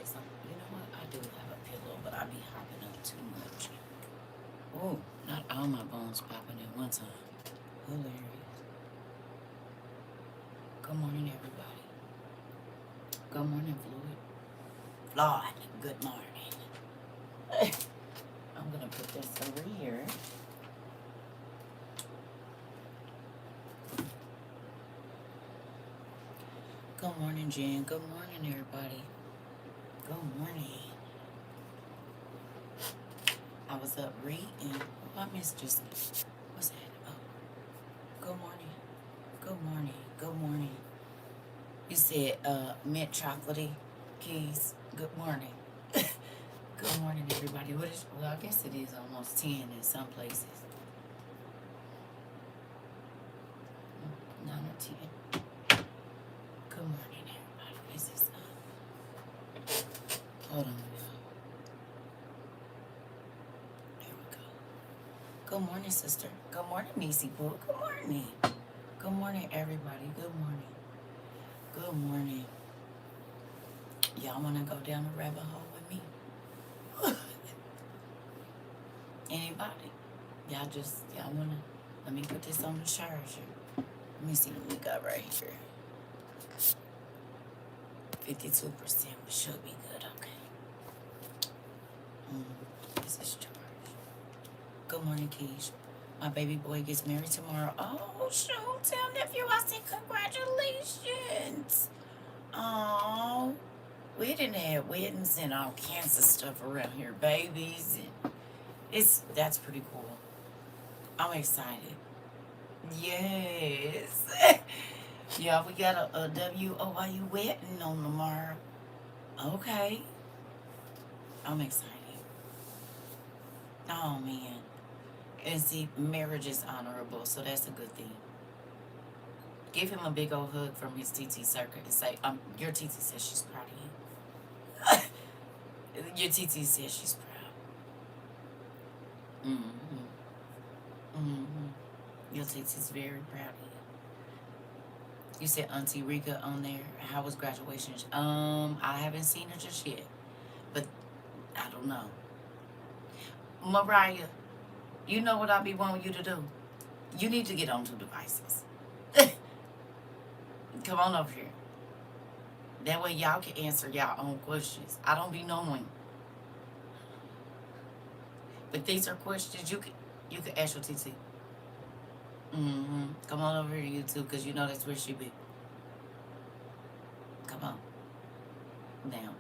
Yes, you know what? I do have a pillow, but I be hopping up too much. Oh, not all my bones popping at one time. Hilarious. Good morning, everybody. Good morning, Floyd. Floyd, good morning. I'm gonna put this over here. Good morning, Jen. Good morning, everybody. Good morning. I was up reading. Oh, I missed just. What's that? Oh, good morning. Good morning. Good morning. You said mint chocolatey keys. Good morning. Good morning, everybody. What is? Well, I guess it is almost 10 in some places. 9 or 10. Good morning, everybody. This is hold on, y'all. There we go. Good morning, sister. Good morning, Niecy Boo. Good morning. Good morning, everybody. Good morning. Good morning. Y'all want to go down the rabbit hole with me? Anybody? Y'all want to? Let me put this on the charger. Let me see what we got right here. 52%. We should be good, okay. This is charged. Good morning, Keish. My baby boy gets married tomorrow. Oh, shoot. Tell nephew I said congratulations. Oh, we didn't have weddings and all kinds of stuff around here. Babies. And that's pretty cool. I'm excited. Yes. Yeah, we got a WOIU wedding on tomorrow. Okay. I'm excited. Oh, man. And see, marriage is honorable, so that's a good thing. Give him a big old hug from his TT Circuit and say, your TT says she's proud of you. Your TT says she's proud. Your TT's very proud of you. You said Auntie Rika on there. How was graduation? I haven't seen her just yet, but I don't know. Mariah, you know what I be wanting you to do? You need to get on 2 devices. Come on over here. That way y'all can answer y'all own questions. I don't be knowing. But these are questions you can ask your TT. Come on over here, you too, because you know that's where she be. Come on. Now.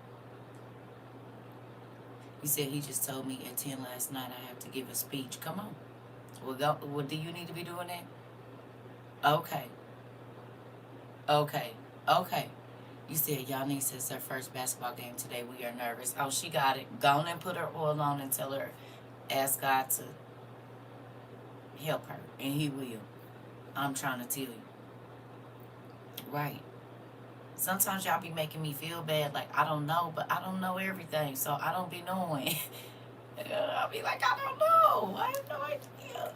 He said he just told me at 10 last night I have to give a speech. Come on. Well, do you need to be doing that? Okay. You said y'all niece says her first basketball game today. We are nervous. Oh, she got it. Go on and put her oil on and tell her, ask God to help her. And he will. I'm trying to tell you. Right. Sometimes y'all be making me feel bad. Like, I don't know, but I don't know everything. So I don't be knowing. I'll be like, I don't know. I have no idea.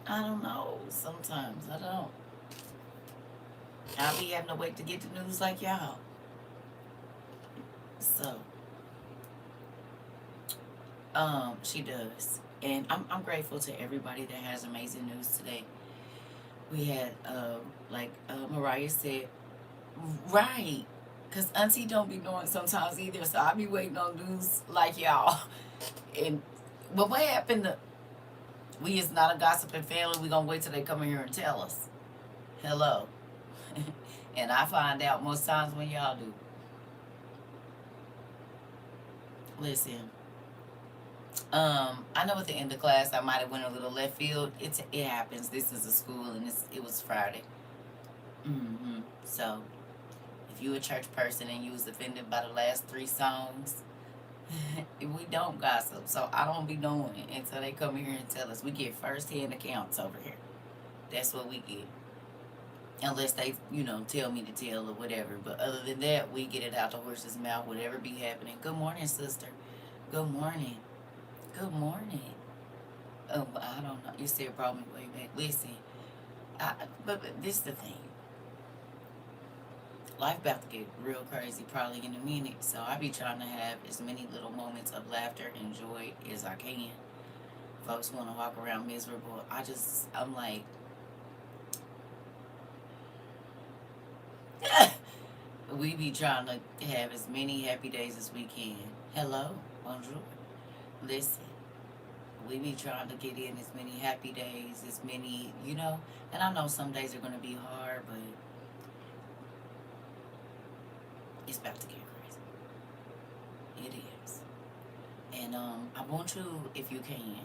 I don't know. Sometimes I don't. I'll be having to wait to get the news like y'all. So, she does. And I'm grateful to everybody that has amazing news today. We had, like Mariah said, right. Because Auntie don't be knowing sometimes either. So I be waiting on news like y'all. But what happened to, we is not a gossiping family. We gonna wait till they come in here and tell us. Hello. And I find out most times when y'all do. Listen. I know at the end of class I might have went a little left field. It happens. This is a school and it was Friday. So if you a church person and you was offended by the last 3 songs, we don't gossip. So I don't be knowing it until they come here and tell us. We get first-hand accounts over here. That's what we get. Unless they, tell me to tell or whatever. But other than that, we get it out the horse's mouth, whatever be happening. Good morning, sister. Good morning. Good morning. Oh, I don't know. You still brought me way back. Listen, but this is the thing. life about to get real crazy probably in a minute. So I be trying to have as many little moments of laughter and joy as I can. Folks want to walk around miserable. I'm like, we be trying to have as many happy days as we can. Hello, bonjour. Listen, we be trying to get in as many happy days, as many, and I know some days are going to be hard, but it's about to get crazy. It is. And I want you, if you can,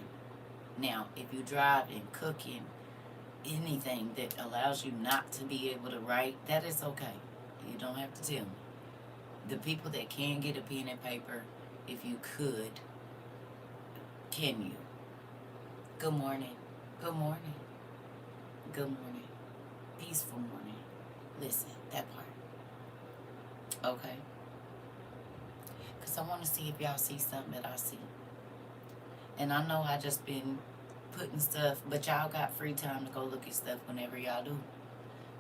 now, if you drive and cooking, anything that allows you not to be able to write, that is okay. You don't have to tell me. The people that can get a pen and paper, if you could, can you? Good morning. Good morning. Good morning. Peaceful morning. Listen, that part. Okay? Because I want to see if y'all see something that I see. And I know I just been putting stuff, but y'all got free time to go look at stuff whenever y'all do.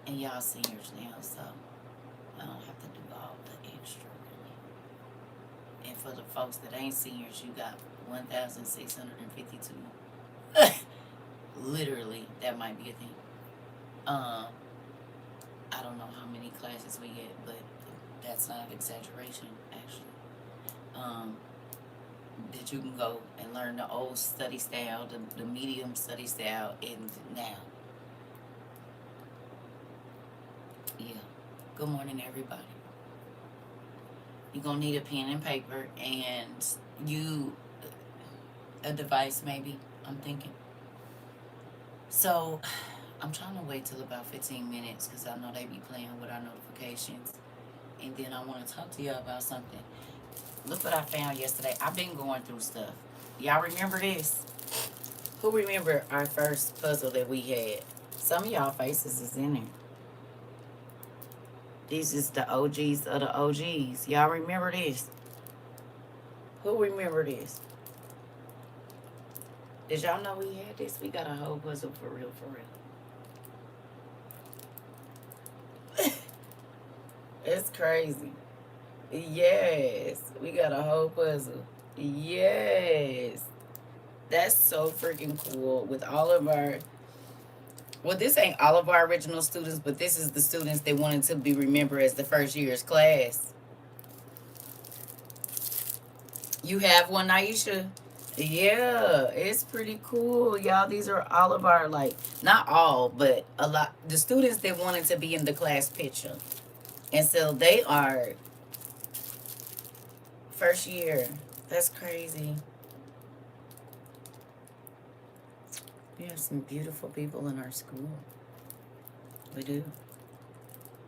And y'all seniors now, so I don't have to do all the extra, really. And for the folks that ain't seniors, you got 1,652. Literally, that might be a thing. I don't know how many classes we get, but that's not an exaggeration, actually. That you can go and learn the old study style, the medium study style, and now. Yeah. Good morning, everybody. You're going to need a pen and paper and a device, maybe, I'm thinking. So, I'm trying to wait till about 15 minutes because I know they be playing with our notifications. And then I want to talk to y'all about something. Look what I found yesterday. I've been going through stuff. Y'all remember this? Who remember our first puzzle that we had? Some of y'all faces is in there. These is the OGs of the OGs. Y'all remember this? Who remember this? Did y'all know we had this? We got a whole puzzle for real, for real. It's crazy. Yes. We got a whole puzzle. Yes. That's so freaking cool. With all of our... Well, this ain't all of our original students, but this is the students that wanted to be remembered as the first year's class. You have one, Aisha? Yeah, it's pretty cool, y'all. These are all of our, like, not all, but a lot. The students that wanted to be in the class picture. And so they are first year. That's crazy. We have some beautiful people in our school. We do.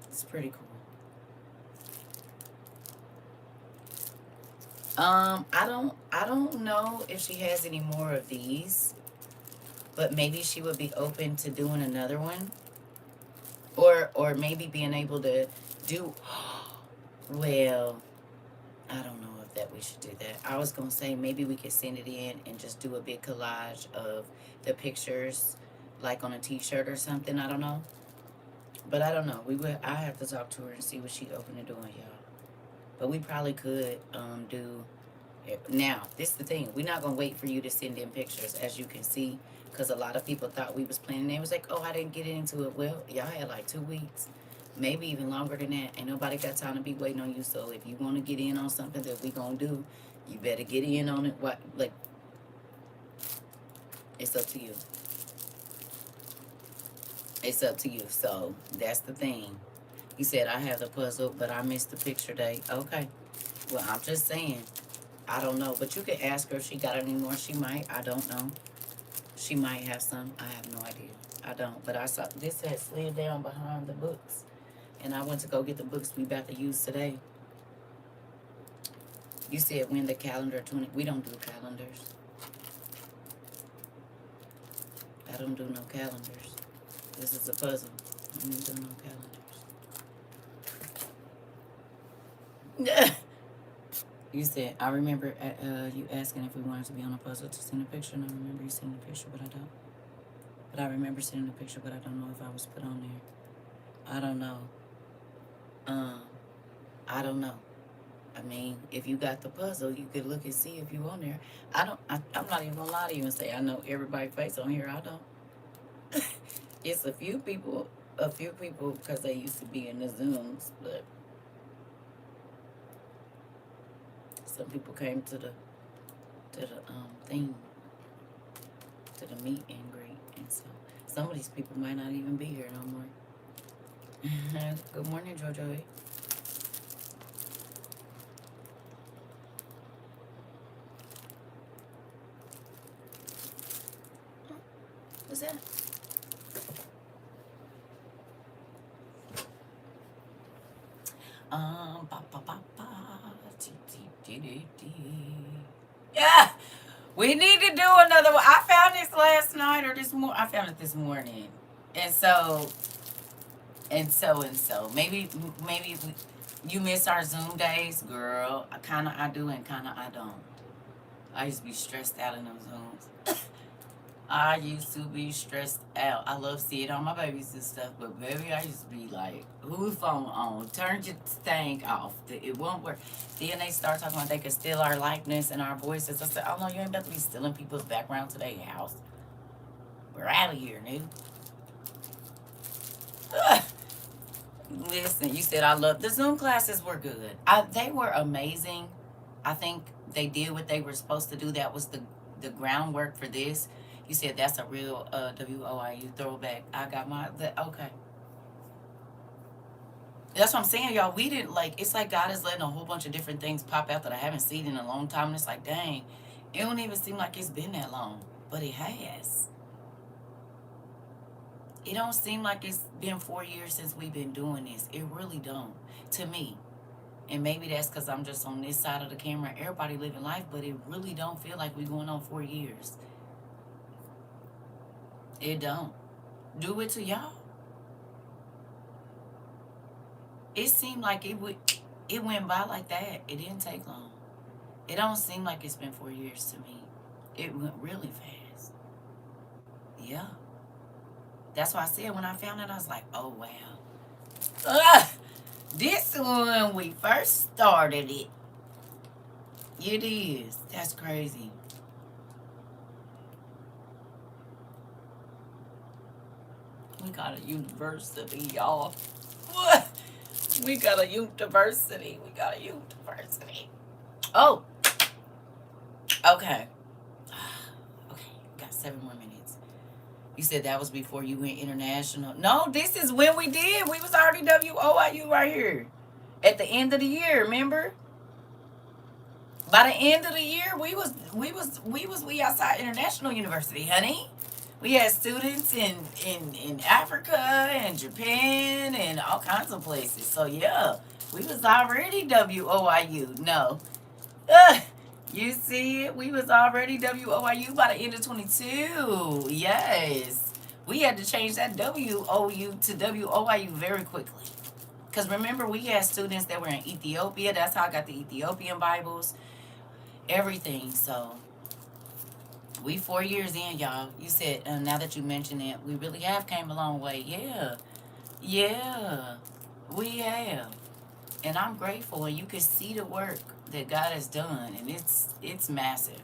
It's pretty cool. I don't know if she has any more of these, but maybe she would be open to doing another one, or maybe being able to do. Well, I don't know if that we should do that. I was gonna say maybe we could send it in and just do a big collage of the pictures, like on a T-shirt or something. I don't know, but I don't know. I have to talk to her and see what she's open to doing, y'all. But we probably could do. Now, this is the thing. We're not going to wait for you to send in pictures, as you can see, because a lot of people thought we was planning. They was like, oh, I didn't get into it. Well, y'all had like 2 weeks, maybe even longer than that. Ain't nobody got time to be waiting on you. So if you want to get in on something that we going to do, you better get in on it. It's up to you. It's up to you. So that's the thing. He said, I have the puzzle, but I missed the picture day. Okay. Well, I'm just saying. I don't know, but you can ask her if she got any more. She might. I don't know. She might have some. I have no idea. I don't. But I saw this had slid down behind the books, and I went to go get the books we about to use today. You said when the calendar 20. We don't do calendars. I don't do no calendars. This is a puzzle. I don't do no calendars. You said, I remember you asking if we wanted to be on a puzzle to send a picture, and I remember you sending a picture, but I don't. But I remember sending a picture, but I don't know if I was put on there. I don't know. Um, I don't know. I mean, if you got the puzzle, you could look and see if you on there. I'm not even gonna lie to you and say I know everybody's face on here. I don't. It's a few people because they used to be in the Zooms, but some people came to the thing, to the meet and greet, and so some of these people might not even be here no more. Good morning, Jojo. What's that? Ba, ba, ba, ba, yeah, we need to do another one. I found this last night or this morning. I found it this morning, and so maybe you miss our Zoom days, girl. I do, and kind of I don't. I used to be stressed out in those Zooms. I used to be stressed out. I love seeing all my babies and stuff, but baby, I used to be like, who's phone on? Turn your thing off. It won't work. Then they start talking about they could steal our likeness and our voices. I said, oh no, you ain't about to be stealing people's background to their house. We're out of here, nigga. Listen, you said I love the Zoom classes were good. They were amazing. I think they did what they were supposed to do. That was the groundwork for this. You said that's a real WOIU throwback. I got okay. That's what I'm saying, y'all. We didn't like. It's like God is letting a whole bunch of different things pop out that I haven't seen in a long time. And it's like, dang, it don't even seem like it's been that long, but it has. It don't seem like it's been 4 years since we've been doing this. It really don't, to me. And maybe that's because I'm just on this side of the camera. Everybody living life, but it really don't feel like we're going on 4 years. It don't. Do it to y'all. It seemed like it went by like that. It didn't take long. It don't seem like it's been 4 years to me. It went really fast. Yeah. That's why I said when I found it, I was like, oh wow. This one we first started it. It is. That's crazy. We got a university, y'all. What? We got a university. We got a university. Oh. Okay. Okay. Got 7 more minutes. You said that was before you went international. No, this is when we did. We was already WOIU right here. At the end of the year, remember? By the end of the year, we outside International University, honey. We had students in Africa and Japan and all kinds of places. So yeah, we was already WOIU. No. You see it? We was already WOIU by the end of 22. Yes. We had to change that WOU to WOIU very quickly. Because remember, we had students that were in Ethiopia. That's how I got the Ethiopian Bibles. Everything. So we 4 years in, y'all. You said, now that you mention it, we really have came a long way. Yeah. Yeah. We have. And I'm grateful. And you can see the work that God has done. And it's massive.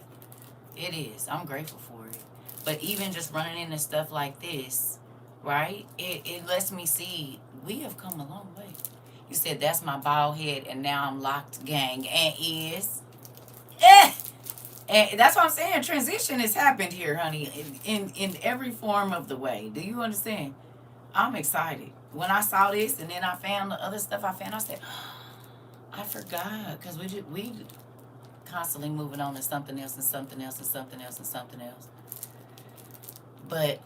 It is. I'm grateful for it. But even just running into stuff like this, right? It lets me see we have come a long way. You said that's my bald head and now I'm locked, gang. And is. And that's what I'm saying. Transition has happened here, honey, in every form of the way. Do you understand? I'm excited. When I saw this and then I found the other stuff I found, I said, I forgot. Because we constantly moving on to something else and something else and something else and something else. But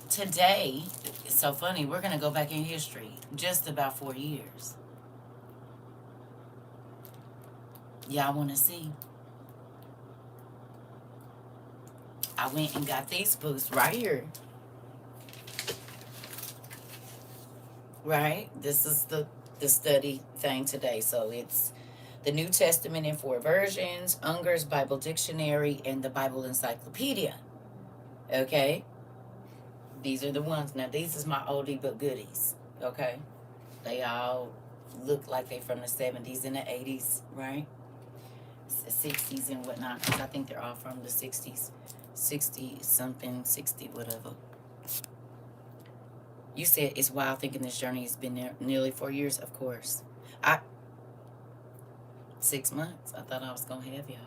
today, it's so funny. We're going to go back in history just about 4 years. Y'all want to see? I went and got these books right here. Right? This is the study thing today. So it's the New Testament in 4 versions, Unger's Bible Dictionary, and the Bible Encyclopedia. Okay? These are the ones. Now, these is my oldie but goodies. Okay? They all look like they from the 70s and the 80s, right? 60s and whatnot, because I think they're all from the 60s. 60 something, 60 whatever. You said it's wild thinking this journey has been there nearly 4 years. Of course. 6 months. I thought I was going to have y'all.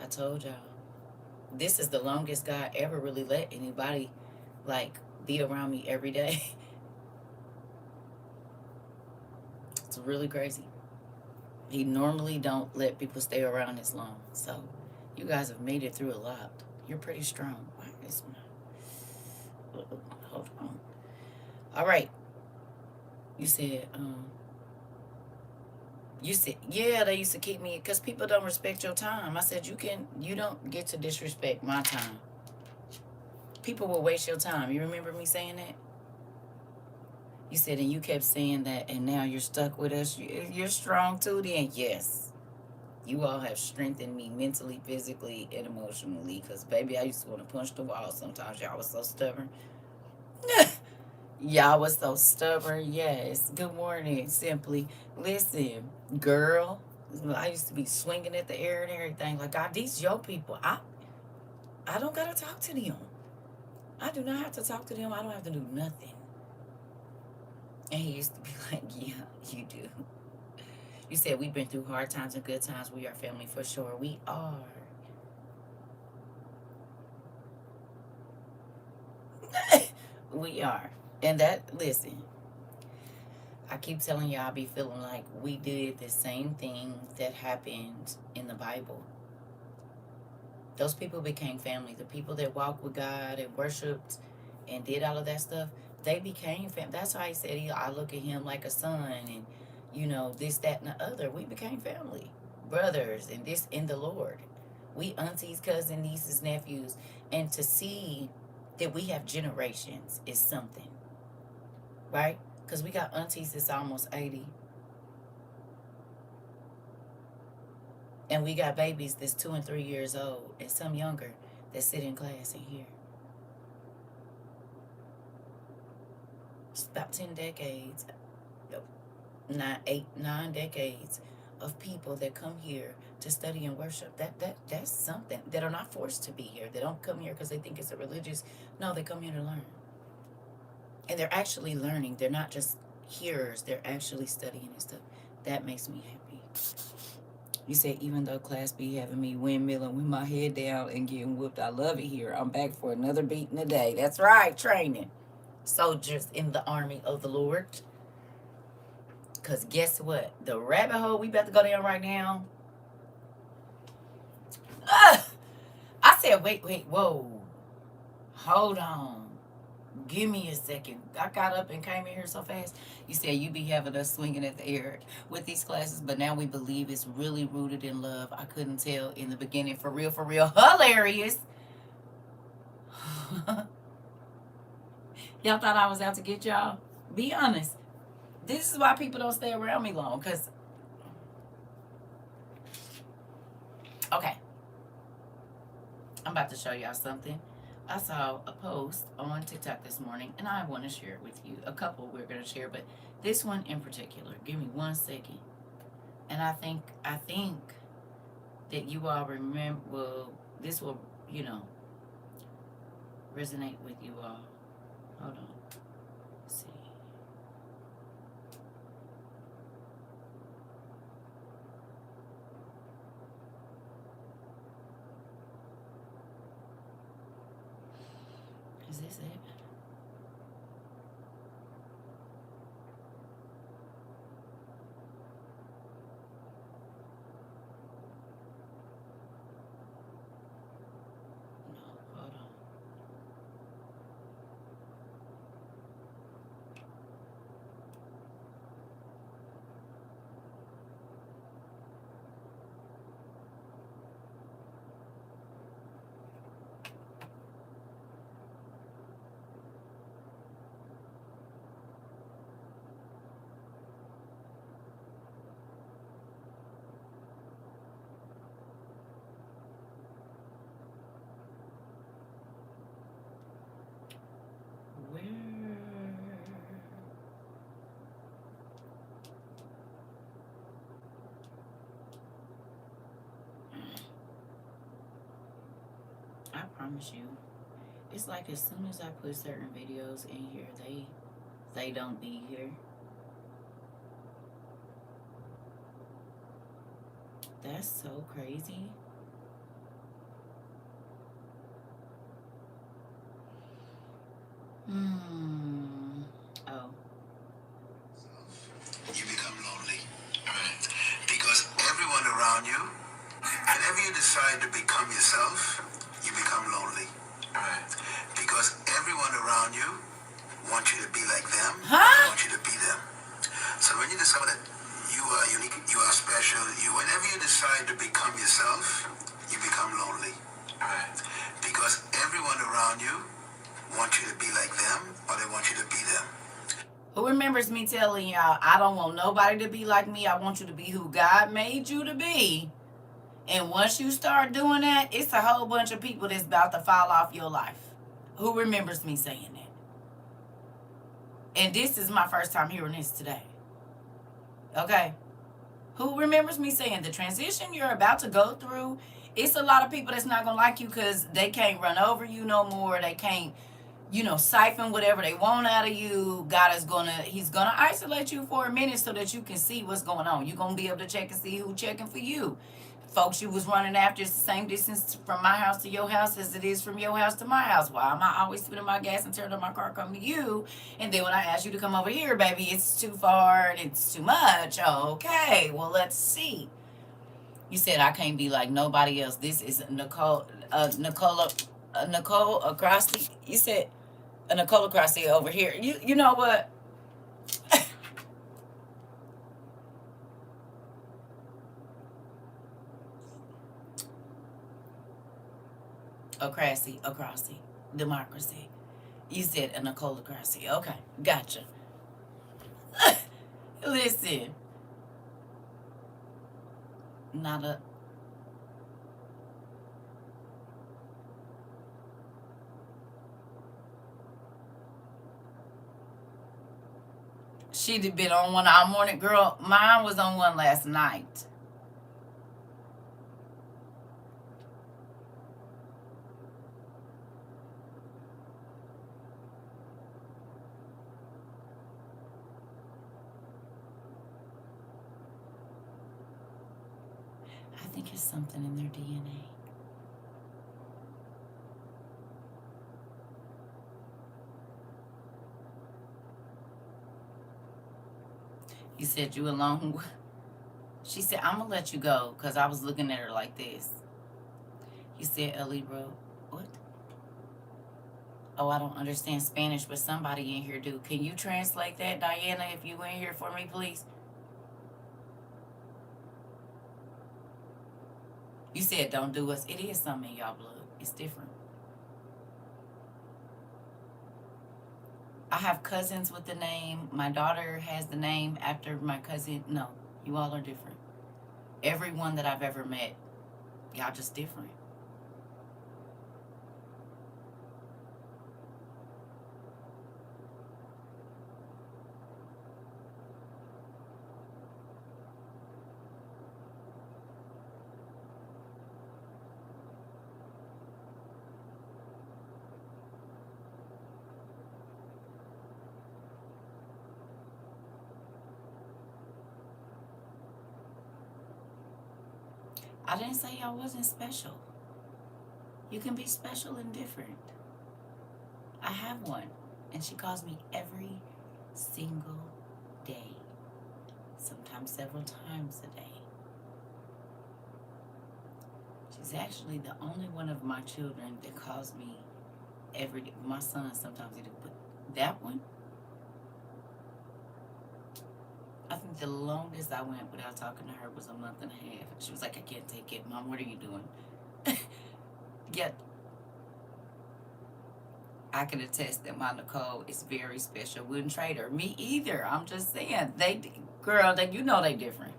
I told y'all. This is the longest God ever really let anybody, like, be around me every day. It's really crazy. He normally don't let people stay around as long. So, you guys have made it through a lot. You're pretty strong. Why is my... Hold on. All right. You said, yeah, they used to keep me, because people don't respect your time. I said, you don't get to disrespect my time. People will waste your time. You remember me saying that? You said, and you kept saying that, and now you're stuck with us. You're strong too, then? Yes. You all have strengthened me mentally, physically, and emotionally, because, baby, I used to want to punch the wall sometimes. Y'all was so stubborn. Y'all was so stubborn. Yes. Good morning, Simply. Listen, girl, I used to be swinging at the air and everything. Like, God, these your people. I don't got to talk to them. I do not have to talk to them. I don't have to do nothing. And he used to be like, yeah, you do. You said we've been through hard times and good times. We are family for sure. We are. We are. And that, listen, I keep telling y'all, I be feeling like we did the same thing that happened in the Bible. Those people became family. The people that walked with God and worshiped and did all of that stuff, they became family. That's why he said, I look at him like a son, and, this, that, and the other. We became family, brothers, and this in the Lord. We aunties, cousins, nieces, nephews. And to see that we have generations is something, right? Because we got aunties that's almost 80. And we got babies that's 2 and 3 years old, and some younger that sit in class and hear. It's about 10 decades, 9 decades of people that come here to study and worship. That's something. That are not forced to be here. They don't come here because they think it's a religious. No, they come here to learn. And they're actually learning. They're not just hearers. They're actually studying and stuff. That makes me happy. You say, even though class be having me windmilling with my head down and getting whooped, I love it here. I'm back for another beating a day. That's right, training. Soldiers in the army of the Lord. Because guess what? The rabbit hole we about to go down right now. I said, wait, whoa. Hold on. Give me a second. I got up and came in here so fast. You said you be having us swinging at the air with these classes, but now we believe it's really rooted in love. I couldn't tell in the beginning. For real, hilarious. Y'all thought I was out to get y'all? Be honest. This is why people don't stay around me long, because... Okay. I'm about to show y'all something. I saw a post on TikTok this morning, and I want to share it with you. A couple we're going to share, but this one in particular. Give me 1 second. And I think that you all remember, well, this will, resonate with you all. Hold on. Let's see. Is this it? No, hold on. promise you. It's like as soon as I put certain videos in here, they don't be here. That's so crazy. Oh. You become lonely. Right. Because everyone around you, whenever you decide to become yourself, you become lonely. Right. Because everyone around you wants you to be like them, Huh? want you to be them. So when you discover that you are unique, you are special, whenever you decide to become yourself, you become lonely. Right. Because everyone around you wants you to be like them, or they want you to be them. Who remembers me telling y'all, I don't want nobody to be like me. I want you to be who God made you to be. And once you start doing that, it's a whole bunch of people that's about to fall off your life. Who remembers me saying that? And this is my first time hearing this today. Okay? Who remembers me saying the transition you're about to go through, it's a lot of people that's not going to like you because they can't run over you no more. They can't, siphon whatever they want out of you. God is he's going to isolate you for a minute so that you can see what's going on. You're going to be able to check and see who's checking for you. Folks you was running after is the same distance from my house to your house as it is from your house to my house. Why am I always spinning my gas and turning on my car, come to you? And then when I ask you to come over here, baby, it's too far and it's too much. Okay, well, let's see. You said I can't be like nobody else. This is Nicole Acrosty. You said a Nicole Acrosty over here. You know what? Acrosty, democracy. You said a Nicole Acrosty. Okay, gotcha. Listen, not a. She'd been on one all morning. Girl, mine was on one last night. I think it's something in their DNA. You said you alone. She said, I'm going to let you go because I was looking at her like this. You said, Libra, what? Oh, I don't understand Spanish, but somebody in here do. Can you translate that, Diana, if you in here for me, please? You said don't do us. It is something in y'all blood. It's different. I have cousins with the name. My daughter has the name after my cousin. No, you all are different. Everyone that I've ever met, y'all just different. I didn't say y'all wasn't special. You can be special and different. I have one, and she calls me every single day, sometimes several times a day. She's actually the only one of my children that calls me every day. My son sometimes he do, but that one, I think the longest I went without talking to her was a month and a half. She was like, I can't take it. Mom, what are you doing? Yet, I can attest that my Nicole is very special. Wouldn't trade her. Me either. I'm just saying. Girl, you know they different.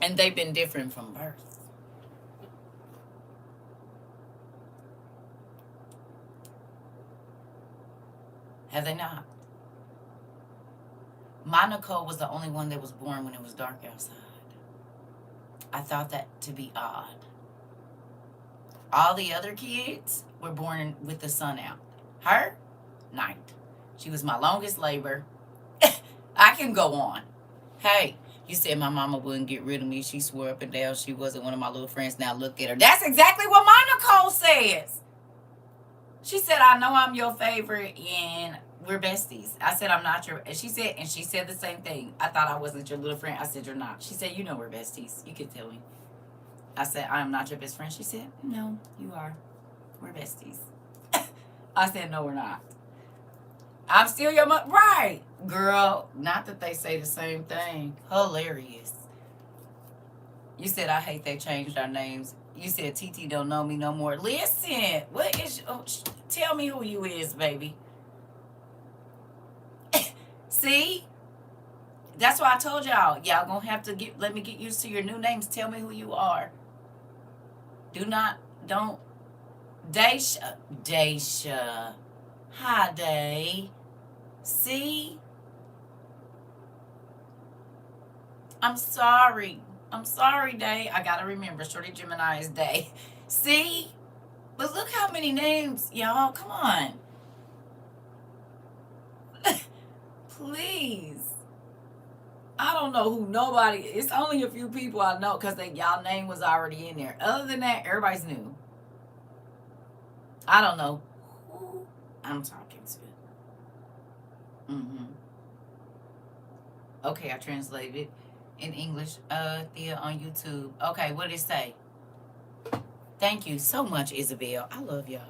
And they've been different from birth. Have they not? My Nicole was the only one that was born when it was dark outside. I thought that to be odd. All the other kids were born with the sun out. Her, ninth. She was my longest labor. I can go on. Hey, you said my mama wouldn't get rid of me. She swore up and down she wasn't one of my little friends. Now look at her. That's exactly what my Nicole says. She said, I know I'm your favorite and we're besties. I said, I'm not your, and she said the same thing. I thought I wasn't your little friend. I said, you're not. She said, you know we're besties. You can tell me. I said, I am not your best friend. She said, no, you are. We're besties. I said, no, we're not. I'm still your mother. Right. Girl, not that they say the same thing. Hilarious. You said, I hate they changed our names. You said, TT don't know me no more. Listen, what is, tell me who you is, baby. See? That's why I told y'all gonna have to let me get used to your new names. Tell me who you are. Don't, Daisha. Hi, Day. See? I'm sorry, Day. I gotta remember, Shorty Gemini is Day. See? But look how many names, y'all. Come on. Please. I don't know who nobody. It's only a few people I know because y'all name was already in there. Other than that, everybody's new. I don't know who I'm talking to. Okay, I translated it in English. Thea on YouTube. Okay, what did it say? Thank you so much, Isabel. I love y'all.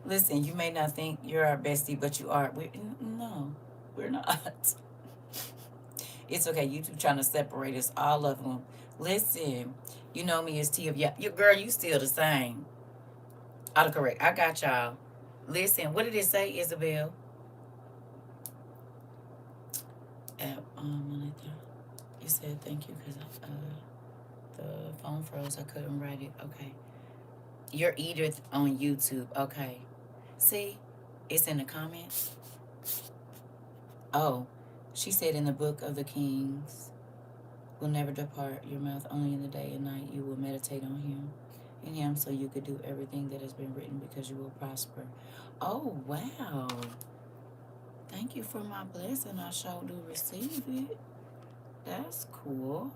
Listen, you may not think you're our bestie, but you are. No, we're not. It's okay. YouTube trying to separate us, all of them. Listen, you know me as Tia. Yeah, your girl, you still the same. Autocorrect. I got y'all. Listen, what did it say, Isabel? You said thank you because the phone froze. I couldn't write it. Okay. You're Edith on YouTube. Okay. See, it's in the comments. Oh, she said in the book of the Kings, will never depart your mouth, only in the day and night you will meditate on him. In him, so you could do everything that has been written because you will prosper. Oh, wow. Thank you for my blessing. I sure do receive it. That's cool.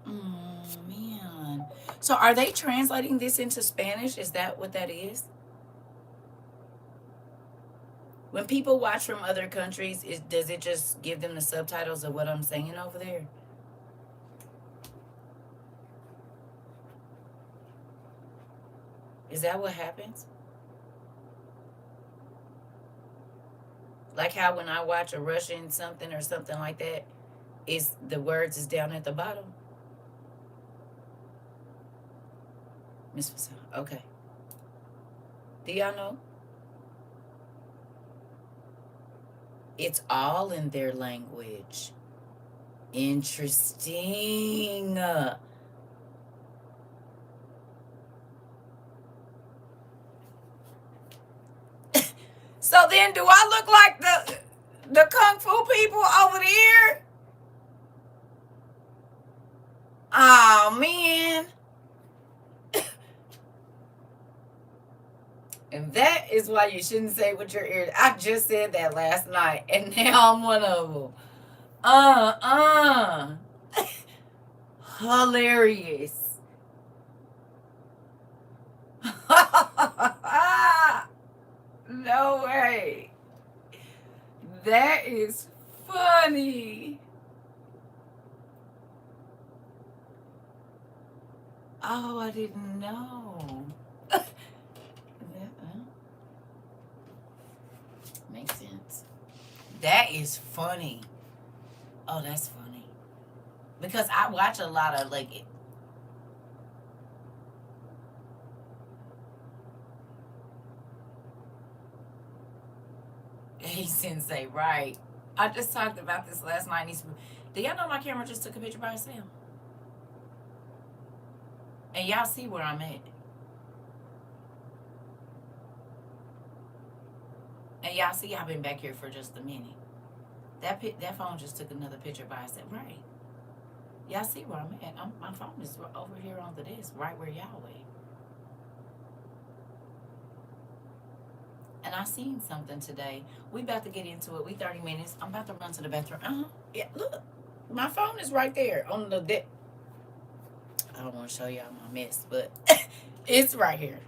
Man. So are they translating this into Spanish? Is that what that is? When people watch from other countries, does it just give them the subtitles of what I'm saying over there? Is that what happens? Like how when I watch a Russian something or something like that, is the words is down at the bottom? Miss Fasal. Okay. Do y'all know? It's all in their language. Interesting. So then do I look like the Kung Fu people over there? Oh, man. And that is why you shouldn't say with your ears. I just said that last night, and now I'm one of them. Hilarious. No way. That is funny. Oh, I didn't know. Makes sense. That is funny. Oh, that's funny. Because I watch a lot of like Hey Sensei, right. I just talked about this last night. Do y'all know my camera just took a picture by itself? And y'all see where I'm at. And y'all see I've been back here for just a minute. That phone just took another picture by itself. Right. Y'all see where I'm at. My phone is over here on the desk, right where y'all at. And I seen something today. We about to get into it. We 30 minutes. I'm about to run to the bathroom. Yeah, look. My phone is right there on the deck. I don't want to show y'all my mess, but it's right here.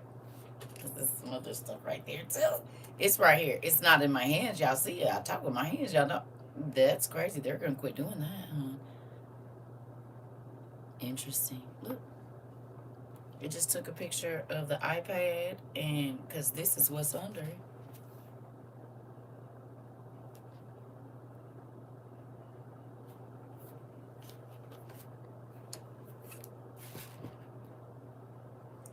Because there's some other stuff right there, too. It's right here. It's not in my hands. Y'all see it. I talk with my hands. Y'all know. That's crazy. They're going to quit doing that, huh? Interesting. Look. It just took a picture of the iPad, and because this is what's under it.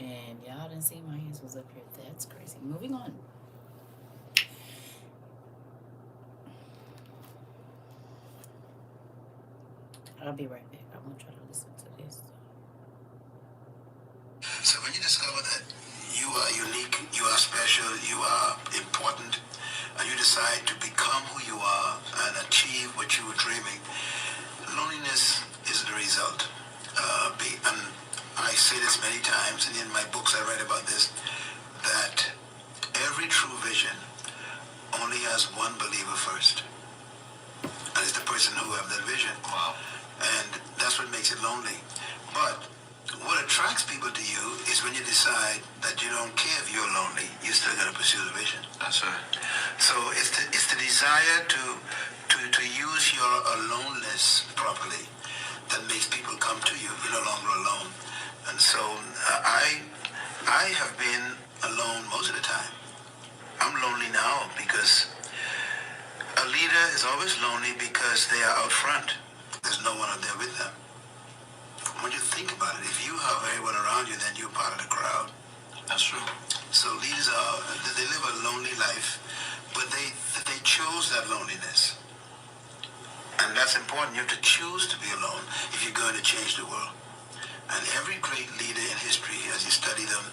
And y'all didn't see my hands was up here. That's crazy. Moving on. I'll be right back. I want y'all to listen to this. So when you discover that you are unique, you are special, you are important, and you decide to become who you are and achieve what you were dreaming, loneliness is the result. And I say this many times, and in my books I write about this, that every true vision only has one believer first. And it's the person who have that vision. Wow. And that's what makes it lonely. But what attracts people to you is when you decide that you don't care if you're lonely, you still got to pursue the vision. That's right. So it's the desire to use your aloneness properly that makes people come to you. You're no longer alone. And so I have been alone most of the time. I'm lonely now because a leader is always lonely because they are out front. There's no one out there with them. When you think about it, if you have everyone around you, then you're part of the crowd. That's true. So leaders they live a lonely life, but they chose that loneliness. And that's important. You have to choose to be alone if you're going to change the world. And every great leader in history, as you study them,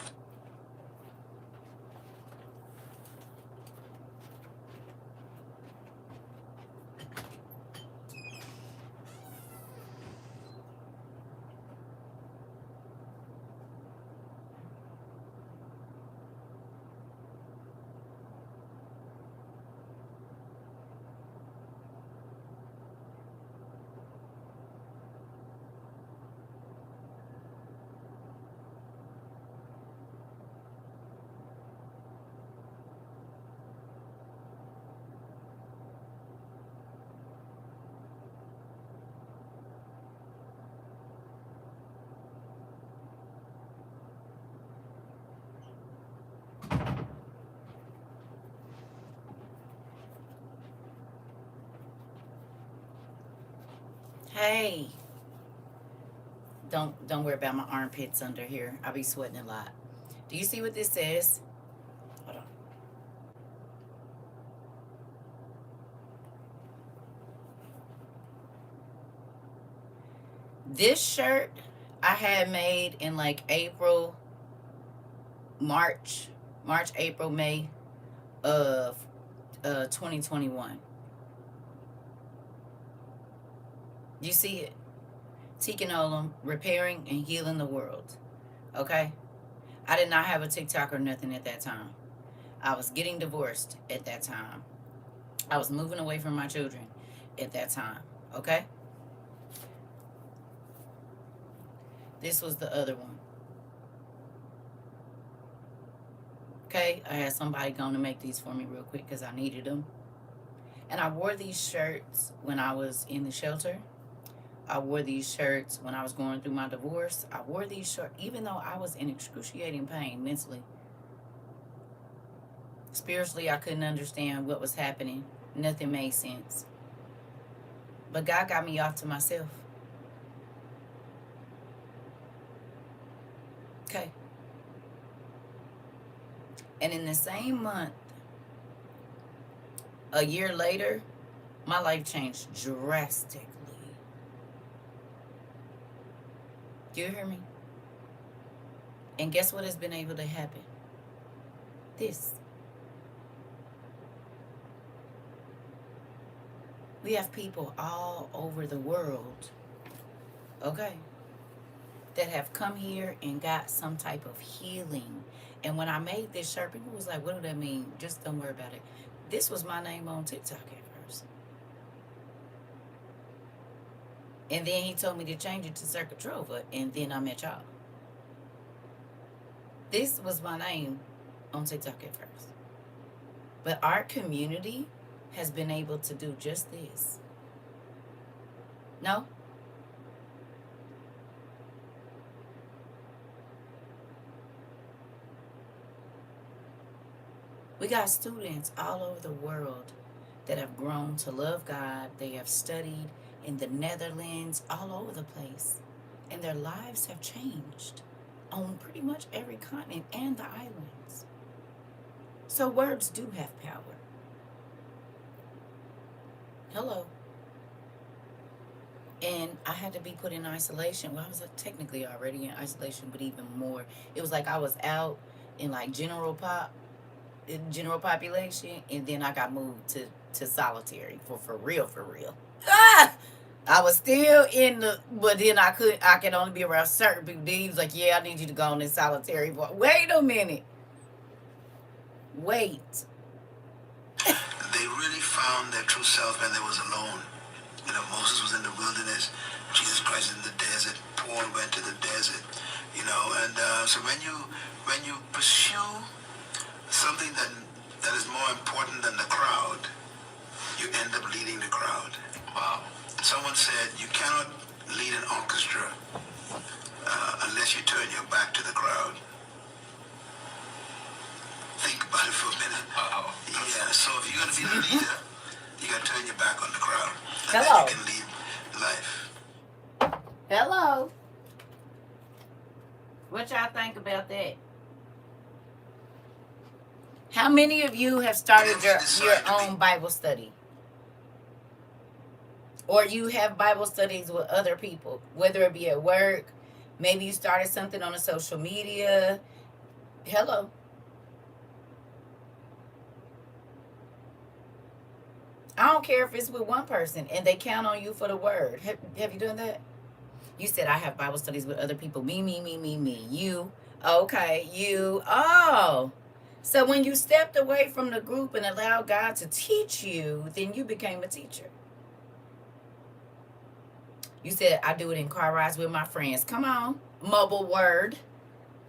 Hey, don't worry about my armpits under here. I'll be sweating a lot. Do you see what this says? Hold on. This shirt I had made in like April, March, April, May of 2021. You see it? Tikkun Olam, repairing and healing the world. Okay? I did not have a TikTok or nothing at that time. I was getting divorced at that time. I was moving away from my children at that time. Okay? This was the other one. Okay? I had somebody going to make these for me real quick because I needed them. And I wore these shirts when I was in the shelter. I wore these shirts when I was going through my divorce. I wore these shirts even though I was in excruciating pain mentally. Spiritually, I couldn't understand what was happening. Nothing made sense. But God got me off to myself. Okay. And in the same month, a year later, my life changed drastically. Do you hear me? And guess what has been able to happen? This. We have people all over the world, okay, that have come here and got some type of healing And when I made this shirt, people was like, what do that mean? Just don't worry about it. This was my name on TikTok at first. And then he told me to change it to CERCA TROVA, and then I met y'all. This was my name on TikTok at first. But our community has been able to do just this. No? We got students all over the world that have grown to love God. They have studied in the Netherlands, all over the place. And their lives have changed on pretty much every continent and the islands. So words do have power. Hello. And I had to be put in isolation. Well, I was technically already in isolation, but even more. It was like I was out in like general population, and then I got moved to solitary for real, for real. Ah! I was still in the, but then I could only be around certain people. Then he was like, yeah, I need you to go on this solitary. But wait a minute. Wait. They really found their true self when they was alone. You know, Moses was in the wilderness, Jesus Christ in the desert, Paul went to the desert. You know, and so when you pursue something that is more important than the crowd, you end up leading the crowd. Wow. Someone said you cannot lead an orchestra unless you turn your back to the crowd. Think about it for a minute. Uh-oh. Yeah, so if you're going to be the leader, you got to turn your back on the crowd. And Hello. then you can lead life. Hello. What y'all think about that? How many of you have started your own Bible study? Or you have Bible studies with other people, whether it be at work, maybe you started something on a social media. Hello. I don't care if it's with one person and they count on you for the word. Have you done that? You said I have Bible studies with other people. Me. You. Okay. You. Oh. So when you stepped away from the group and allowed God to teach you, then you became a teacher. You said I do it in car rides with my friends. Come on, mobile word.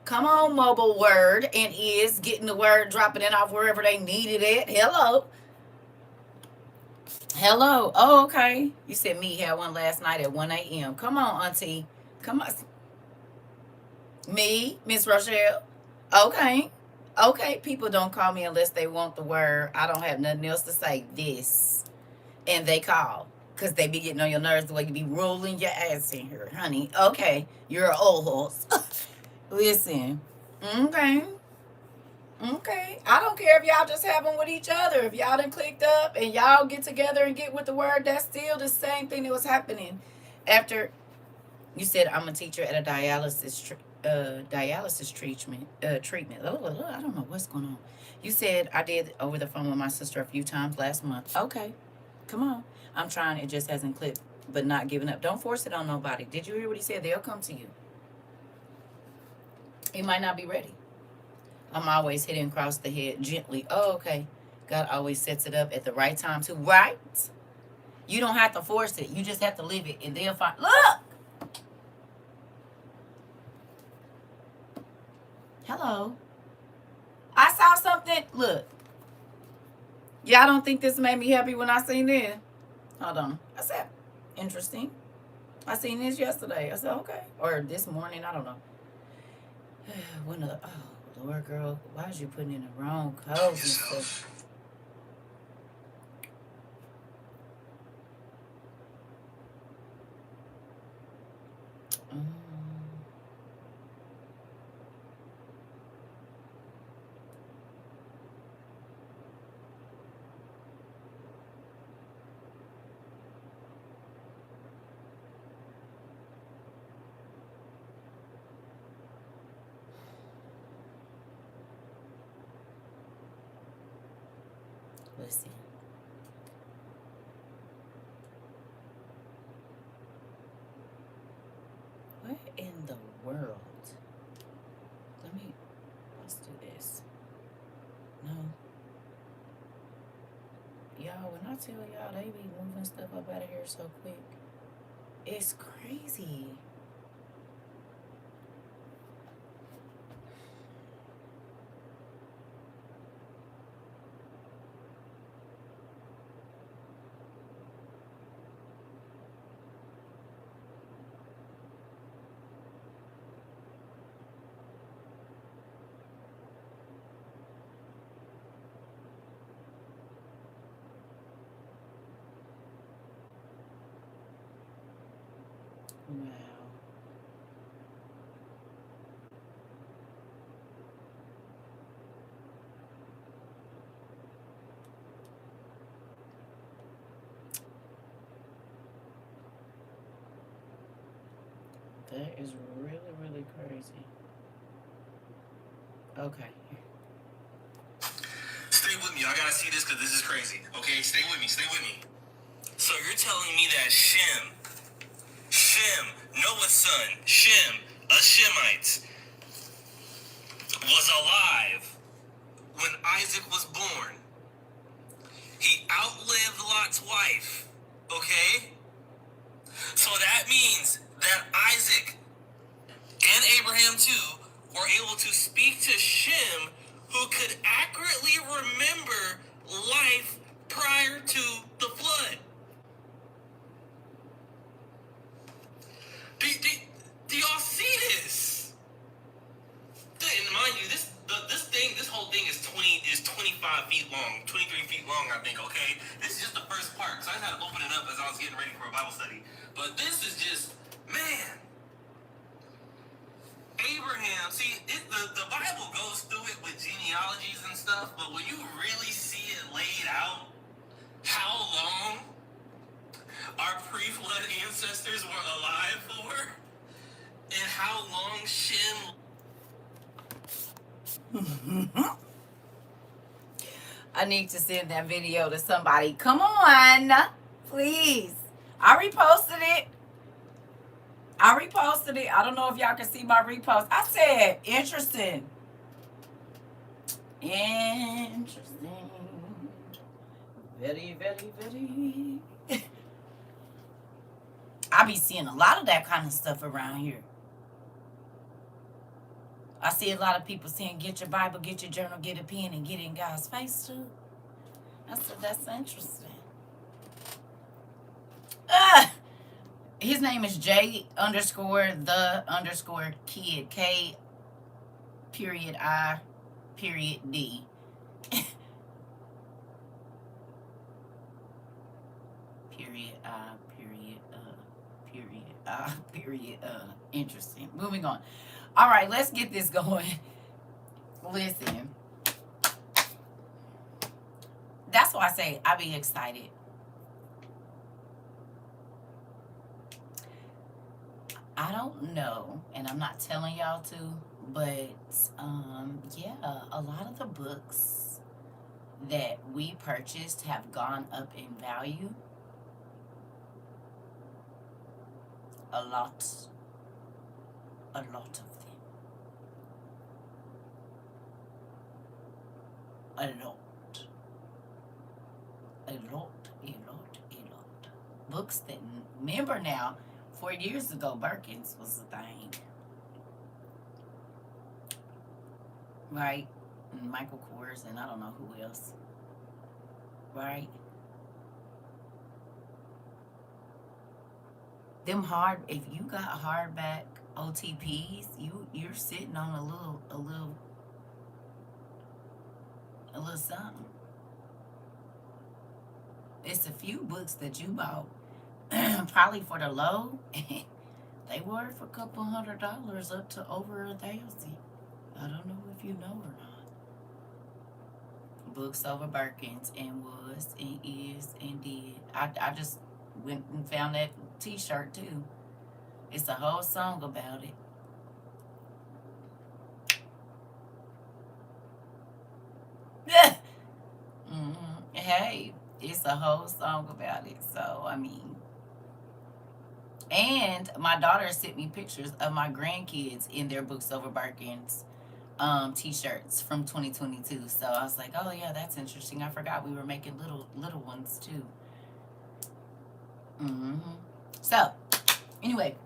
Come on, mobile word. And is getting the word, dropping it off wherever they needed it. Hello. Hello. Oh, okay. You said me had one last night at 1 a.m. Come on, auntie. Come on. Me, Miss Rochelle. Okay. Okay. People don't call me unless they want the word. I don't have nothing else to say. This. And they call. Because they be getting on your nerves the way you be rolling your ass in here, honey. Okay. You're an old horse. Listen. Okay. Okay. I don't care if y'all just have them with each other. If y'all done clicked up and y'all get together and get with the word, that's still the same thing that was happening. After you said I'm a teacher at a dialysis treatment. Oh, I don't know what's going on. You said I did over the phone with my sister a few times last month. Okay. Come on. I'm trying. It just hasn't clicked, but not giving up. Don't force it on nobody. Did you hear what he said? They'll come to you. He might not be ready. I'm always hitting across the head gently. Oh, okay. God always sets it up at the right time too. Right? You don't have to force it. You just have to live it, and they'll find. Look. Hello. I saw something. Look. Y'all don't think this made me happy when I seen this? Hold on. I said, interesting. I seen this yesterday. I said, okay. Or this morning. I don't know. Oh, Lord, girl. Why is you putting in the wrong clothes and stuff? Listen. What in the world? Let's do Y'all, when I tell y'all they be moving stuff up out of here so quick, it's crazy. Wow. That is really, really crazy. Okay. Stay with me. I gotta see this because this is crazy. Okay, stay with me. Stay with me. So you're telling me that Shem, Noah's son, Shem, a Shemite, was alive when Isaac was born. He outlived Lot's wife. Okay? So that means that Isaac and Abraham too were able to speak to Shem, who could accurately remember life prior to the flood. Do y'all see this? And mind you, this whole thing is 25 feet long, 23 feet long, I think. Okay, this is just the first part, so I had to open it up as I was getting ready for a Bible study. But this is just, man. Abraham, see, the Bible goes through it with genealogies and stuff, but when you really see it laid out, how long our pre-flood ancestors were alive for, and how long Shem. I need to send that video to somebody. Come on, please. I reposted it. I don't know if y'all can see my repost. I said interesting. Interesting. Very, very, very. I be seeing a lot of that kind of stuff around here. I see a lot of people saying, get your Bible, get your journal, get a pen, and get in God's face too. I said, that's interesting. His name is J underscore the underscore kid. K period I period D. Period I period interesting. Moving on. All right, let's get this going. Listen. That's why I say I be excited. I don't know, and I'm not telling y'all to, but yeah, a lot of the books that we purchased have gone up in value. A lot of them. A lot. Books that, remember now, 4 years ago, Birkins was a thing. Right? And Michael Kors, and I don't know who else. Right? Them if you got hardback OTPs, you're sitting on a little something. It's a few books that you bought probably for the low. They were for a couple $100 up to over $1,000. I don't know if you know or not. Books over Birkins, and was and is and did. I just went and found that t-shirt too. It's a whole song about it. Hey, it's a whole song about it. So, I mean, and my daughter sent me pictures of my grandkids in their Books Over Birkins t-shirts from 2022. So I was like, oh yeah, that's interesting. I forgot we were making little ones too. Mm-hmm. So anyway,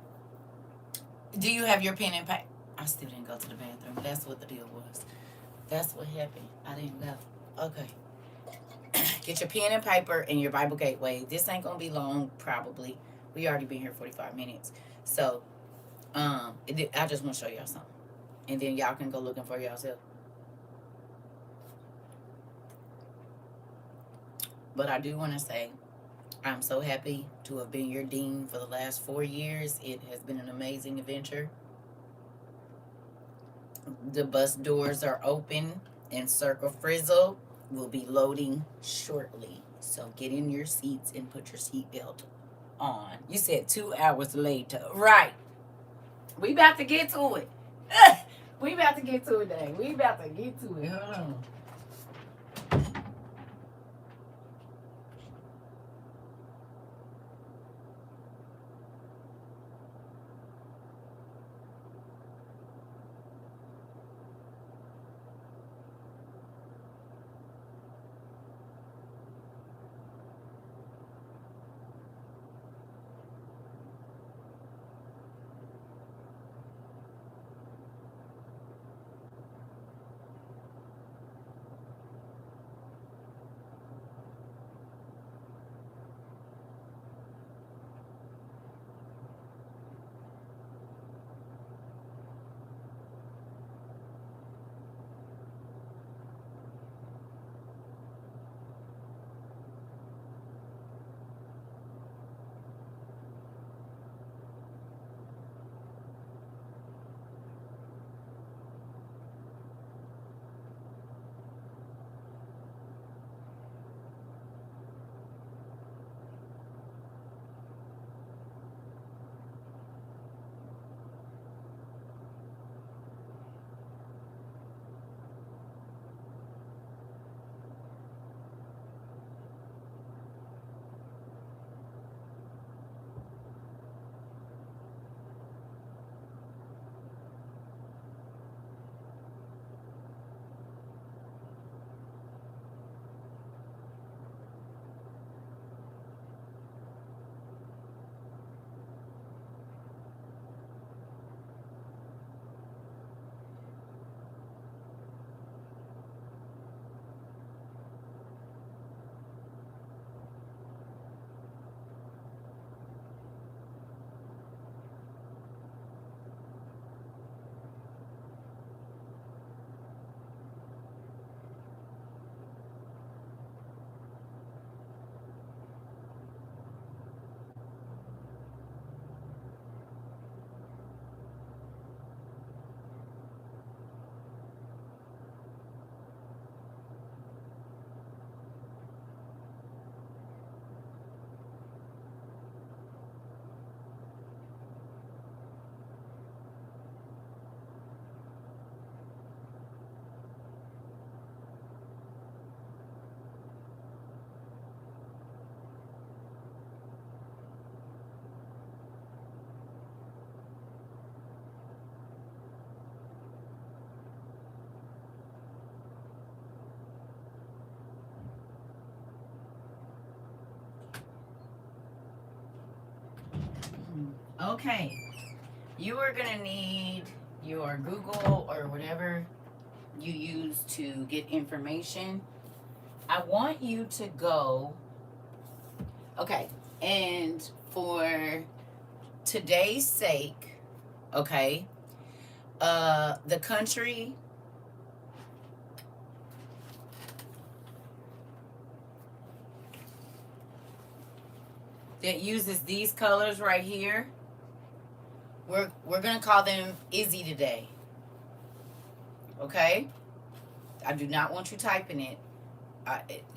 do you have your pen and paper? I still didn't go to the bathroom. That's what the deal was. That's what happened. I didn't go. Okay. Get your pen and paper and your Bible Gateway. This ain't gonna be long, probably. We already been here 45 minutes. So, I just want to show y'all something. And then y'all can go looking for yourself. But I do want to say, I'm so happy to have been your dean for the last 4 years. It has been an amazing adventure. The bus doors are open and Circle Frizzle will be loading shortly. So get in your seats and put your seatbelt on. You said 2 hours later. Right. We about to get to it. We about to get to it, dang. We about to get to it. Hold on. Okay. You are going to need your Google or whatever you use to get information. I want you to go. Okay. And for today's sake, okay, the country that uses these colors right here, we're gonna call them Izzy today. Okay? I do not want you typing it.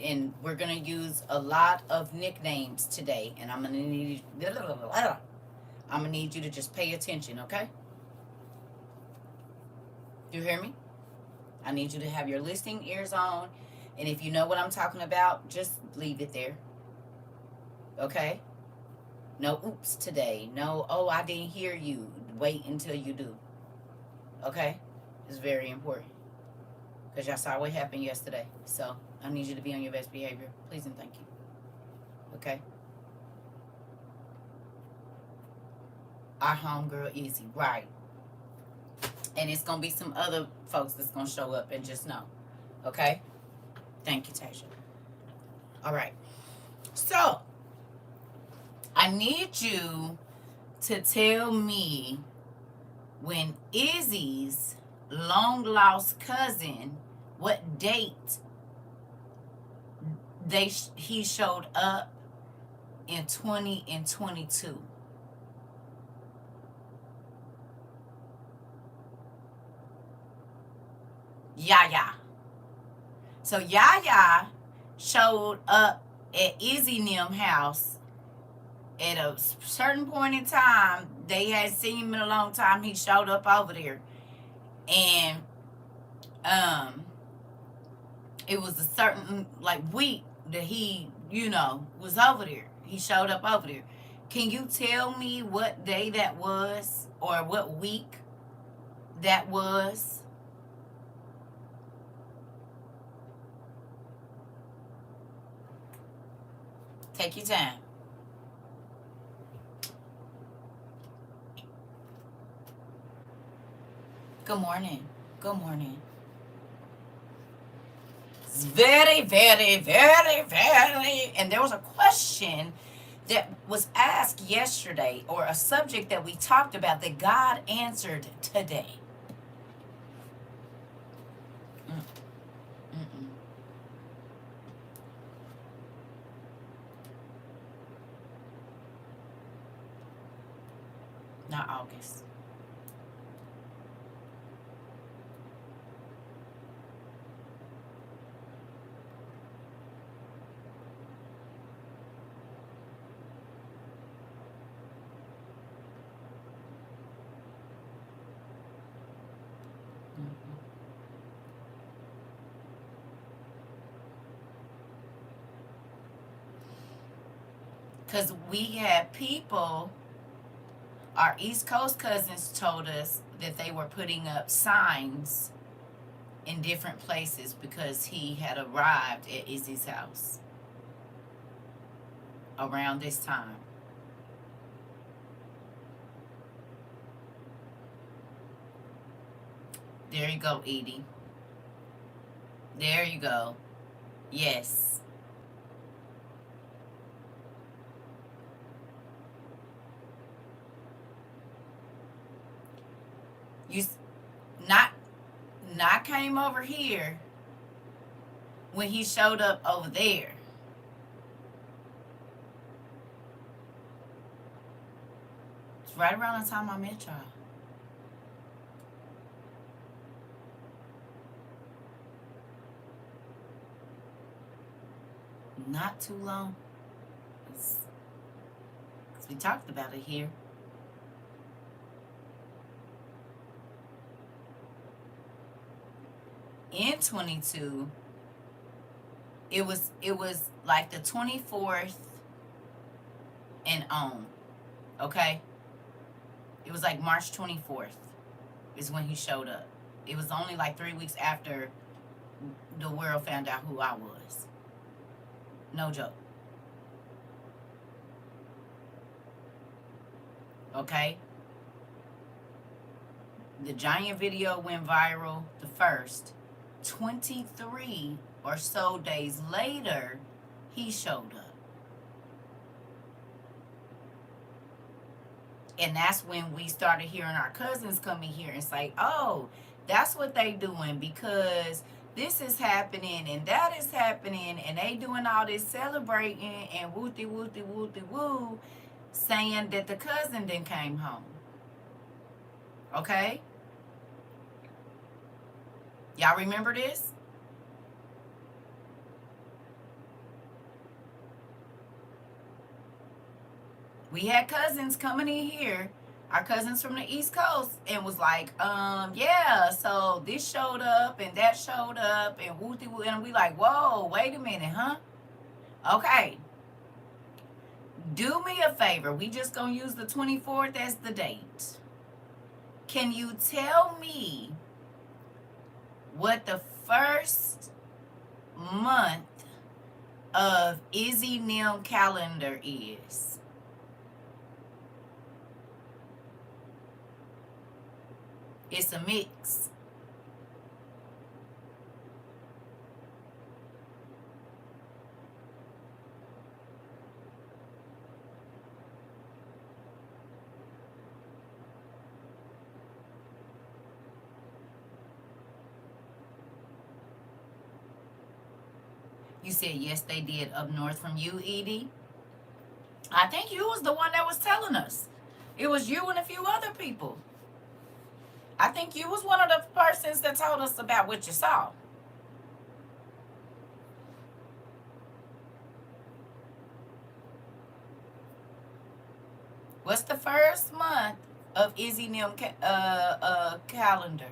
And we're gonna use a lot of nicknames today, and I'm gonna need you to just pay attention, okay? You hear me? I need you to have your listening ears on, and if you know what I'm talking about, just leave it there. Okay? No oops today. No, oh, I didn't hear you. Wait until you do. Okay? is very important. Because y'all saw what happened yesterday. So I need you to be on your best behavior. Please and thank you. Okay? Our homegirl Easy. Right. And it's going to be some other folks that's going to show up and just know. Okay? Thank you, Tasha. All right. So, I need you to tell me when Izzy's long lost cousin, what date he showed up in 2022. Yaya. So Yaya showed up at Izzy Nim house at a certain point in time. They had seen him in a long time. He showed up over there, and it was a certain week that he was over there. He showed up over there. Can you tell me what day that was or what week that was? Take your time. Good morning. Good morning. It's very, very, very, very. And there was a question that was asked yesterday, or a subject that we talked about that God answered today. Not August. Because we had people, our East Coast cousins told us that they were putting up signs in different places because he had arrived at Izzy's house around this time. There you go, Edie. There you go. Yes. You not came over here when he showed up over there. It's right around the time I met y'all. Not too long. Because we talked about it here. In 22, it was like the 24th and on. Okay? It was like March 24th is when he showed up. It was only like 3 weeks after the world found out who I was. No joke. Okay? The giant video went viral the first. 23 or so days later, he showed up. And that's when we started hearing our cousins coming here and say, oh, that's what they doing because this is happening and that is happening and they doing all this celebrating and wooty wooty wooty woo, saying that the cousin then came home. Okay? Y'all remember this? We had cousins coming in here, our cousins from the East Coast, and was like, yeah, so this showed up and that showed up and wooty woo, and we like, whoa, wait a minute, huh? Okay. Do me a favor. We just gonna use the 24th as the date. Can you tell me what the first month of Izzy Nim calendar is? It's a mix. You said yes, they did up north from you, Edie. I think you was the one that was telling us. It was you and a few other people. I think you was one of the persons that told us about what you saw. What's the first month of Izzy Nim calendar?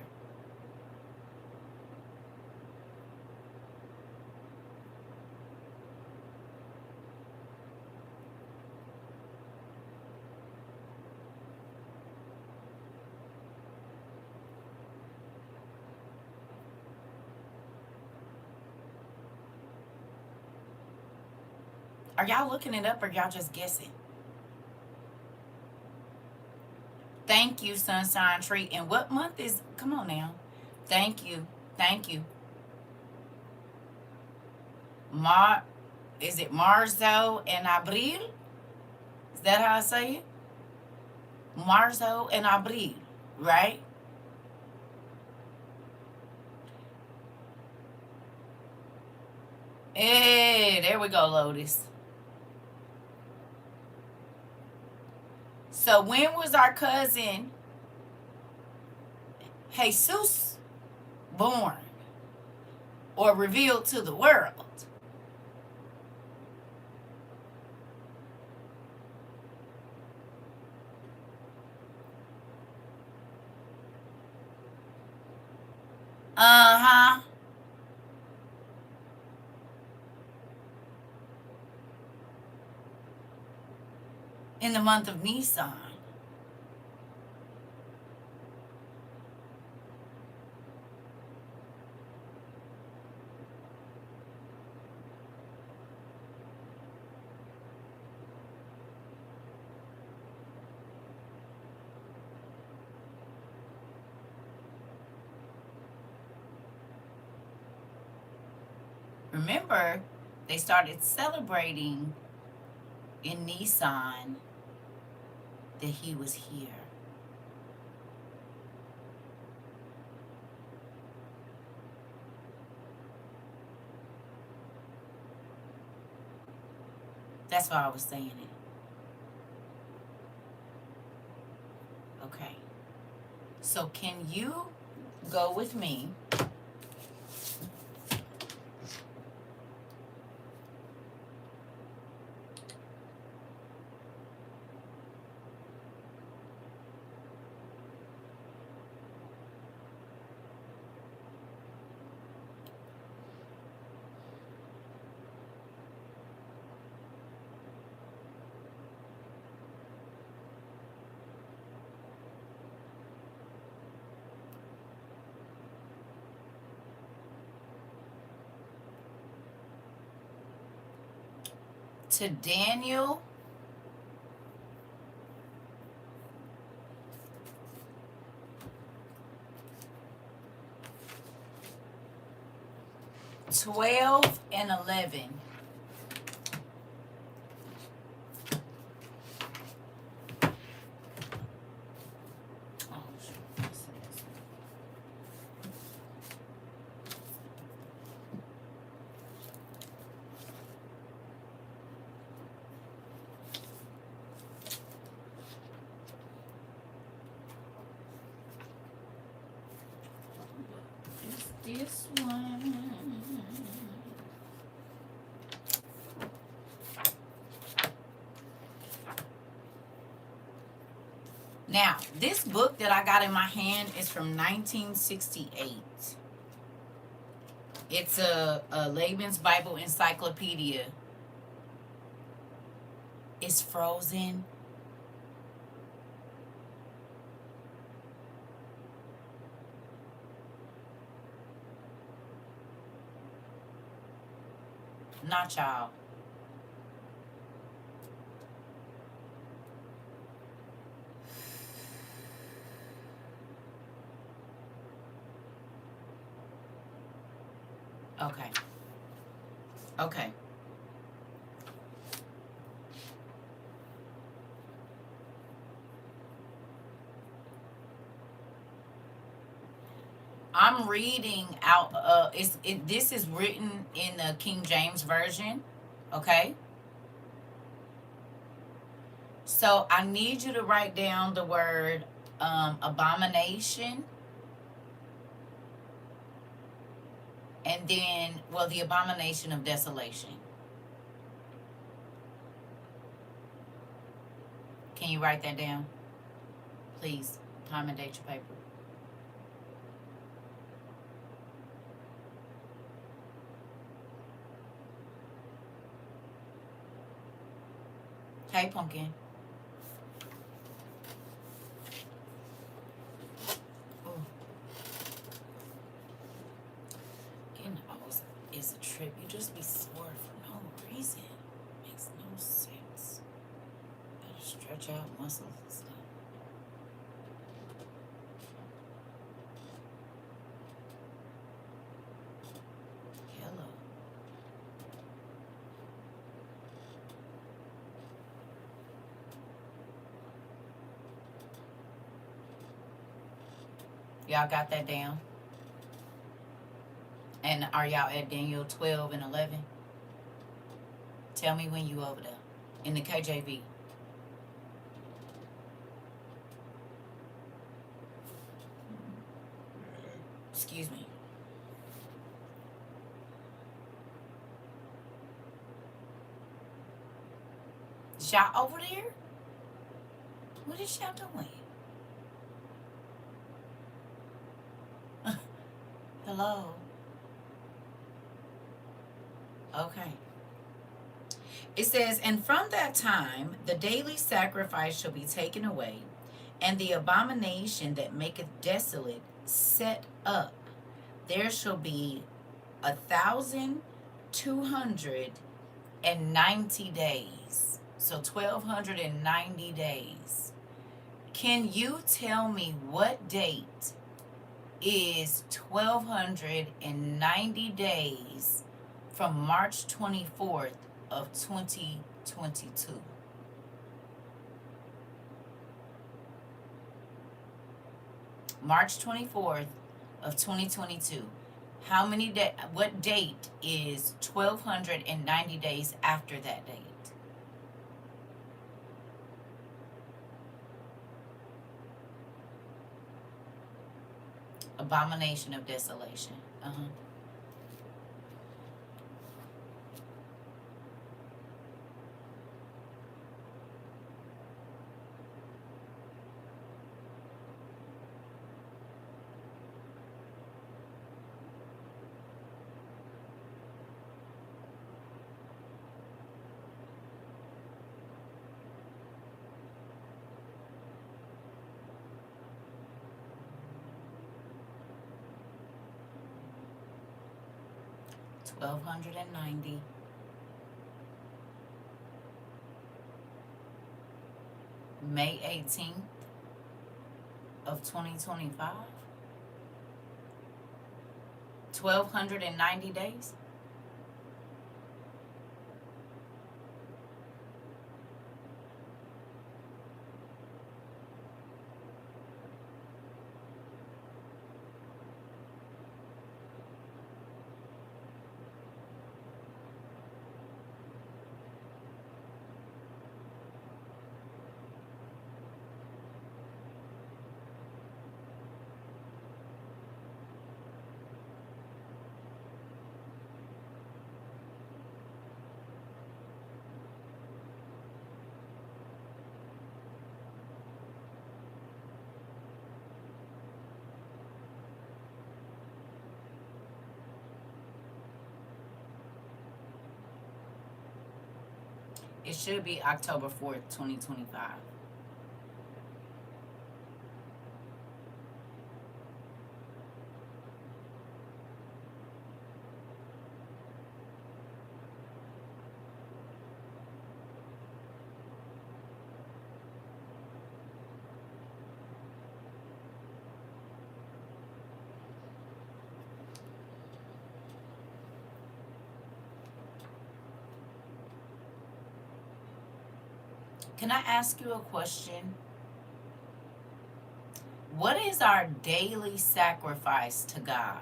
Are y'all looking it up or y'all just guessing? Thank you, Sunshine Tree. And what month is? Come on now. Thank you. Thank you. Is it Marzo and Abril? Is that how I say it? Marzo and Abril, right? Hey, there we go, Lotus. So when was our cousin Jesus born or revealed to the world? Uh-huh. In the month of Nisan. Remember, they started celebrating in Nisan that he was here. That's why I was saying it. Okay. So can you go with me to Daniel 12 and 11? Oh, this one. Now, this book that I got in my hand is from 1968. It's a Laban's Bible Encyclopedia. It's frozen. Not y'all. Okay. Okay. I'm reading out. This is written in the King James version. Okay. So I need you to write down the word abomination, and then, well, the abomination of desolation. Can you write that down, please? Time and date your paper. Hey, pumpkin. Ooh, getting old is a trip. You just be sore for no reason. Makes no sense. Gotta stretch out muscles and stuff. Hello. Y'all got that down? And are y'all at Daniel 12 and 11? Tell me when you over there. In the KJV. Excuse me. Is y'all over there? What is y'all doing? Hello. Okay. It says, and from that time the daily sacrifice shall be taken away, and the abomination that maketh desolate set up. There shall be 1,290 days. So 1,290 days. Can you tell me what date is 1,290 days from March 24th of 2022? March 24th of 2022. What date is 1,290 days after that date? Abomination of desolation. 1,290. May 18th of 2025. 1,290 days. It should be October 4th, 2025. Can I ask you a question? What is our daily sacrifice to God?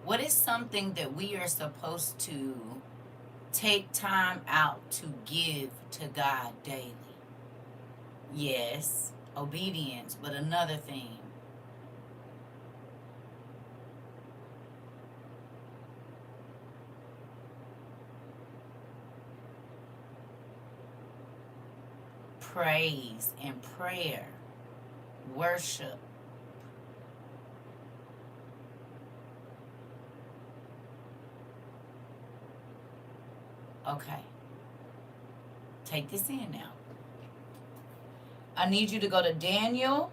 What is something that we are supposed to take time out to give to God daily? Yes, obedience, but another thing. Praise and prayer, worship. Okay, take this in now. I need you to go to Daniel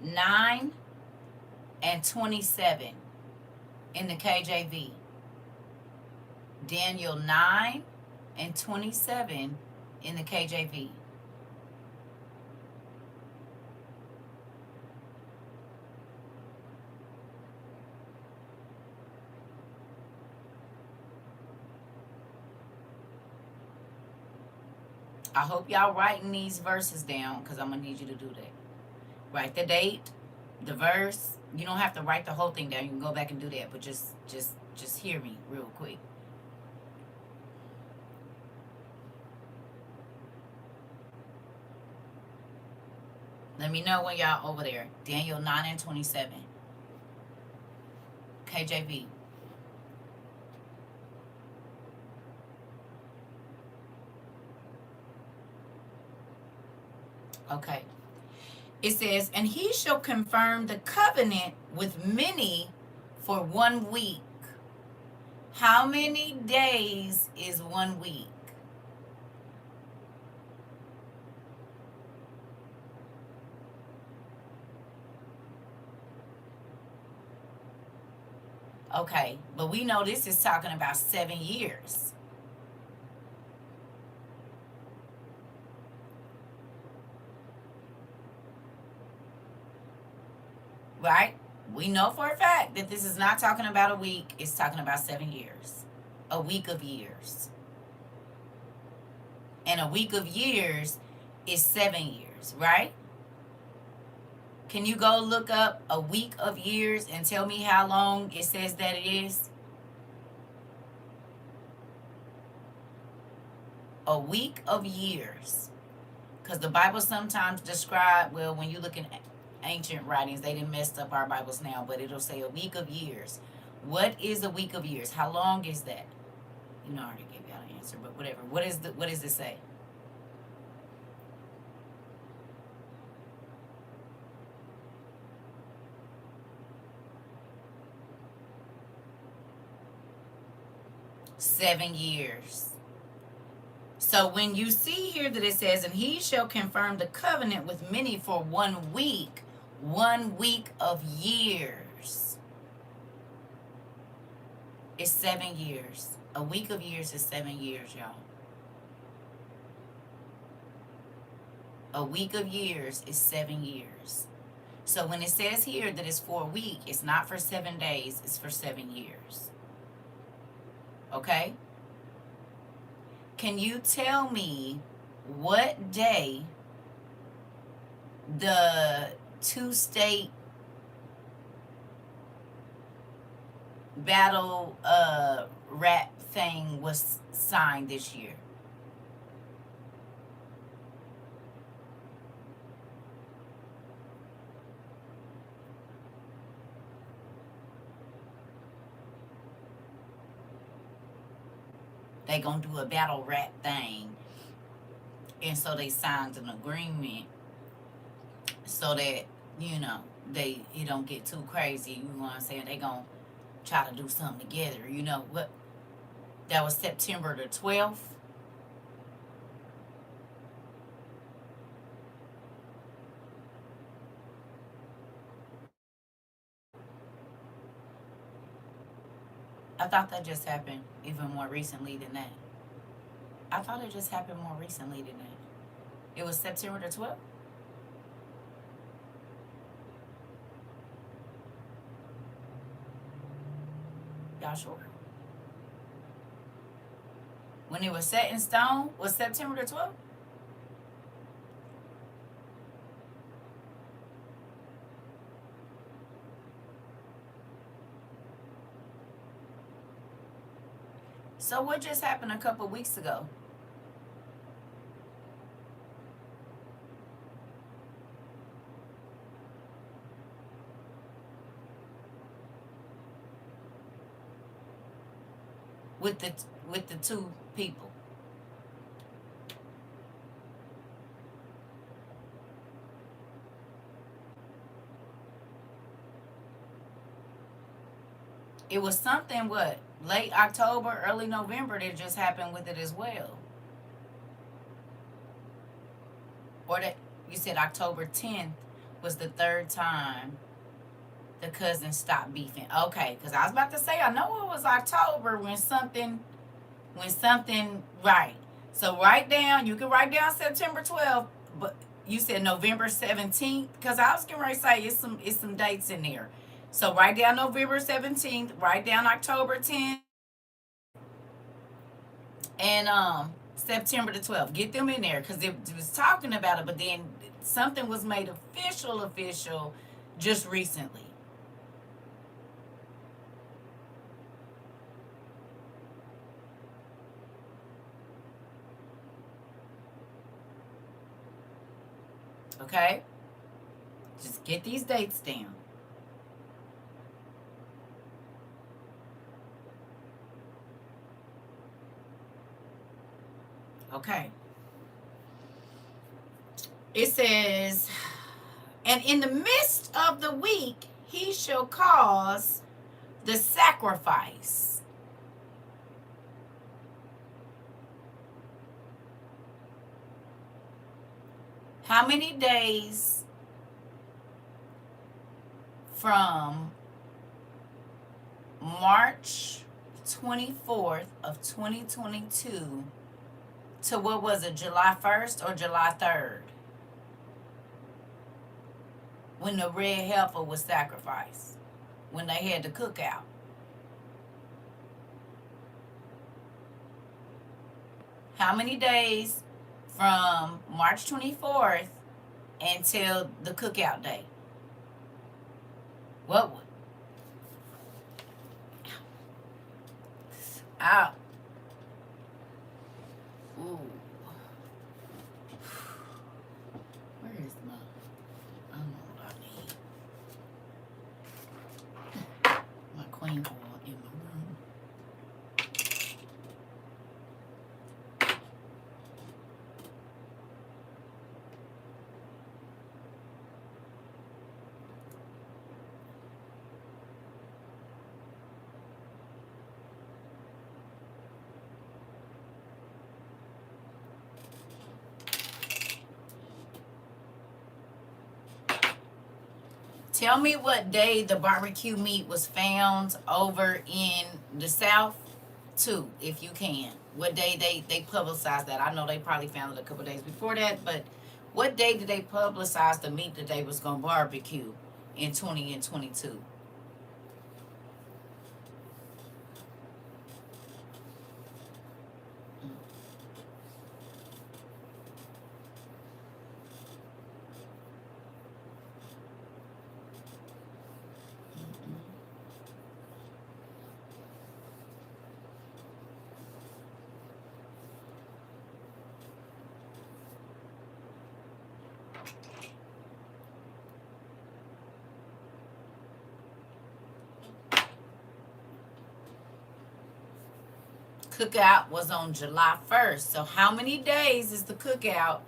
9 and 27 in the KJV. Daniel 9 and 27 in the KJV. I hope y'all writing these verses down because I'm going to need you to do that. Write the date, the verse. You don't have to write the whole thing down. You can go back and do that, but just hear me real quick. Let me know when y'all over there. Daniel 9 and 27. KJV. Okay. It says, and he shall confirm the covenant with many for 1 week. How many days is 1 week? Okay, but we know this is talking about 7 years. Right? We know for a fact that this is not talking about a week, it's talking about 7 years. A week of years. And a week of years is 7 years, right? Can you go look up a week of years and tell me how long it says that it is? A week of years. Because the Bible sometimes describe, well, when you look in ancient writings, they didn't mess up our Bibles now, but it'll say a week of years. What is a week of years? How long is that? You know, I already gave y'all an answer, but whatever. What does it say? Seven years. So when you see here that it says, and he shall confirm the covenant with many for 1 week, 1 week of years is 7 years. A week of years is 7 years, y'all. A week of years is 7 years. So when it says here that it's for a week, it's not for 7 days, it's for 7 years. Okay? Can you tell me what day the two-state battle rap thing was signed this year? They gonna do a battle rap thing, and so they signed an agreement so that it don't get too crazy. You know what I'm saying? They gonna try to do something together. You know what? That was September the 12th. I thought that just happened even more recently than that. I thought it just happened more recently than that. It was September the 12th. Y'all sure? When it was set in stone was September the 12th? So what just happened a couple weeks ago? With the with the two people. It was something what late October, early November that just happened with it as well. Or that you said October 10th was the third time the cousins stopped beefing. Okay, because I was about to say I know it was October when something right. So write down. You can write down September 12th, but you said November 17th because I was getting ready to say it's some dates in there. So write down November 17th. Write down October 10th and September the 12th. Get them in there because it was talking about it, but then something was made official just recently. Okay, just get these dates down. Okay. It says, and in the midst of the week, he shall cause the sacrifice. How many days from March 24th of 2022 to what was it, July 1st or July 3rd? When the red heifer was sacrificed, when they had the cookout. How many days from March 24th until the cookout day? What would out? Ooh. Where is my? I don't know what I need. My queen oil in my room. Tell me what day the barbecue meat was found over in the South, too, if you can. What day they publicized that? I know they probably found it a couple days before that, but what day did they publicize the meat that they was gonna barbecue in 20 and 22? Cookout was on July 1st. So how many days is the cookout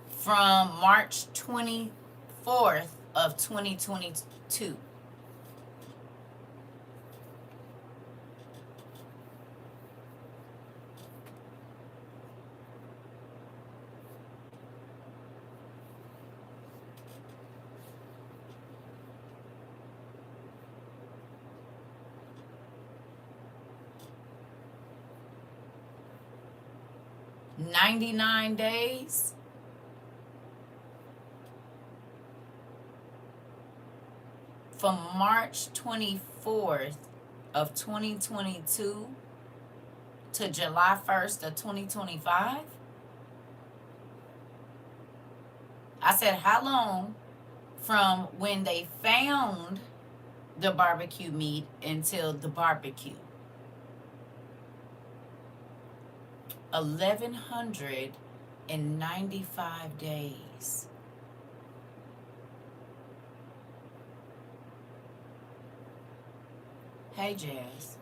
from March 24th of 2022? $99 days. From March 24th of 2022 to July 1st of 2025? I said, how long from when they found the barbecue meat until the barbecue? 1,195 days. Hey, Jazz.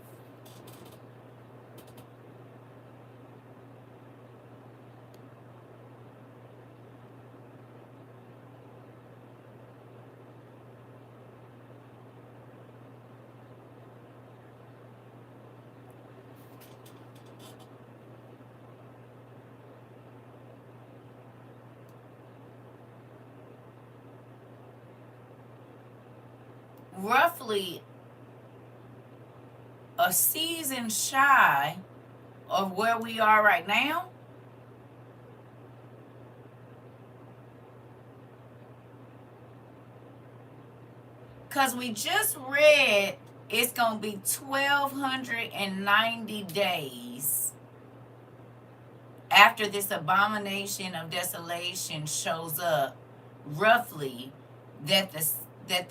Roughly a season shy of where we are right now. Because we just read it's going to be 1,290 days after this abomination of desolation shows up, roughly, that the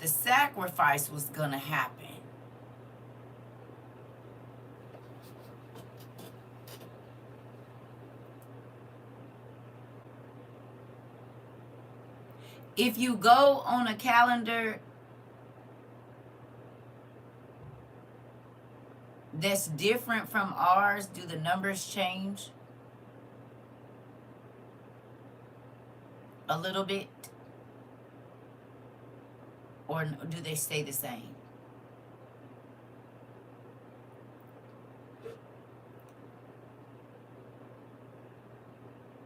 sacrifice was going to happen. If you go on a calendar that's different from ours, do the numbers change a little bit? Or do they stay the same?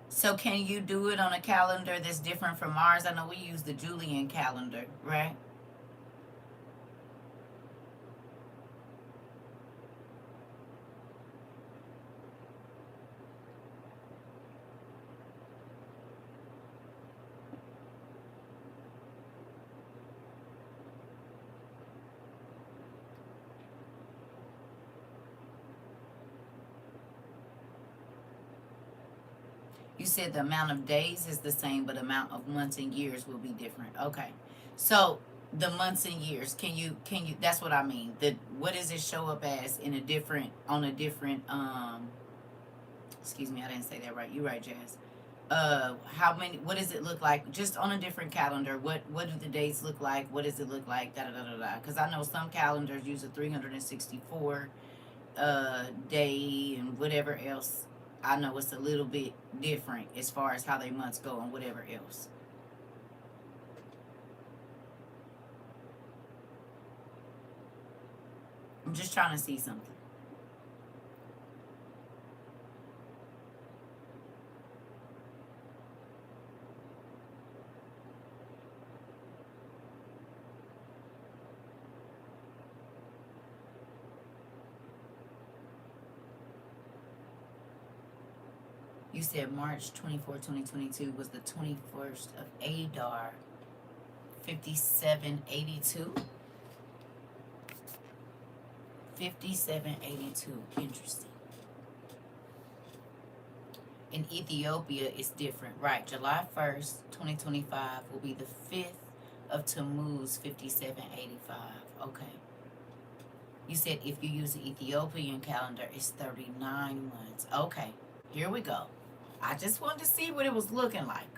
So can you do it on a calendar that's different from ours? I know we use the Julian calendar, right? You said the amount of days is the same, but amount of months and years will be different. Okay. So the months and years, can you that's what I mean. What does it show up as in a different on a different excuse me, I didn't say that right. You're right, Jazz. How many, what does it look like just on a different calendar? What do the dates look like? What does it look like? Da da da da da. Because I know some calendars use a 364 day and whatever else. I know it's a little bit different as far as how their months go and whatever else. I'm just trying to see something. You said March 24, 2022 was the 21st of Adar, 5782. 5782. Interesting. In Ethiopia, it's different. Right. July 1st, 2025 will be the 5th of Tammuz, 5785. Okay. You said if you use the Ethiopian calendar, it's 39 months. Okay. Here we go. I just wanted to see what it was looking like.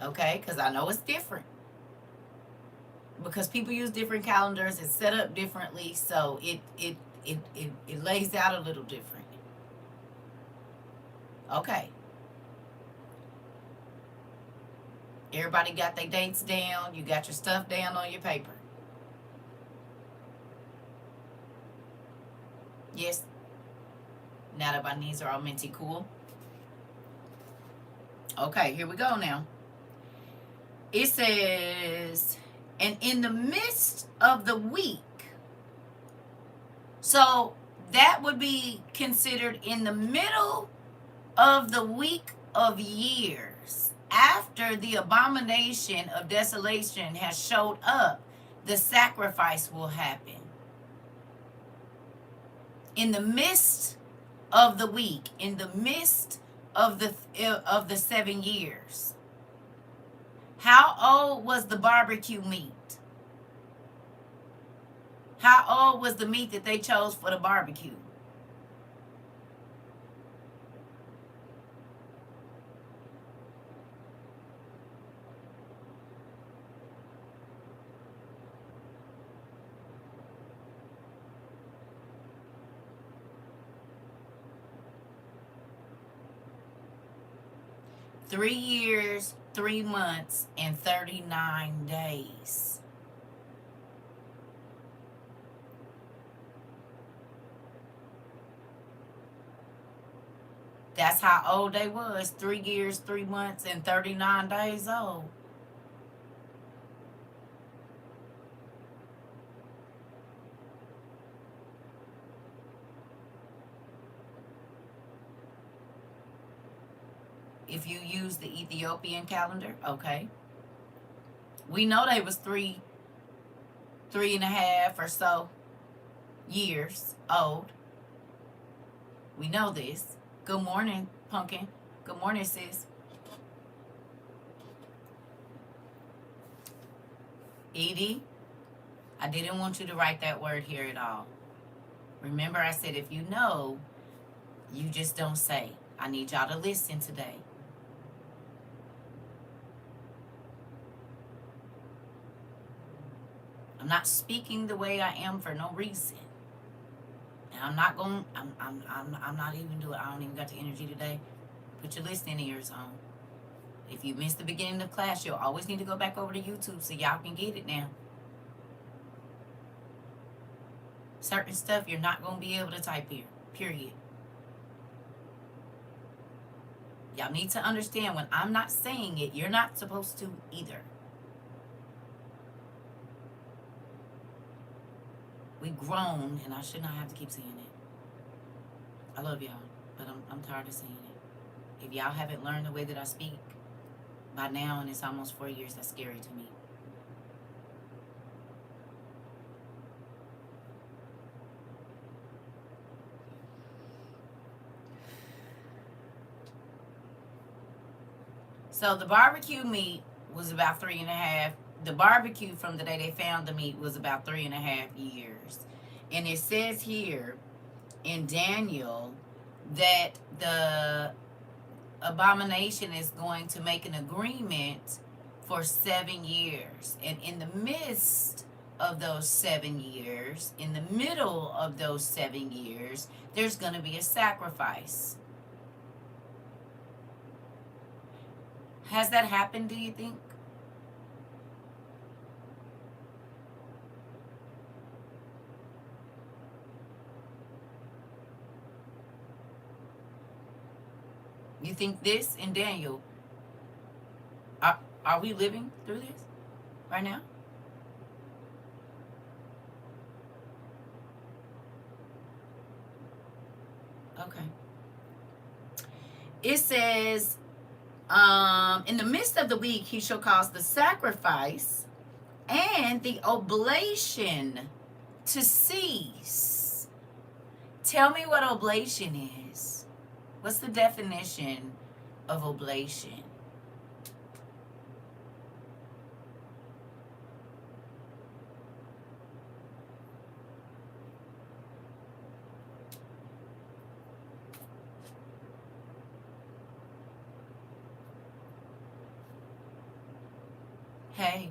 Okay, because I know it's different. Because people use different calendars, it's set up differently, so it lays out a little different. Okay. Everybody got their dates down. You got your stuff down on your paper. Yes. Now that my knees are all minty cool. Okay, here we go now. It says, and in the midst of the week, so that would be considered in the middle of the week of years, after the abomination of desolation has showed up, the sacrifice will happen. In the midst of the week, in the midst of the 7 years, how old was the barbecue meat? How old was the meat that they chose for the barbecue? Three years, 3 months, and 39 days. That's how old they was. 3 years, 3 months, and 39 days old. If you use the Ethiopian calendar, okay. We know they was three and a half or so years old. We know this. Good morning, Pumpkin. Good morning, sis. Edie, I didn't want you to write that word here at all. Remember, I said if you know, you just don't say. I need y'all to listen today. I'm not speaking the way I am for no reason. And I'm not going. I'm not even doing. I don't even got the energy today. Put your listening ears on. If you missed the beginning of class, you'll always need to go back over to YouTube so y'all can get it now. Certain stuff you're not going to be able to type here. Period. Y'all need to understand when I'm not saying it, you're not supposed to either. We grown, and I should not have to keep saying it. I love y'all, but I'm tired of saying it. If y'all haven't learned the way that I speak by now, and it's almost 4 years, that's scary to me. So the barbecue meat was about 3.5. The barbecue from the day they found the meat was about 3.5 years. And it says here in Daniel that the abomination is going to make an agreement for 7 years. And in the midst of those 7 years, in the middle of those 7 years, there's going to be a sacrifice. Has that happened, do you think? You think this in Daniel, are we living through this right now? Okay. It says, in the midst of the week, he shall cause the sacrifice and the oblation to cease. Tell me what oblation is. What's the definition of oblation? Hey.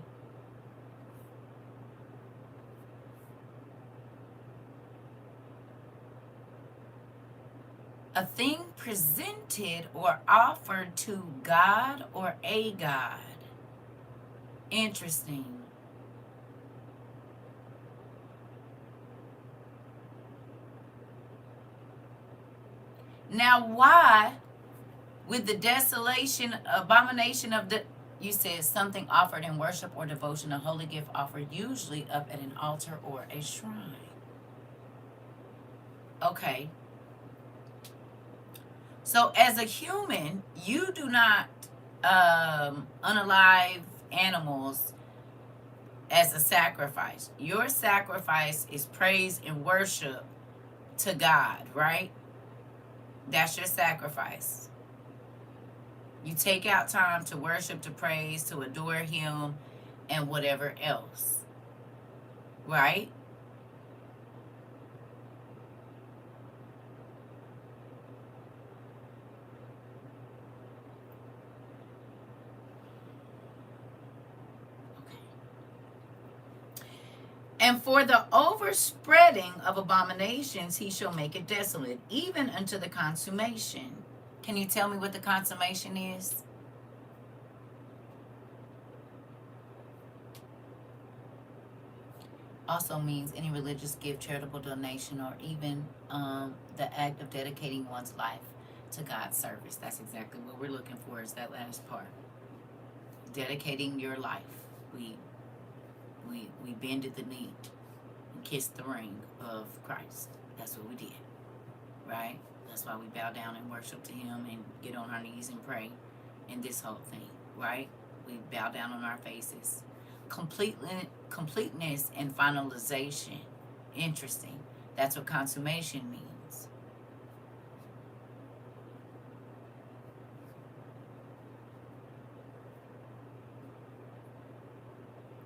A thing presented or offered to God or a God. Interesting. Now, why, with the desolation, abomination of the, you said something offered in worship or devotion, a holy gift offered usually up at an altar or a shrine. Okay. So as a human, you do not unalive animals as a sacrifice. Your sacrifice is praise and worship to God, right? That's your sacrifice. You take out time to worship, to praise, to adore Him, and whatever else, right? Okay. And for the overspreading of abominations, He shall make it desolate, even unto the consummation. Can you tell me what the consummation is? Also means any religious gift, charitable donation, or even the act of dedicating one's life to God's service. That's exactly what we're looking for, is that last part. Dedicating your life. We bended the knee and kissed the ring of Christ. That's what we did, right? That's why we bow down and worship to Him and get on our knees and pray in this whole thing, right? We bow down on our faces. Completeness and finalization. Interesting. That's what consummation means.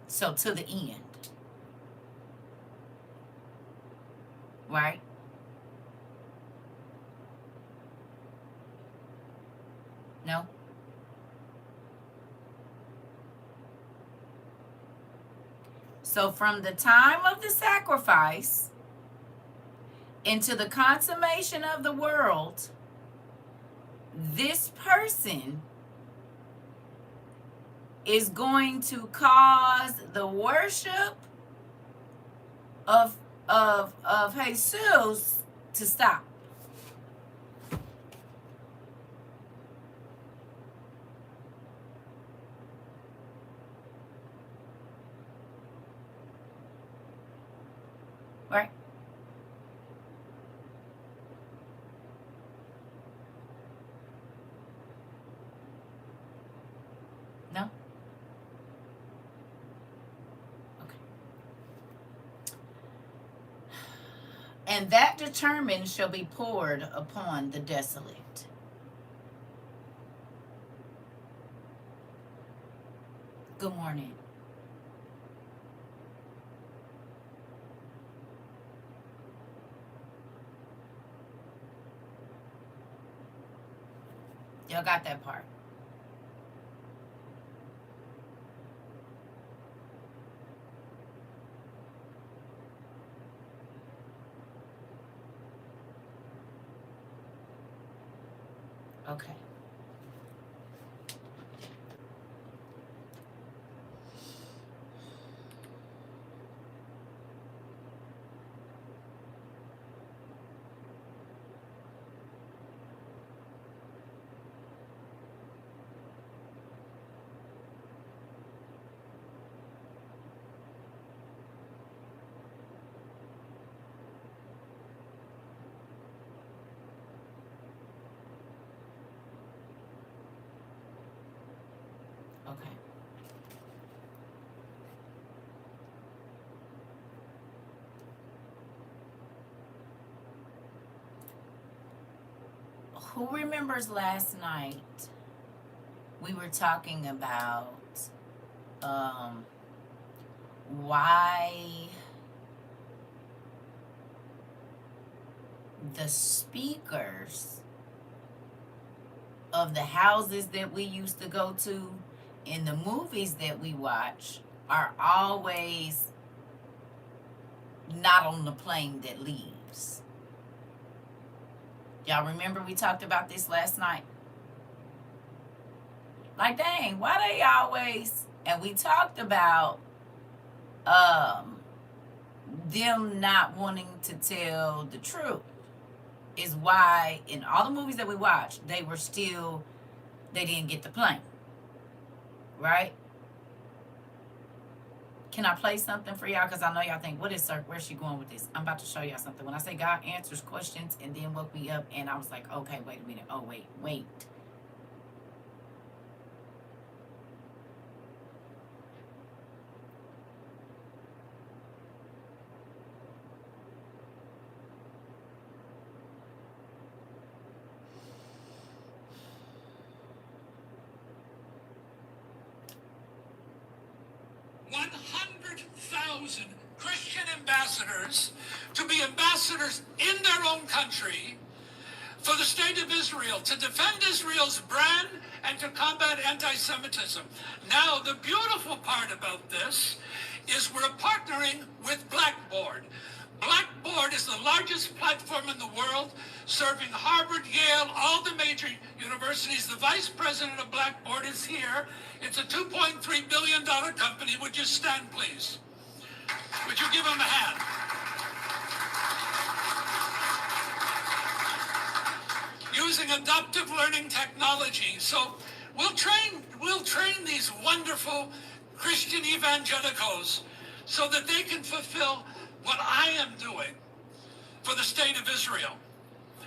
So to the end, right? No? So from the time of the sacrifice into the consummation of the world, this person is going to cause the worship of Jesus to stop. Right? No? Okay. And that determined shall be poured upon the desolate. Good morning. Y'all got that part? Okay. Okay. Who remembers last night we were talking about why the speakers of the houses that we used to go to in the movies that we watch are always not on the plane that leaves. Y'all remember we talked about this last night? Like, dang, why they always... And we talked about them not wanting to tell the truth is why in all the movies that we watched, they didn't get the plane. Right? Can I play something for y'all? Because I know y'all think, what is CERCA? Where's she going with this? I'm about to show y'all something. When I say God answers questions and then woke me up, and I was like, okay, wait a minute. Oh, wait. 100,000 Christian ambassadors to be ambassadors in their own country for the state of Israel, to defend Israel's brand and to combat anti-Semitism. Now, the beautiful part about this is we're partnering with Blackboard. Blackboard is the largest platform in the world, serving Harvard, Yale, all the major universities. The vice president of Blackboard is here. It's a $2.3 billion company. Would you stand, please? Would you give him a hand? Using adaptive learning technology. So we'll train these wonderful Christian evangelicals so that they can fulfill what I am doing for the state of Israel.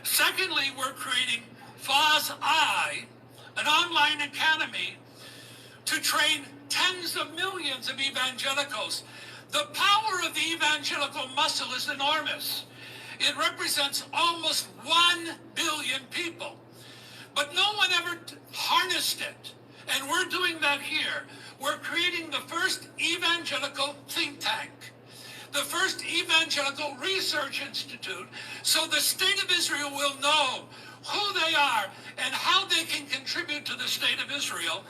Secondly, we're creating FOSS-I, an online academy to train tens of millions of evangelicals. The power of the evangelical muscle is enormous. It represents almost 1 billion people. But no one ever harnessed it. And we're doing that here. We're creating the first evangelical think tank, the first evangelical research institute, so the state of Israel will know who they are and how they can contribute to the state of Israel.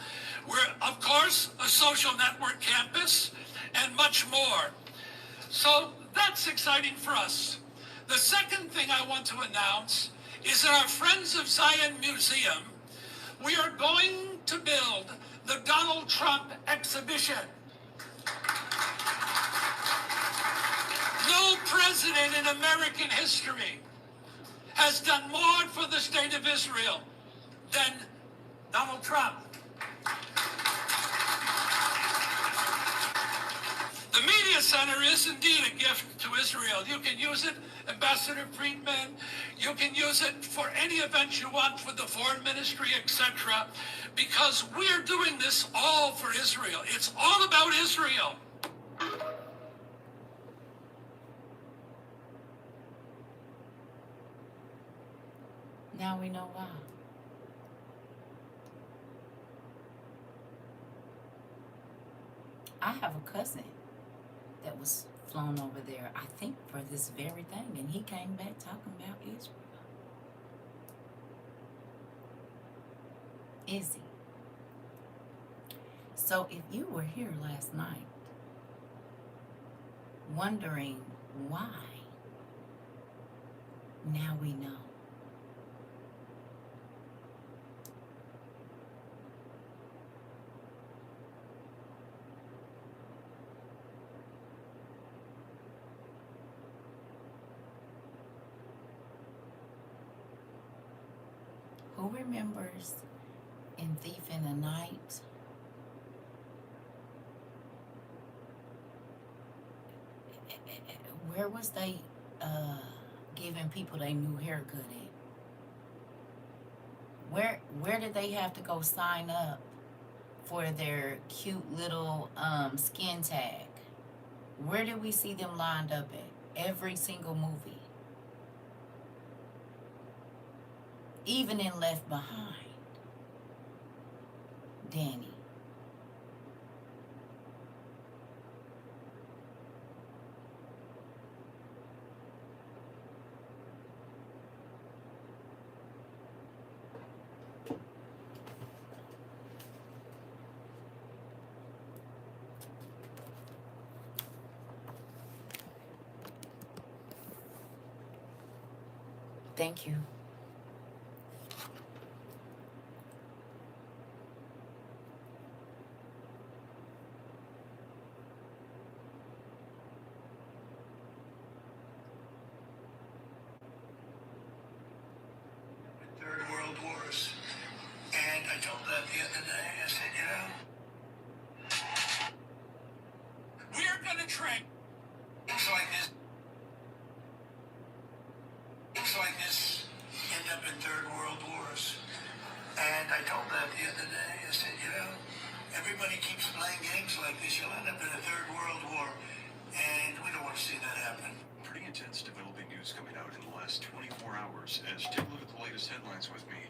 We're, of course, a social network campus and much more. So that's exciting for us. The second thing I want to announce is at our Friends of Zion Museum, we are going to build the Donald Trump exhibition. No president in American history has done more for the state of Israel than Donald Trump. The Media Center is indeed a gift to Israel. You can use it, Ambassador Friedman. You can use it for any event you want for the foreign ministry, etc. Because we are doing this all for Israel. It's all about Israel. Now we know why. I have a cousin that was flown over there, I think, for this very thing, and he came back talking about Israel. Izzy. So if you were here last night wondering why, now we know. Who remembers in Thief in the Night? Where was they giving people their new haircut at? Where did they have to go sign up for their cute little skin tag? Where did we see them lined up at? Every single movie. Even in Left Behind. Danny. Thank you. Third World Wars. And I told that the other day, I said, we're going to train things like this. Things like this end up in Third World Wars. And I told that the other day, I said, everybody keeps playing games like this, you'll end up in a Third World War. And we don't want to see that happen. Pretty intense developing news coming out in the last 24 hours. As take a look at the latest headlines with me.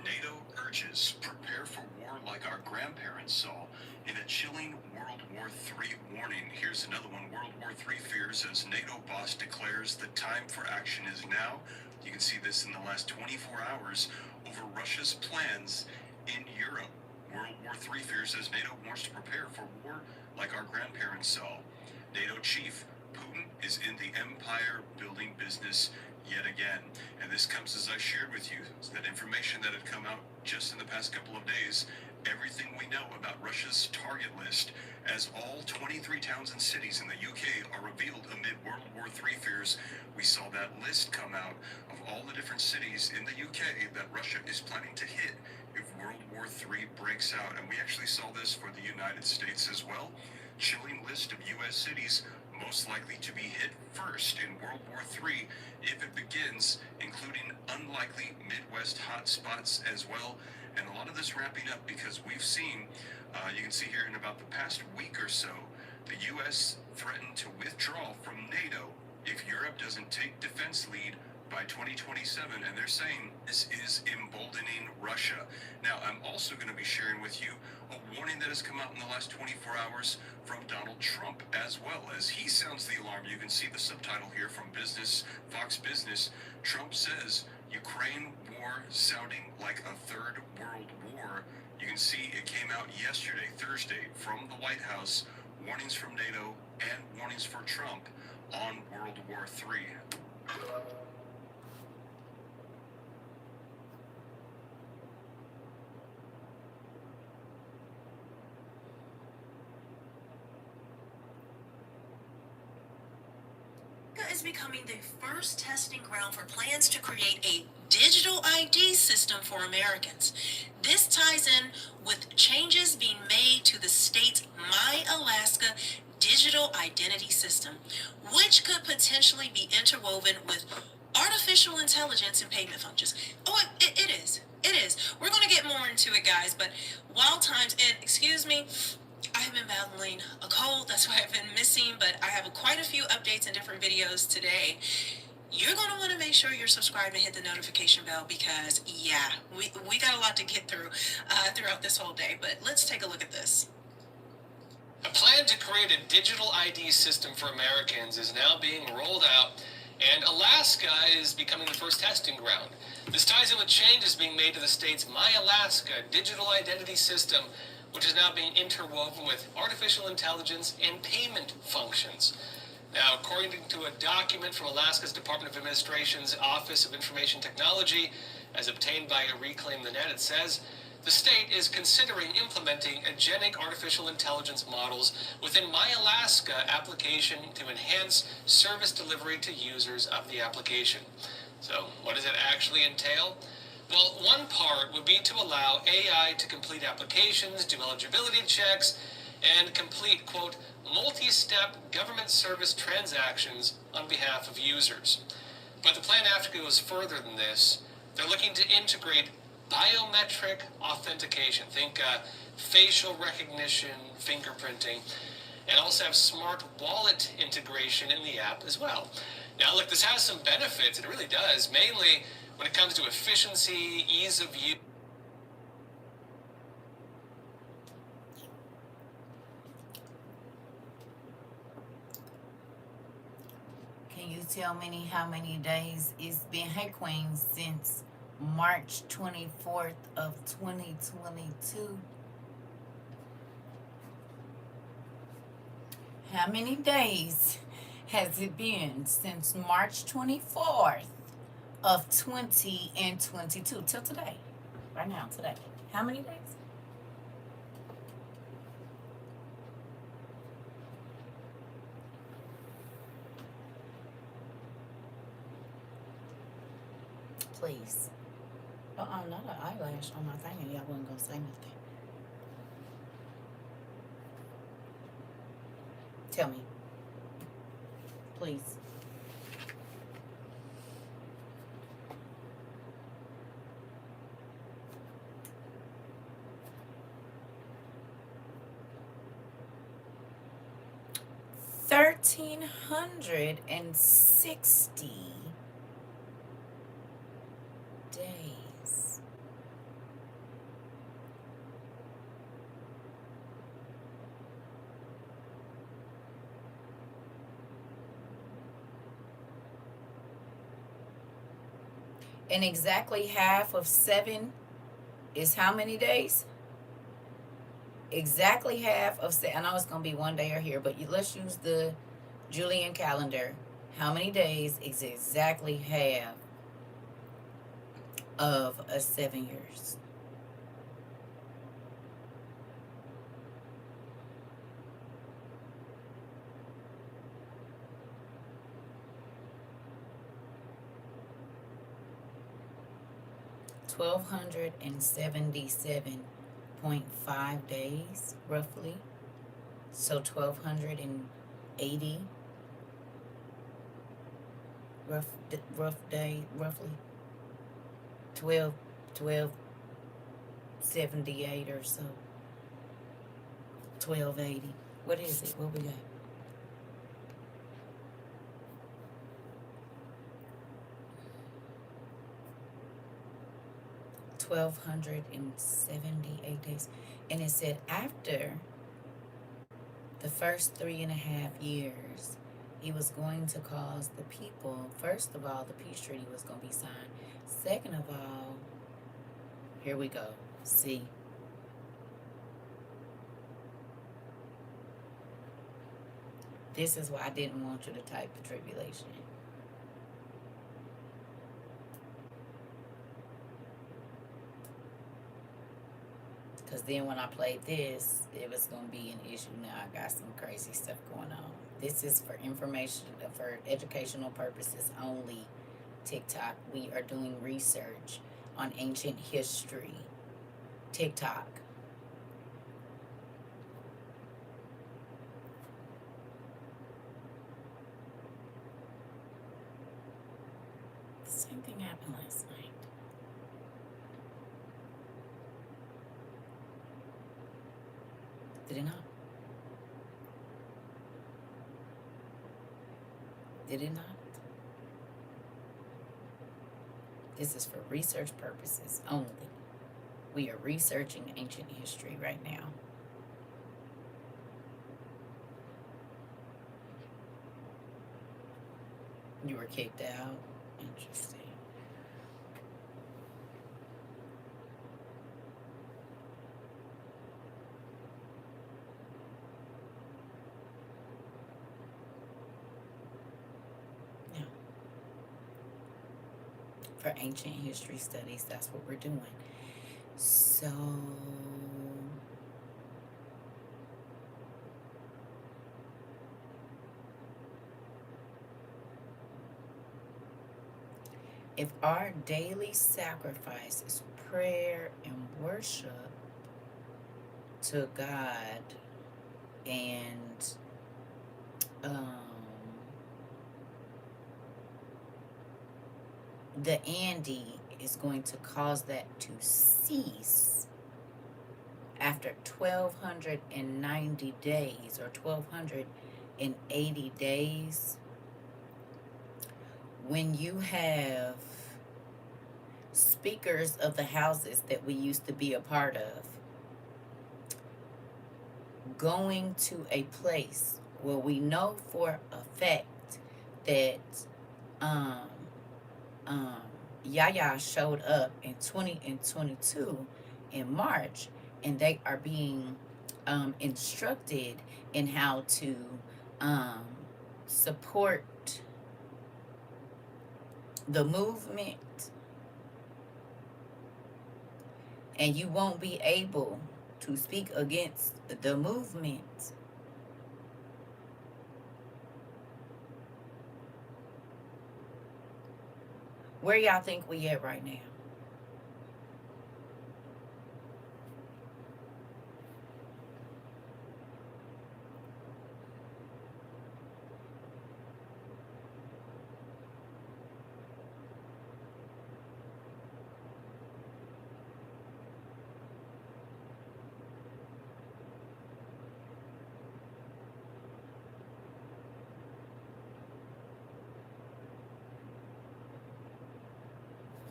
NATO urges prepare for war like our grandparents saw in a chilling World World War III warning. Here's another one. World War III fears as NATO boss declares the time for action is now. You can see this in the last 24 hours over Russia's plans in Europe. World War III fears as NATO wants to prepare for war like our grandparents saw. NATO chief Putin is in the empire building business yet again. And this comes as I shared with you that information that had come out just in the past couple of days. Everything we know about Russia's target list, as all 23 towns and cities in the UK are revealed amid World War III fears. We saw that list come out of all the different cities in the UK that Russia is planning to hit if World War III breaks out. And we actually saw this for the United States as well. Chilling list of US cities most likely to be hit first in World War III if it begins, including unlikely Midwest hotspots as well. And a lot of this ramping up because we've seen, you can see here in about the past week or so, the U.S. threatened to withdraw from NATO if Europe doesn't take defense lead by 2027, and they're saying this is emboldening Russia. Now, I'm also going to be sharing with you a warning that has come out in the last 24 hours from Donald Trump, as well as he sounds the alarm. You can see the subtitle here from Fox Business. Trump says Ukraine war sounding like a third world war. You can see it came out yesterday, Thursday, from the White House. Warnings from NATO and warnings for Trump on World War III. Is becoming the first testing ground for plans to create a digital ID system for Americans. This ties in with changes being made to the state's My Alaska digital identity system, which could potentially be interwoven with artificial intelligence and payment functions. Oh, it is. It is. We're going to get more into it, guys, but wild times, and excuse me, I have been battling a cold, that's why I've been missing, but I have quite a few updates and different videos today. You're going to want to make sure you're subscribed and hit the notification bell because, yeah, we got a lot to get through throughout this whole day, but let's take a look at this. A plan to create a digital ID system for Americans is now being rolled out, and Alaska is becoming the first testing ground. This ties in with changes being made to the state's My Alaska digital identity system, which is now being interwoven with artificial intelligence and payment functions. Now, according to a document from Alaska's Department of Administration's Office of Information Technology, as obtained by Reclaim the Net, it says, the state is considering implementing agentic artificial intelligence models within My Alaska application to enhance service delivery to users of the application. So, what does it actually entail? Well, one part would be to allow AI to complete applications, do eligibility checks, and complete, quote, multi-step government service transactions on behalf of users. But the plan actually goes further than this. They're looking to integrate biometric authentication. Think facial recognition, fingerprinting, and also have smart wallet integration in the app as well. Now, look, this has some benefits, it really does, mainly when it comes to efficiency, ease of use. Can you tell me how many days it's been, hey Queen, since March 24th of 2022? How many days has it been since March 24th of 2022 till today? Right now, today. How many days? Please. Not an eyelash on my thing, and y'all wasn't gonna say nothing. Tell me. Please. $1,360 days. And exactly half of 7 is how many days? Exactly half of 7. I know it's going to be one day or here, but let's use the Julian calendar. How many days is exactly half of a 7 years? $1,277.5 roughly. So 1,280 rough day roughly. 1278 or so. 1280. What is it? What we got? $1,278, and it said after the first 3.5 years, he was going to cause the people. First of all, the peace treaty was going to be signed. Second of all, here we go. See. This is why I didn't want you to type the tribulation. Because then when I played this, it was going to be an issue. Now I got some crazy stuff going on. This is for information, for educational purposes only. TikTok. We are doing research on ancient history. TikTok. The same thing happened last night. Did it not? Did it not? This is for research purposes only. We are researching ancient history right now. You were kicked out? Interesting. Yeah. For ancient history studies, that's what we're doing. So if our daily sacrifice is prayer and worship to God, and the Andy is going to cause that to cease after 1,290 days or 1,280 days, when you have speakers of the houses that we used to be a part of going to a place where we know for a fact that Yaya showed up in 2022 in March, and they are being instructed in how to support the movement, and you won't be able to speak against the movement. Where y'all think we at right now?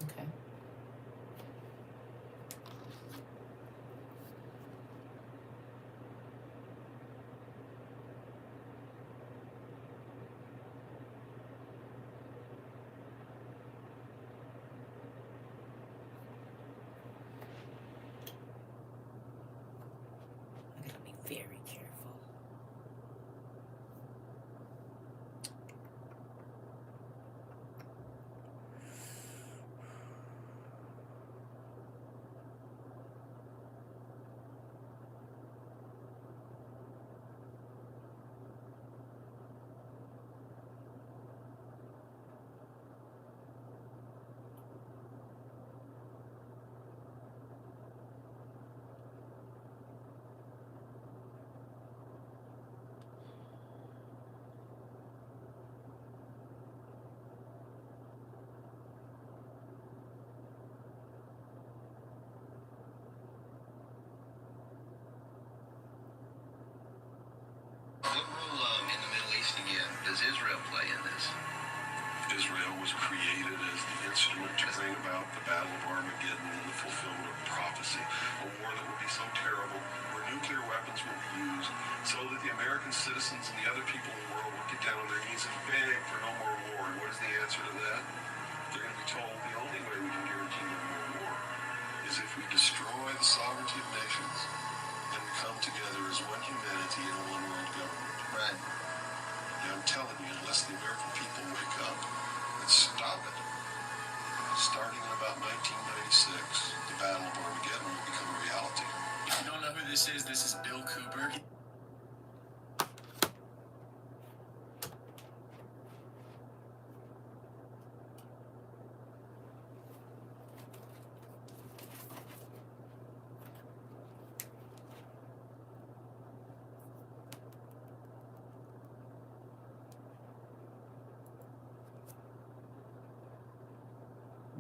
Okay. Again, does Israel play in this? Israel was created as the instrument to bring about the Battle of Armageddon and the fulfillment of prophecy. A war that would be so terrible, where nuclear weapons will be used, so that the American citizens and the other people in the world will get down on their knees and beg for no more war. And what is the answer to that? They're going to be told the only way we can guarantee no more war is if we destroy the sovereignty of nations and we come together as one humanity in a one world government. Right. And I'm telling you, unless the American people wake up and stop it, starting in about 1996, the Battle of Armageddon will become a reality. If you don't know who this is Bill Cooper.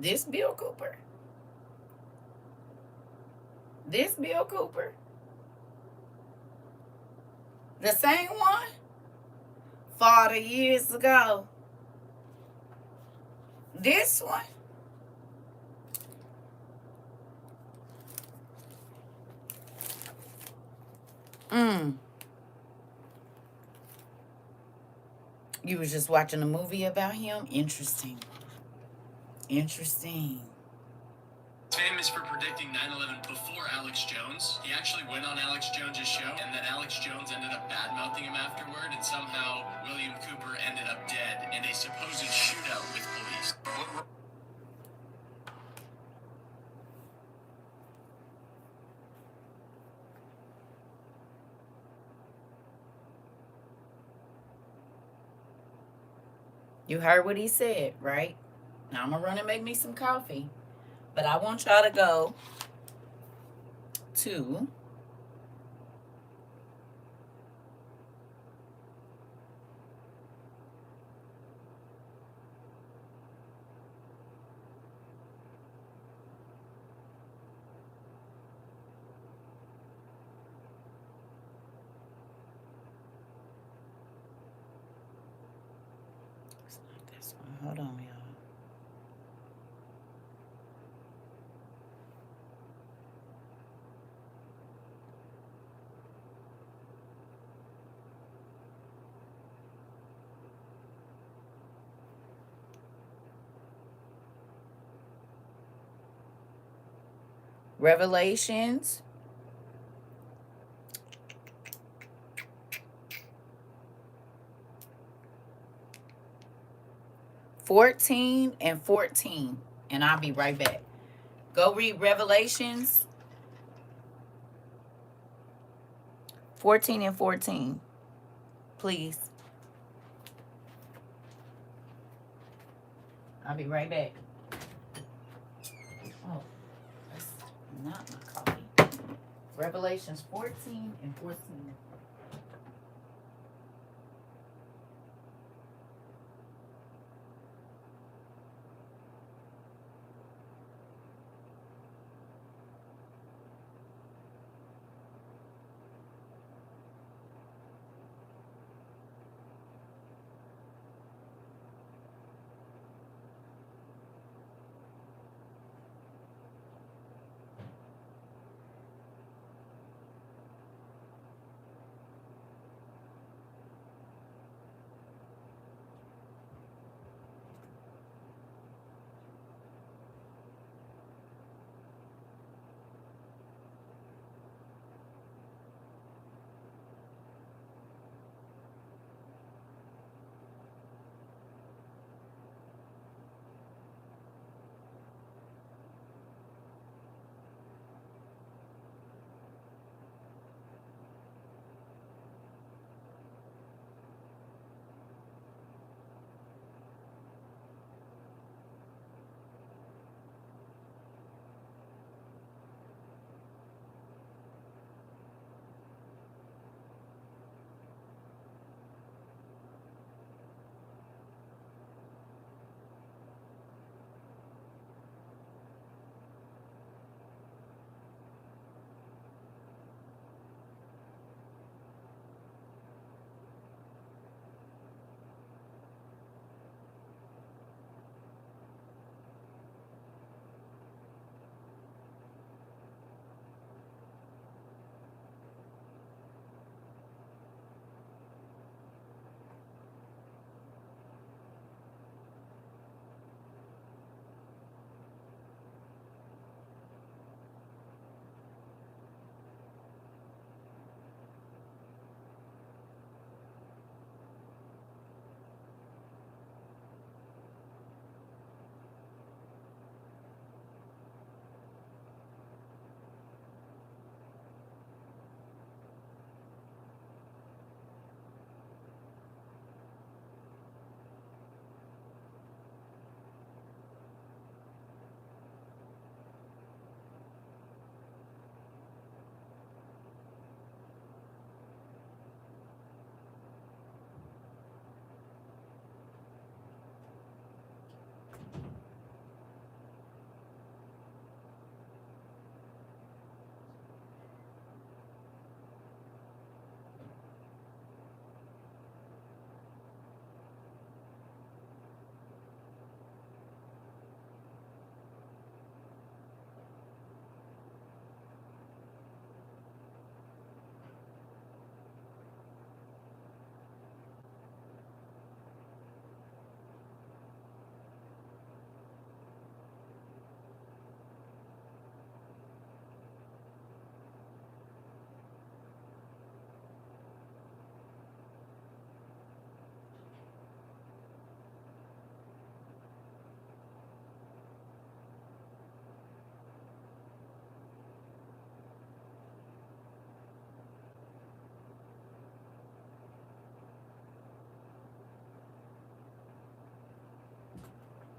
This Bill Cooper. This Bill Cooper. The same one 40 years ago. This one. You was just watching a movie about him? Interesting. Interesting. Famous for predicting 9/11 before Alex Jones. He actually went on Alex Jones' show, and then Alex Jones ended up bad-mouthing him afterward, and somehow William Cooper ended up dead in a supposed shootout with police. You heard what he said, right? Now I'm going to run and make me some coffee. But I want y'all to go to it's not this one. Hold on, y'all. Revelations 14 and 14. And I'll be right back. Go read Revelations 14 and 14. Please. I'll be right back. Oh, that's not my coffee. Revelations 14 and 14.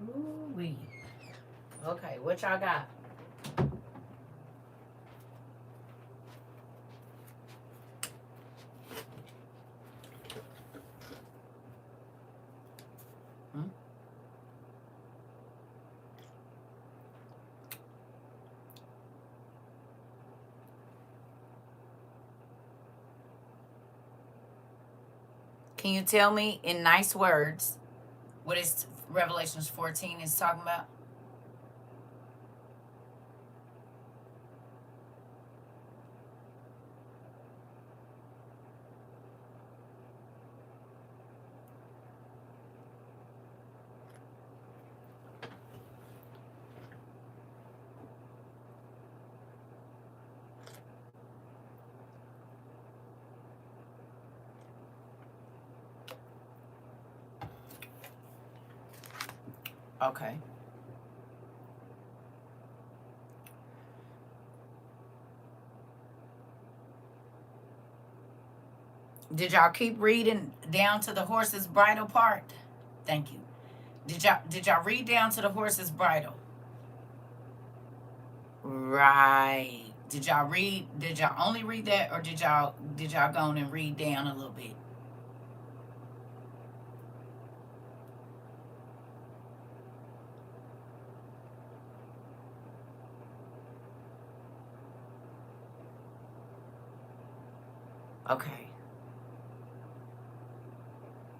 Ooh-wee. Okay, what y'all got? Hmm? Can you tell me in nice words what is Revelations 14 is talking about? Okay. Did y'all keep reading down to the horse's bridle part? Thank you. Did y'all read down to the horse's bridle? Right. Did y'all only read that, or did y'all go on and read down a little bit? Okay.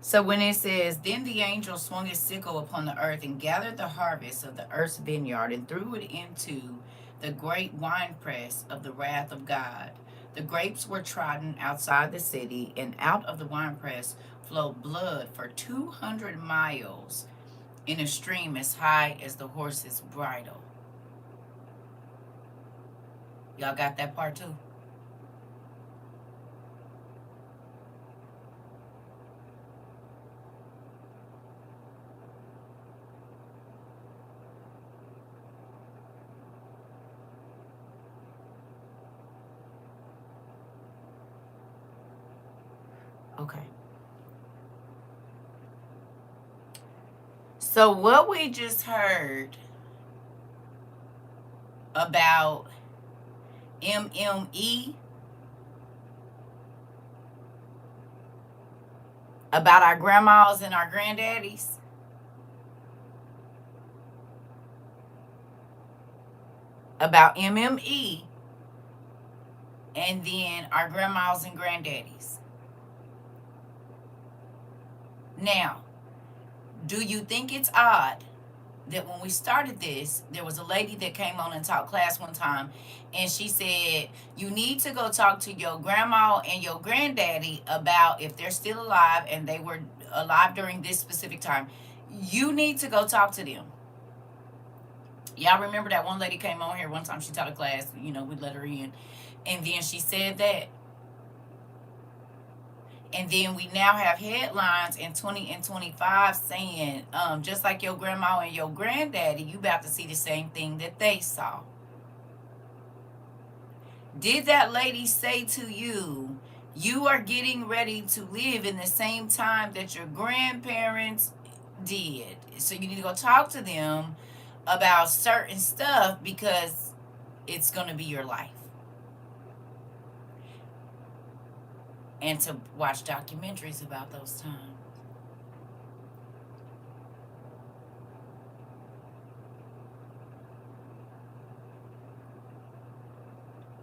So when it says, then the angel swung his sickle upon the earth and gathered the harvest of the earth's vineyard and threw it into the great winepress of the wrath of God. The grapes were trodden outside the city, and out of the winepress flowed blood for 200 miles in a stream as high as the horse's bridle. Y'all got that part too? Okay. So what we just heard about MME, about our grandmas and our granddaddies, about MME, and then our grandmas and granddaddies. Now, do you think it's odd that when we started this, there was a lady that came on and taught class one time, and she said, you need to go talk to your grandma and your granddaddy about if they're still alive and they were alive during this specific time. You need to go talk to them. Y'all remember that one lady came on here one time, she taught a class, we let her in, and then she said that. And then we now have headlines in 20 and 25 saying, just like your grandma and your granddaddy, you about to see the same thing that they saw. Did that lady say to you, you are getting ready to live in the same time that your grandparents did? So you need to go talk to them about certain stuff because it's going to be your life. And to watch documentaries about those times.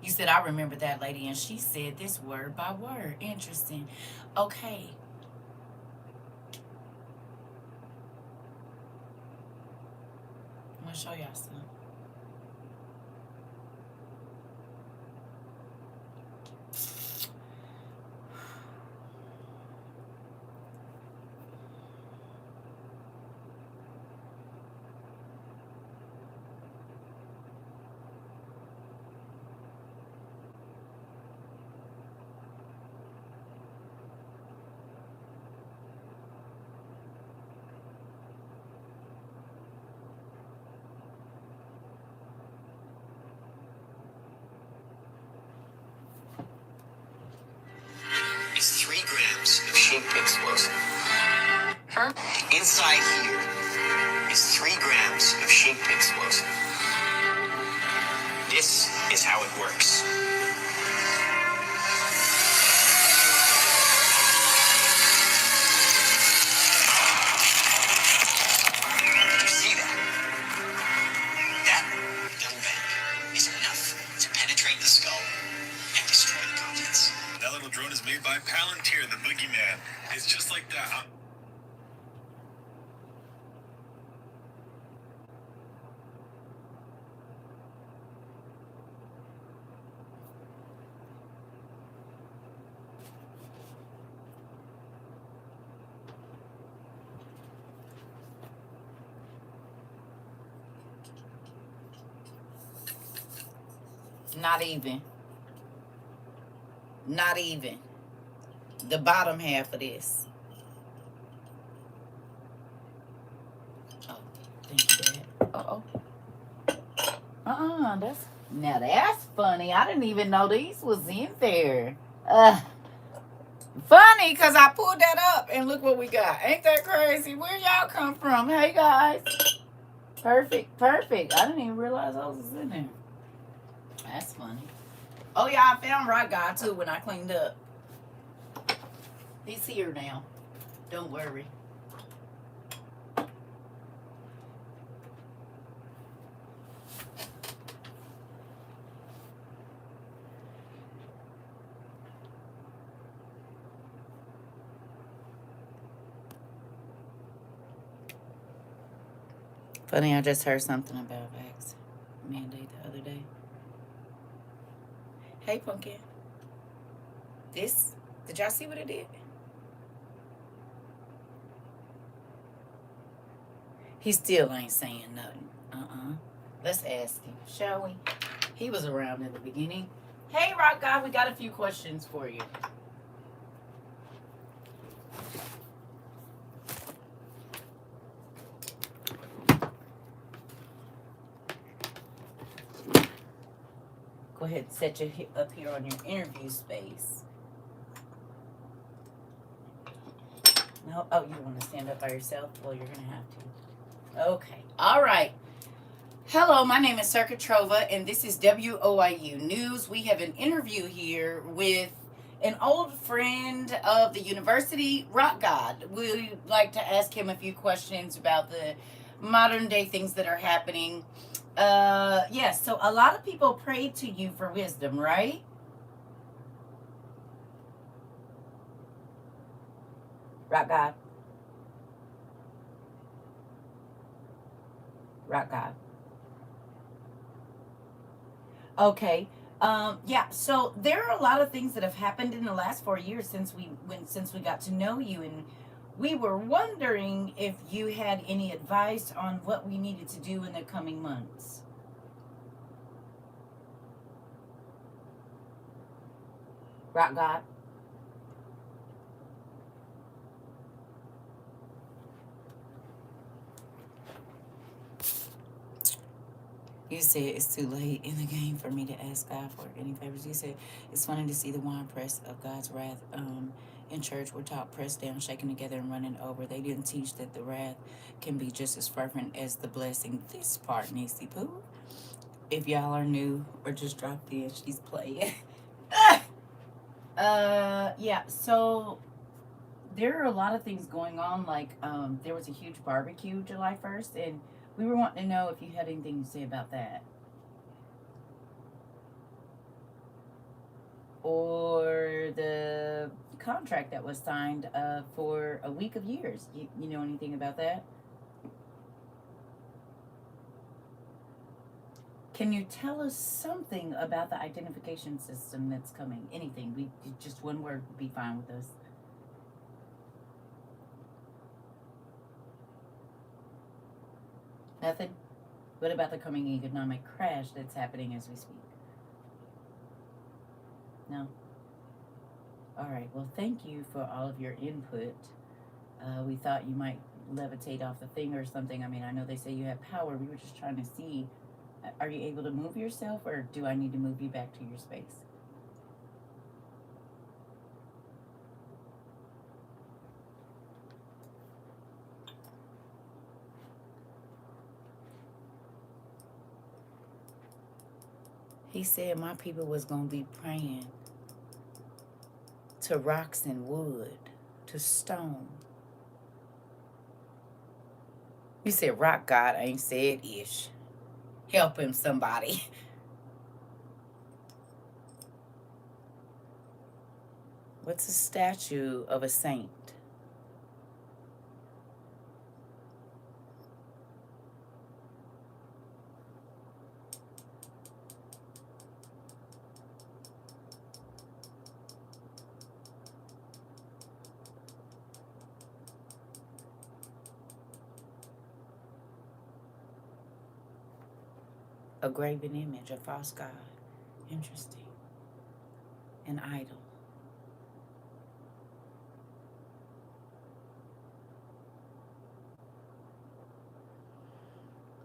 You said, I remember that lady, and she said this word by word. Interesting. Okay. I'm going to show y'all some. It's 3 grams of sheep explosive. Inside here is 3 grams of sheep explosive. This is how it works. Did you see that? That little bang is enough to penetrate the skull and destroy the contents. That little drone is made by Palantir, the boogeyman. It's just like that. Not even. Not even. The bottom half of this. Oh, thank you, Dad. That's funny. I didn't even know these was in there. Funny, because I pulled that up and look what we got. Ain't that crazy? Where y'all come from? Hey, guys. Perfect. I didn't even realize those was in there. That's funny. Oh, yeah, I found Right Guy, too, when I cleaned up. He's here now. Don't worry. Funny, I just heard something about vax mandate the other day. Hey, Pumpkin. Did y'all see what it did? He still ain't saying nothing. Let's ask him, shall we? He was around in the beginning. Hey, Rock Guy, we got a few questions for you. Go ahead and set you up here on your interview space. No, oh, you want to stand up by yourself? Well, you're going to have to. Okay. All right. Hello, my name is CERCA TROVA, and this is WOIU News. We have an interview here with an old friend of the university, Rock God. We'd like to ask him a few questions about the modern day things that are happening. Yes, so a lot of people pray to you for wisdom, right? Rock God. Rock God. Okay. Yeah, so there are a lot of things that have happened in the last 4 years since we got to know you, and we were wondering if you had any advice on what we needed to do in the coming months. Rock God. You said it's too late in the game for me to ask God for any favors. You said it's funny to see the winepress of God's wrath in church. We're taught pressed down, shaken together, and running over. They didn't teach that the wrath can be just as fervent as the blessing. This part, Niecy Pooh. If y'all are new or just dropped in, she's playing. Yeah, so there are a lot of things going on. Like, there was a huge barbecue July 1st, and we were wanting to know if you had anything to say about that. Or the contract that was signed for a week of years. You know anything about that? Can you tell us something about the identification system that's coming? Anything. Just one word would be fine with us. Nothing? What about the coming economic crash that's happening as we speak? No? All right. Well, thank you for all of your input. We thought you might levitate off the thing or something. I mean, I know they say you have power. We were just trying to see, are you able to move yourself, or do I need to move you back to your space? He said my people was going to be praying to rocks and wood, to stone. You said rock God ain't said ish. Help him, somebody. What's a statue of a saint? A graven image, a false god. Interesting. An idol.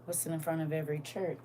What's in front of every church?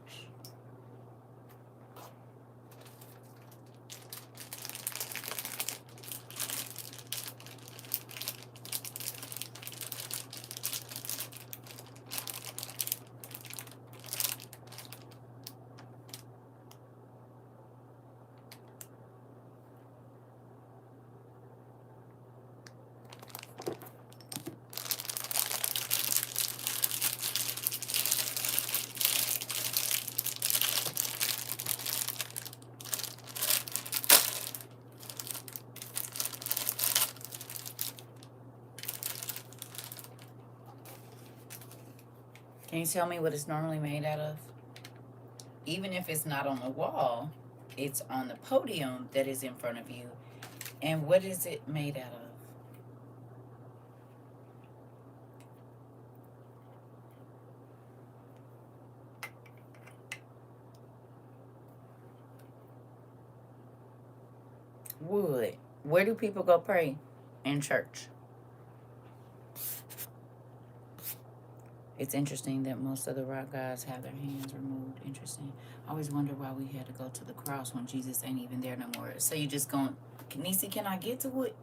Can you tell me what it's normally made out of? Even if it's not on the wall, it's on the podium that is in front of you. And what is it made out of? Wood. Where do people go pray? In church. It's interesting that most of the rock gods have their hands removed. Interesting. I always wonder why we had to go to the cross when Jesus ain't even there no more. So you just going, Nisi, can I get to it?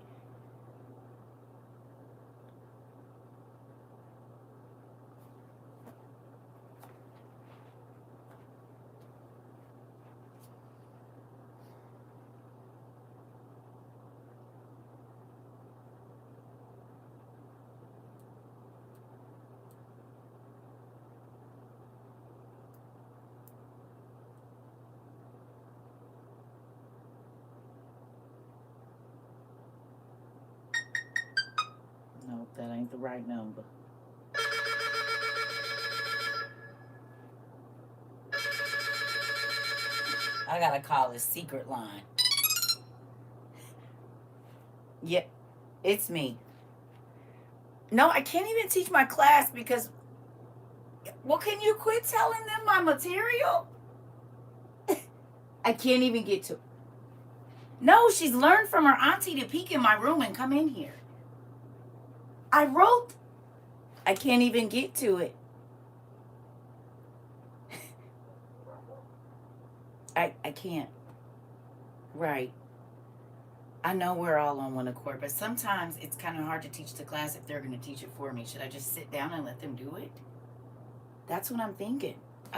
Nope, that ain't the right number. I gotta call this secret line. Yeah, it's me. No, I can't even teach my class because, well, can you quit telling them my material? I can't even get to. No, she's learned from her auntie to peek in my room and come in here. I wrote. I can't even get to it. I can't. Right. I know we're all on one accord, but sometimes it's kind of hard to teach the class if they're going to teach it for me. Should I just sit down and let them do it? That's what I'm thinking.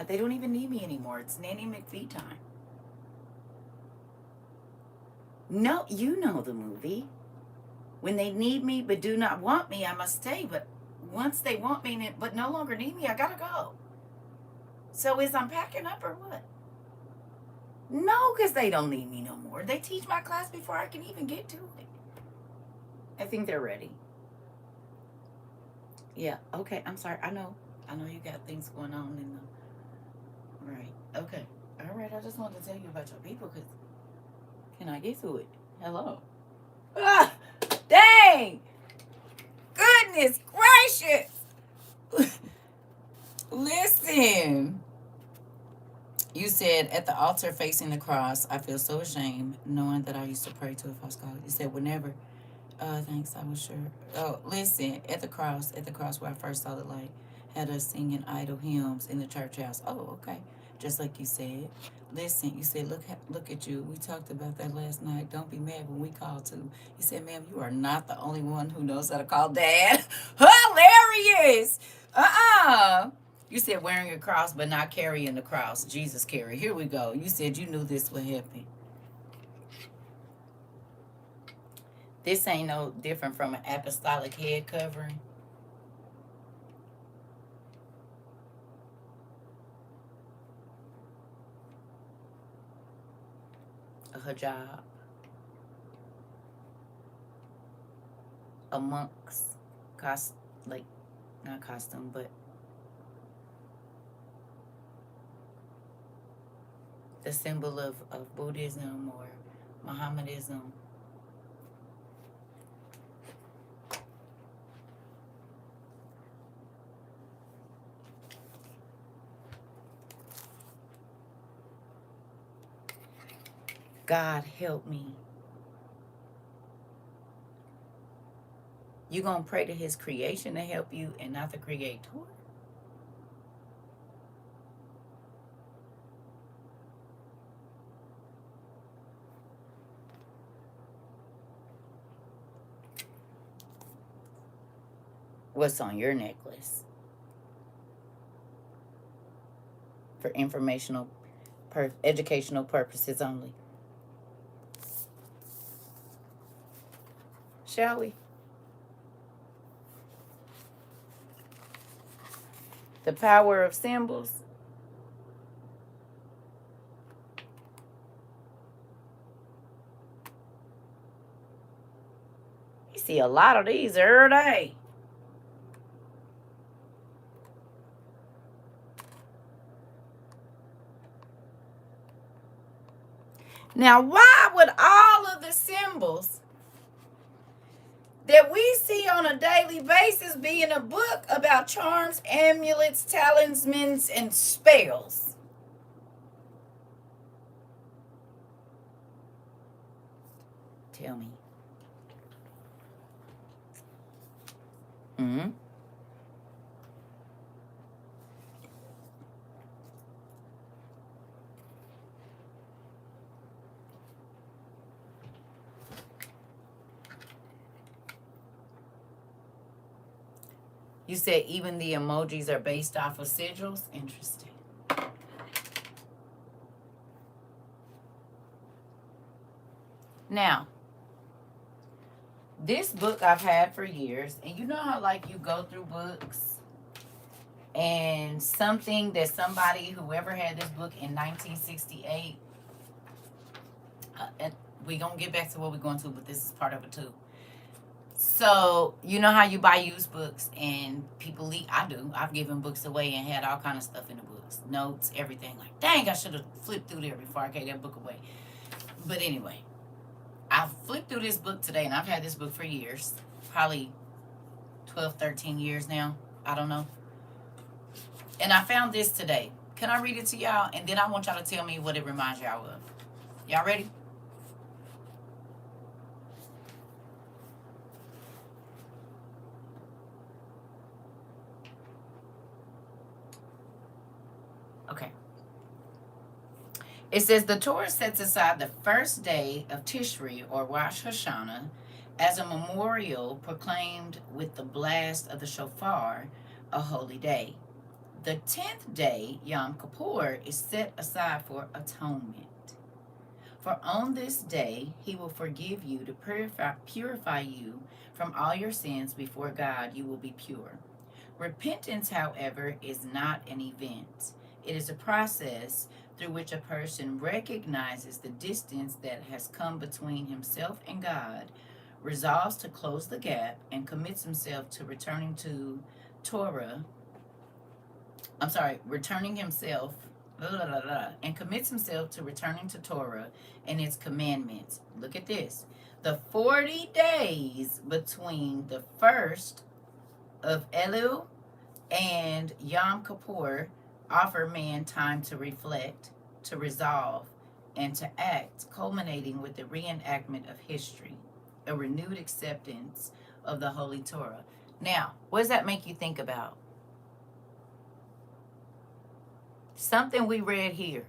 They don't even need me anymore. It's Nanny McPhee time. No, you know the movie. When they need me but do not want me, I must stay. But once they want me but no longer need me, I gotta go. So is I'm packing up or what? No, because they don't need me no more. They teach my class before I can even get to it. I think they're ready. Yeah, okay, I'm sorry. I know you got things going on in the... Right, okay. All right, I just wanted to tell you about your people because... Can I get to it? Hello? Ah, dang! Goodness gracious! Listen. You said, at the altar facing the cross, I feel so ashamed knowing that I used to pray to a false god. You said, whenever. Thanks, I was sure. Oh, listen, at the cross where I first saw the light, had us singing idle hymns in the church house. Oh, okay. Just like you said. Listen, you said, look at you. We talked about that last night. Don't be mad when we call too. You said, ma'am, you are not the only one who knows how to call Dad. Hilarious. You said wearing a cross but not carrying the cross. Jesus carried. Here we go. You said you knew this would happen. This ain't no different from an apostolic head covering. A hijab. A monk's like not costume, but the symbol of Buddhism or Mohammedanism. God help me. You gonna pray to his creation to help you and not the creator? What's on your necklace? For informational, educational purposes only. Shall we? The power of symbols. You see a lot of these every day. Now, why would all of the symbols that we see on a daily basis be in a book about charms, amulets, talismans, and spells? Tell me. Mm-hmm. You said even the emojis are based off of sigils? Interesting. Now, this book I've had for years, and you know how like you go through books and something that somebody, whoever had this book in 1968, and we're going to get back to what we're going to, but this is part of it too. So, you know how you buy used books and people leak? I do. I've given books away and had all kind of stuff in the books. Notes, everything. Like, dang, I should have flipped through there before I gave that book away. But anyway, I flipped through this book today, and I've had this book for years. Probably 12, 13 years now. I don't know. And I found this today. Can I read it to y'all? And then I want y'all to tell me what it reminds y'all of. Y'all ready? Okay. It says the Torah sets aside the first day of Tishri or Rosh Hashanah as a memorial proclaimed with the blast of the shofar, a holy day. The 10th day, Yom Kippur, is set aside for atonement. For on this day he will forgive you to purify you from all your sins before God. You will be pure. Repentance, however, is not an event. It is a process through which a person recognizes the distance that has come between himself and God, resolves to close the gap, and commits himself to returning himself and commits himself to returning to Torah and its commandments. Look at this. The 40 days between the first of Elul and Yom Kippur offer man time to reflect, to resolve, and to act, culminating with the reenactment of history, a renewed acceptance of the Holy Torah. Now, what does that make you think about? Something we read here.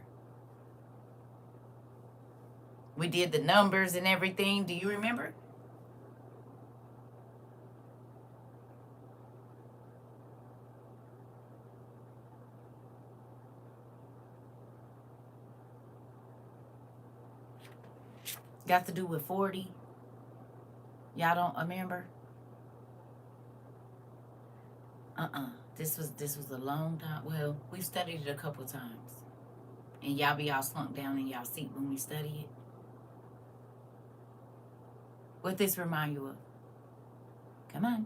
We did the numbers and everything. Do you remember? Got to do with 40. Y'all don't remember? This was a long time. Well, we've studied it a couple times. And y'all be all slumped down in y'all seat when we study it. What this remind you of? Come on.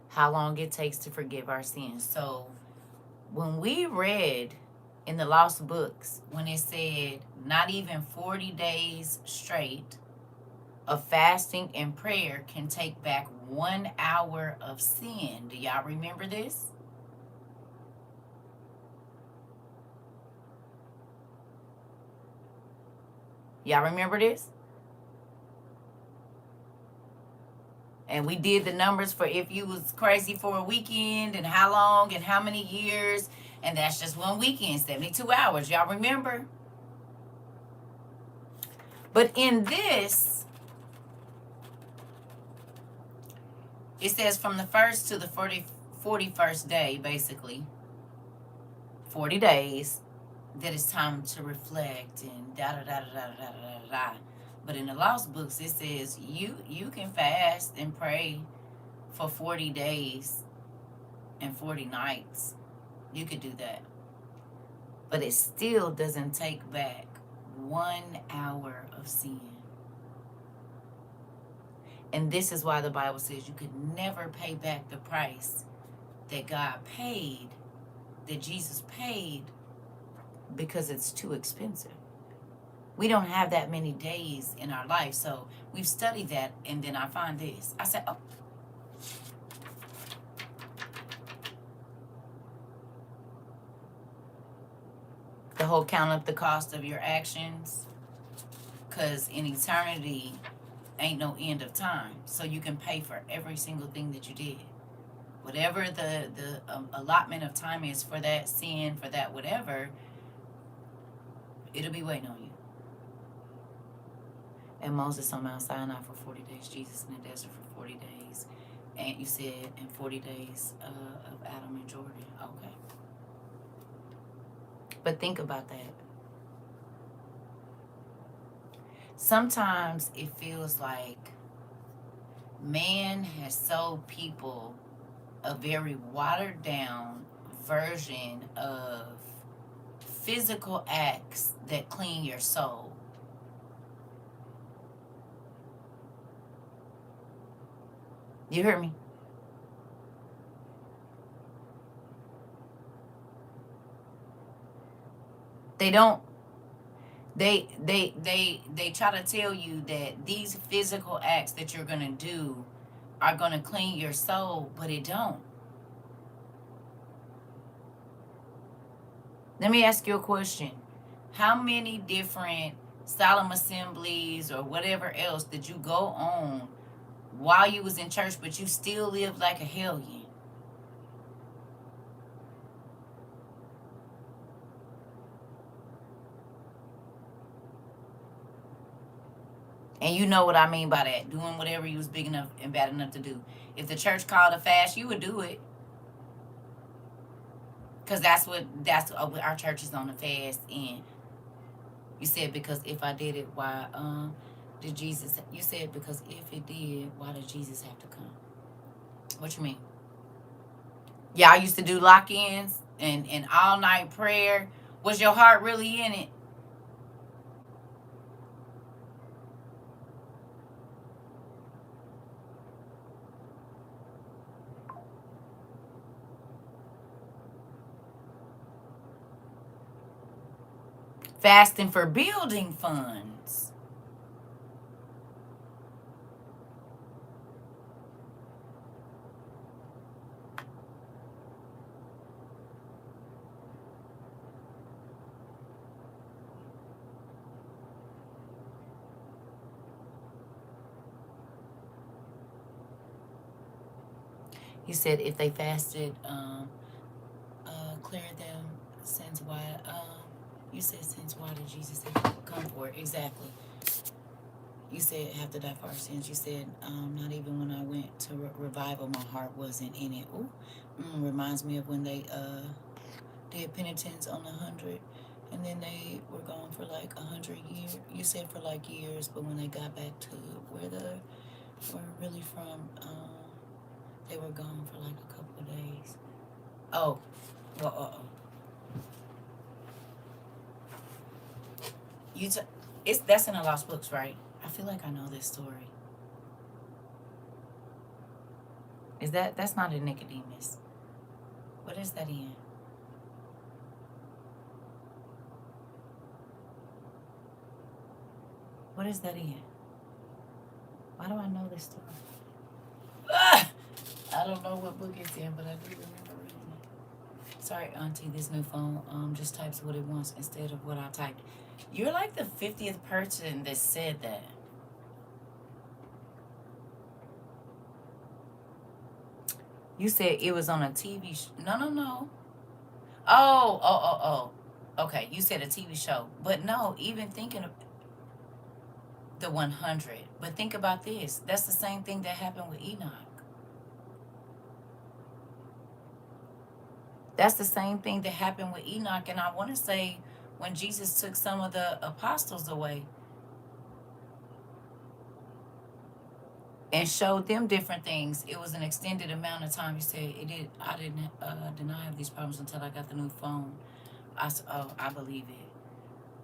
How long it takes to forgive our sins. So when we read in the lost books, when it said not even 40 days straight of fasting and prayer can take back 1 hour of sin. Do y'all remember this? Y'all remember this? And we did the numbers for if you was crazy for a weekend and how long and how many years. And that's just one weekend, 72 hours. Y'all remember? But in this, it says from the 1st to the 41st day, basically, 40 days, that it's time to reflect and da-da-da-da-da-da-da-da. But in the lost books, it says you can fast and pray for 40 days and 40 nights. You could do that. But it still doesn't take back 1 hour of sin. And this is why the Bible says you could never pay back the price that God paid, that Jesus paid, because it's too expensive. We don't have that many days in our life. So we've studied that, and then I find this. I said, oh. The whole count up the cost of your actions. Because in eternity, ain't no end of time. So you can pay for every single thing that you did. Whatever the allotment of time is for that sin, for that whatever, it'll be waiting on you. And Moses on Mount Sinai for 40 days. Jesus in the desert for 40 days. And you said in 40 days of Adam and Jordan. Okay. But think about that. Sometimes it feels like man has sold people a very watered down version of physical acts that clean your soul. You hear me? They don't. They try to tell you that these physical acts that you're gonna do are gonna clean your soul, but it don't. Let me ask you a question. How many different solemn assemblies or whatever else did you go on while you was in church, but you still lived like a hellion? And you know what I mean by that. Doing whatever you was big enough and bad enough to do. If the church called a fast, you would do it. Because that's our church is on the fast. And you said, because if I did it, why did Jesus? You said, because if it did, why did Jesus have to come? What you mean? Yeah, I used to do lock-ins and all night prayer. Was your heart really in it? Fasting for building funds. He said if they fasted, clear them sins. Why? You said since why did Jesus have to come for it? Exactly. You said have to die for our sins. You said not even when I went to revival, my heart wasn't in it. Ooh, reminds me of when they did penitence on 100, and then they were gone for like 100 years. You said for like years, but when they got back to where they were really from, they were gone for like a couple of days. Oh, well, it's that's in the Lost Books, right? I feel like I know this story. Is that's not in Nicodemus? What is that in? What is that in? Why do I know this story? Ah! I don't know what book it's in, but I do remember reading it. Sorry, Auntie, this new phone just types what it wants instead of what I typed. You're like the 50th person that said that. You said it was on a TV show. No. Oh. Okay, you said a TV show. But no, even thinking of the 100. But think about this. That's the same thing that happened with Enoch. That's the same thing that happened with Enoch. And I want to say when Jesus took some of the apostles away and showed them different things, it was an extended amount of time. He said, I did not have these problems until I got the new phone. I believe it.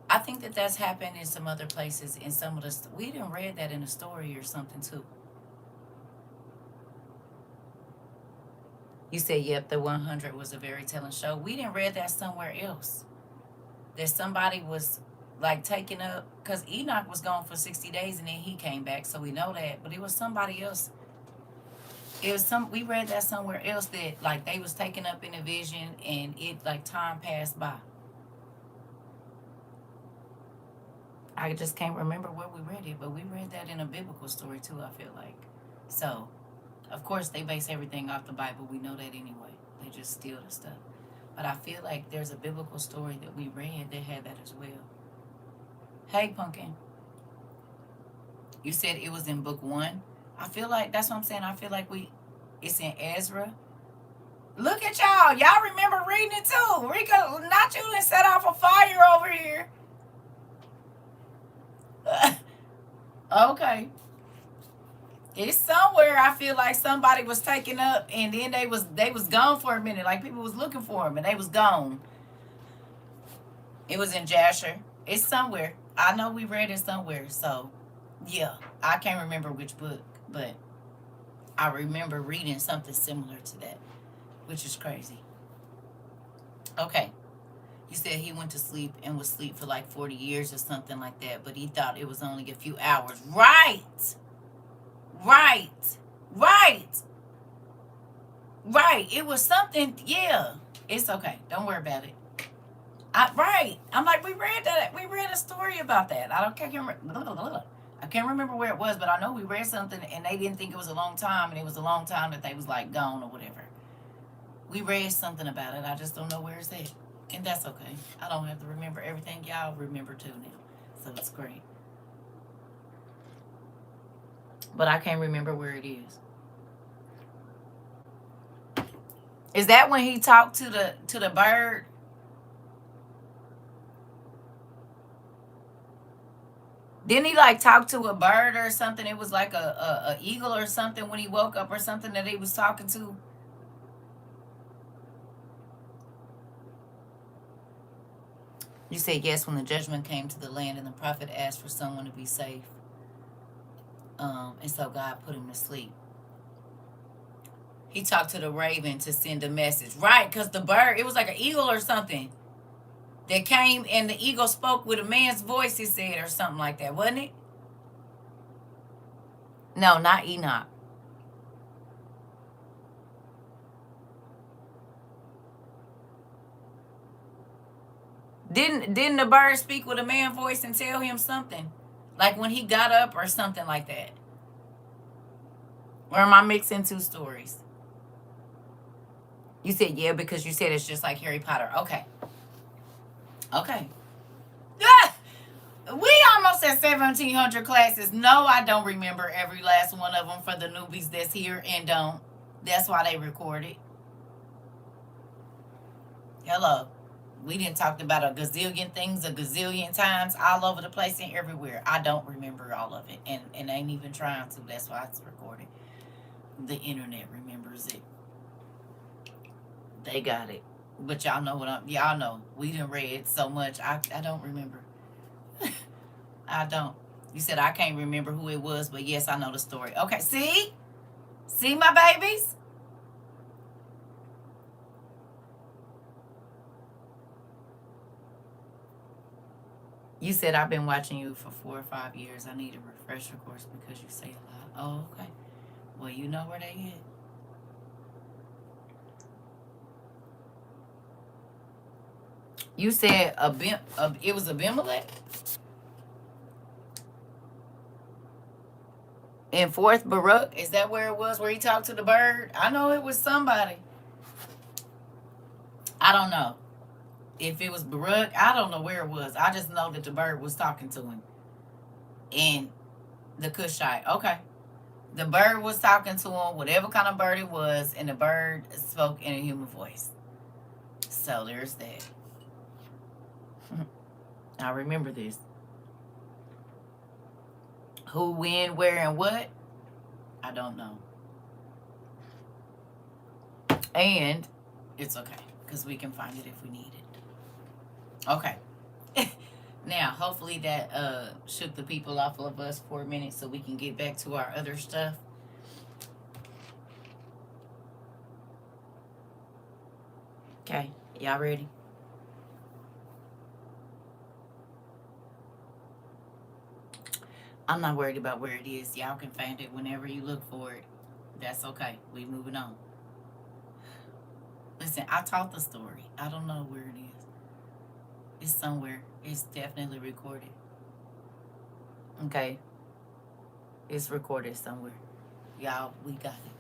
I think that that's happened in some other places. In some of the, we didn't read that in a story or something too. You said, yep, the 100 was a very telling show. We didn't read that somewhere else. That somebody was like taking up, because Enoch was gone for 60 days and then he came back, so we know that. But it was somebody else. We read that somewhere else that like they was taken up in a vision and it like time passed by. I just can't remember where we read it, but we read that in a biblical story too, I feel like. So, of course, they base everything off the Bible. We know that anyway. They just steal the stuff. But I feel like there's a biblical story that we read that had that as well. Hey, Pumpkin. You said it was in book 1. I feel like, that's what I'm saying. I feel like it's in Ezra. Look at y'all. Y'all remember reading it too. Rika, not you done set off a fire over here. Okay. It's somewhere. I feel like somebody was taken up and then they was gone for a minute. Like people was looking for them and they was gone. It was in Jasher. It's somewhere. I know we read it somewhere. So yeah, I can't remember which book, but I remember reading something similar to that, which is crazy. Okay. You said he went to sleep and was asleep for like 40 years or something like that, but he thought it was only a few hours. Right. It was something. Yeah. It's okay. Don't worry about it. Right. I'm like, we read that. We read a story about that. I can't remember where it was, but I know we read something and they didn't think it was a long time, and it was a long time that they was like gone or whatever. We read something about it. I just don't know where it's at. And that's okay. I don't have to remember everything. Y'all remember too now. So it's great. But I can't remember where it is. Is that when he talked to the bird? Didn't he like talk to a bird or something? It was like a eagle or something when he woke up or something that he was talking to. You said yes when the judgment came to the land and the prophet asked for someone to be safe. And so God put him to sleep. He talked to the raven to send a message. Right, because the bird, it was like an eagle or something that came and the eagle spoke with a man's voice, he said, or something like that, wasn't it? No, not Enoch. Didn't the bird speak with a man's voice and tell him something? Like when he got up or something like that? Or am I mixing two stories? You said yeah, because you said it's just like Harry Potter. Okay. Ah! We almost at 1,700 classes. No, I don't remember every last one of them for the newbies that's here and don't. That's why they record it. Hello. We didn't talk about a gazillion things a gazillion times all over the place and everywhere. I don't remember all of it. And ain't even trying to. That's why it's recorded. The internet remembers it. They got it. But y'all know y'all know. We done read so much. I don't remember. I don't. You said I can't remember who it was, but yes, I know the story. Okay, see? See my babies? You said I've been watching you for 4 or 5 years. I need a refresher course because you say a lot. Oh, okay. Well, you know where they at. You said it was Abimelech in Fourth Baruch. Is that where it was? Where he talked to the bird? I know it was somebody. I don't know if it was Baruch. I don't know where it was. I just know that the bird was talking to him. And the Cushite. Okay. The bird was talking to him, whatever kind of bird it was, and the bird spoke in a human voice. So there's that. I remember this. Who, when, where, and what? I don't know. And it's okay, because we can find it if we need it. Okay. Now, hopefully that shook the people off of us for a minute so we can get back to our other stuff. Okay, y'all ready? I'm not worried about where it is. Y'all can find it whenever you look for it. That's okay. We moving on. Listen, I taught the story. I don't know where it is. It's somewhere. It's definitely recorded. Okay. It's recorded somewhere. Y'all, we got it.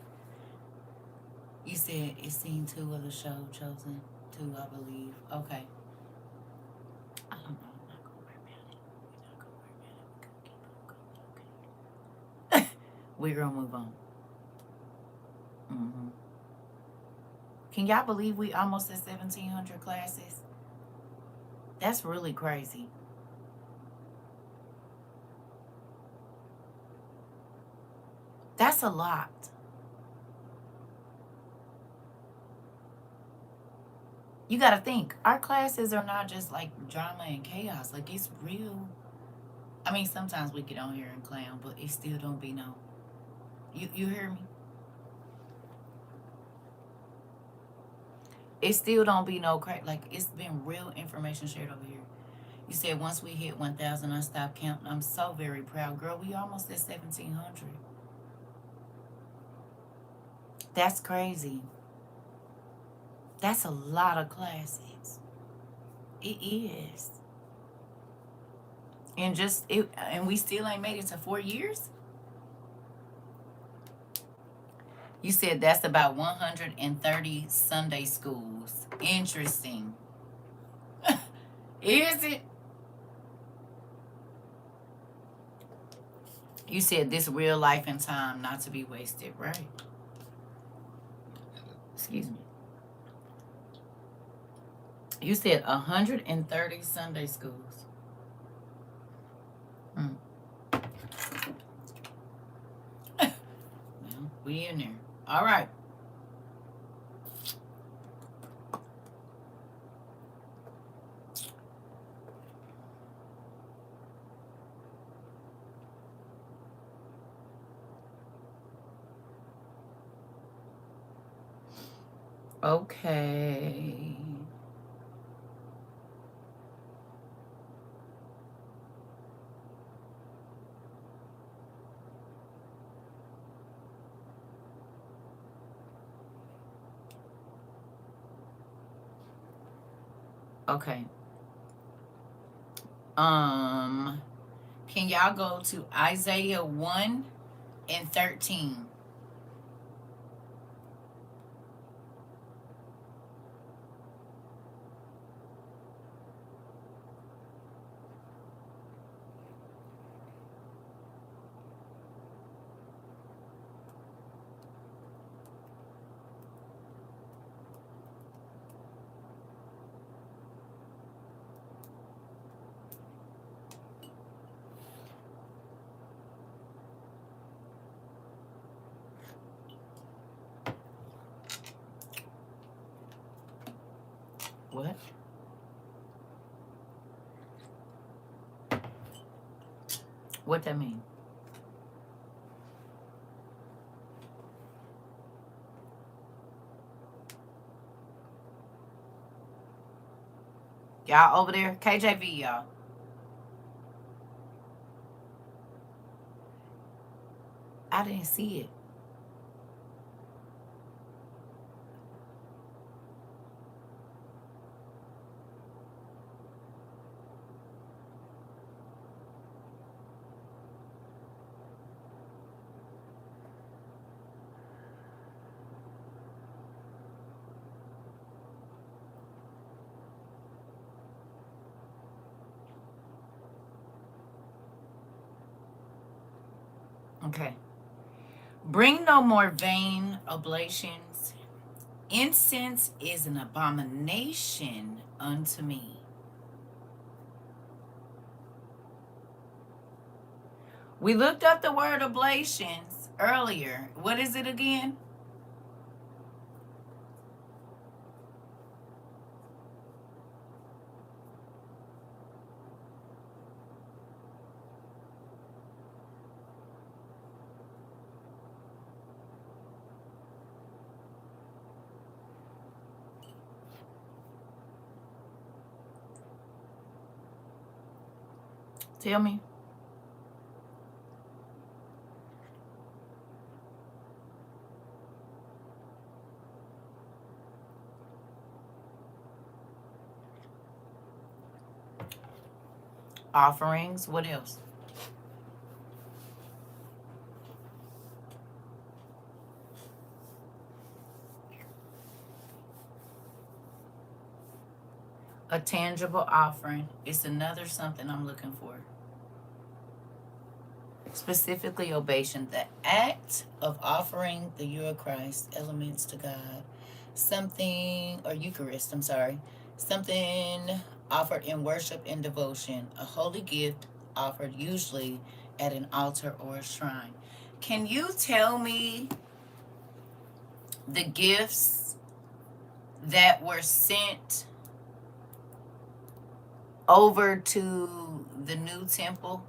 You said it's seen 2 of the show chosen. 2, I believe. Okay. I don't know. I'm not gonna worry about it. We're not gonna worry about it. We're gonna keep on going. Okay. We're gonna move on. Mm-hmm. Can y'all believe we almost at 1,700 classes? That's really crazy. That's a lot. You got to think, our classes are not just like drama and chaos. Like, it's real. I mean, sometimes we get on here and clown, but it still don't be no. You hear me? It still don't be no crack. Like, it's been real information shared over here. You said once we hit 1,000, I stopped counting. I'm so very proud. Girl, we almost at 1,700. That's crazy. That's a lot of classes. It is. And we still ain't made it to 4 years? You said that's about 130 Sunday schools. Interesting. Is it? You said this real life and time not to be wasted, right? Excuse me. You said 130 Sunday schools. Well, we in there. All right. Okay. Okay. Can y'all go to Isaiah 1 and 13? What? What that mean? Y'all over there? KJV, y'all. I didn't see it. Okay. Bring no more vain oblations. Incense is an abomination unto me. We looked up the word oblations earlier. What is it again? Tell me. Offerings. What else? A tangible offering. It's another something I'm looking for. Specifically, oblation, the act of offering the Eucharist elements to God. Something, or Eucharist, I'm sorry. Something offered in worship and devotion. A holy gift offered usually at an altar or a shrine. Can you tell me the gifts that were sent over to the new temple?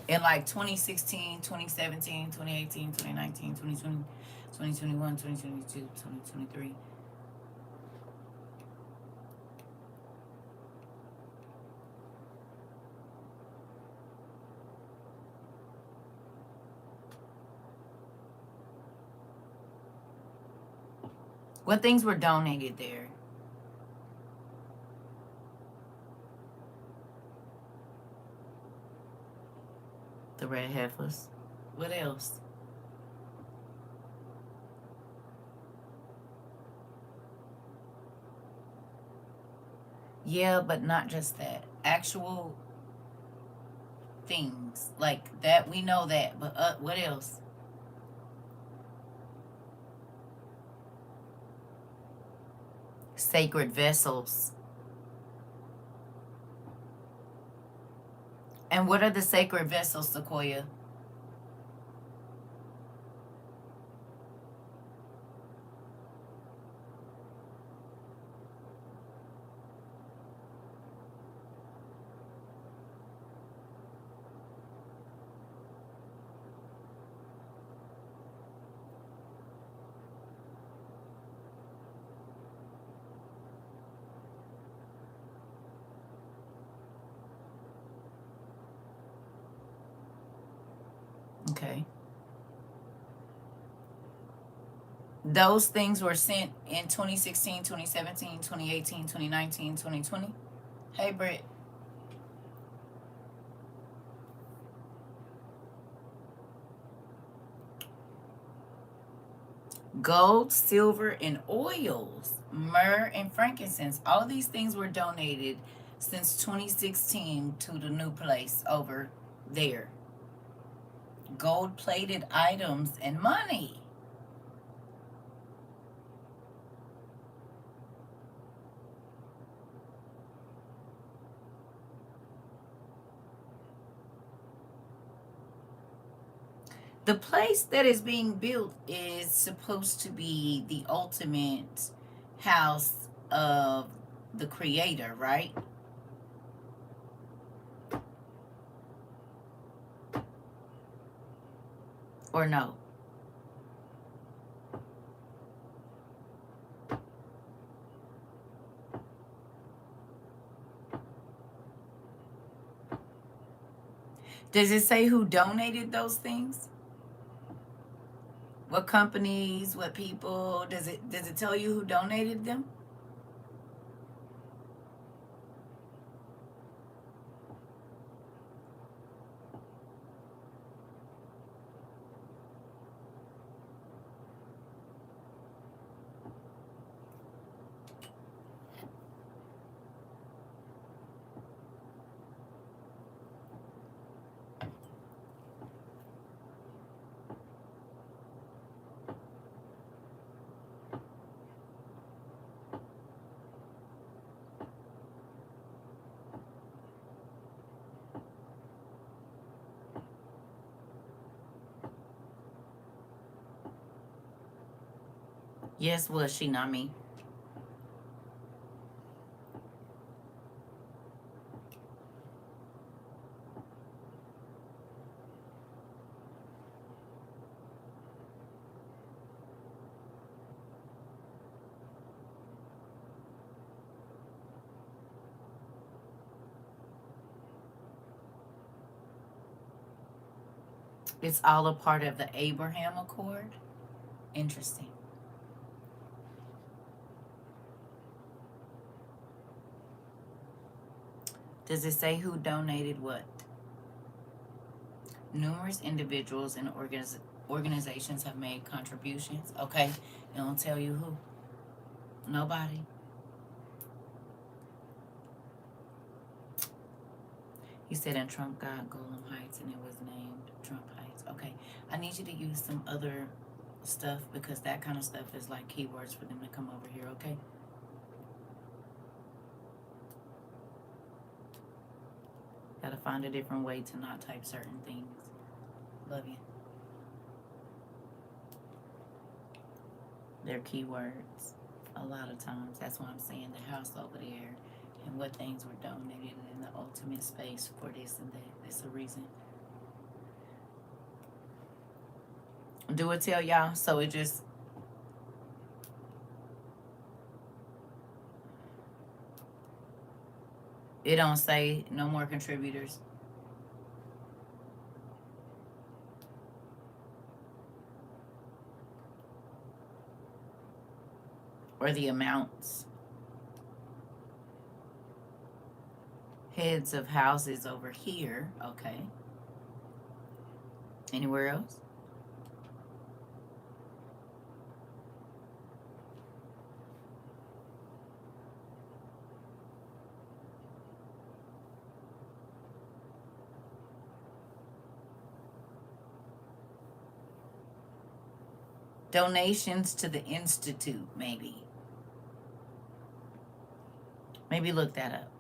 In like 2016, 2017, 2018, 2019, 2020, 2021, 2022, 2023. What things were donated there? The red heifers. What else? Yeah, but not just that. Actual things like that. We know that, but what else? Sacred vessels. And what are the sacred vessels, Sequoia? Okay. Those things were sent in 2016, 2017, 2018, 2019, 2020. Hey, Britt. Gold, silver, and oils, myrrh, and frankincense. All of these things were donated since 2016 to the new place over there. Gold-plated items and money. The place that is being built is supposed to be the ultimate house of the creator, right? Or no? Does it say who donated those things? What companies, what people? Does it tell you who donated them? Yes, was she, not me. It's all a part of the Abraham Accord. Interesting. Does it say who donated what? Numerous individuals and organizations have made contributions. Okay, it don't tell you who. Nobody. He said in Trump got Golem Heights and it was named Trump Heights. Okay, I need you to use some other stuff because that kind of stuff is like keywords for them to come over here, okay? Gotta find a different way to not type certain things. Love you. They're keywords a lot of times. That's why I'm saying the house over there and what things were donated in the ultimate space for this and that. It's a reason. Do it tell y'all? So it just... It don't say no more contributors. Or the amounts. Heads of houses over here. Okay. Anywhere else? Donations to the Institute, maybe. Maybe look that up.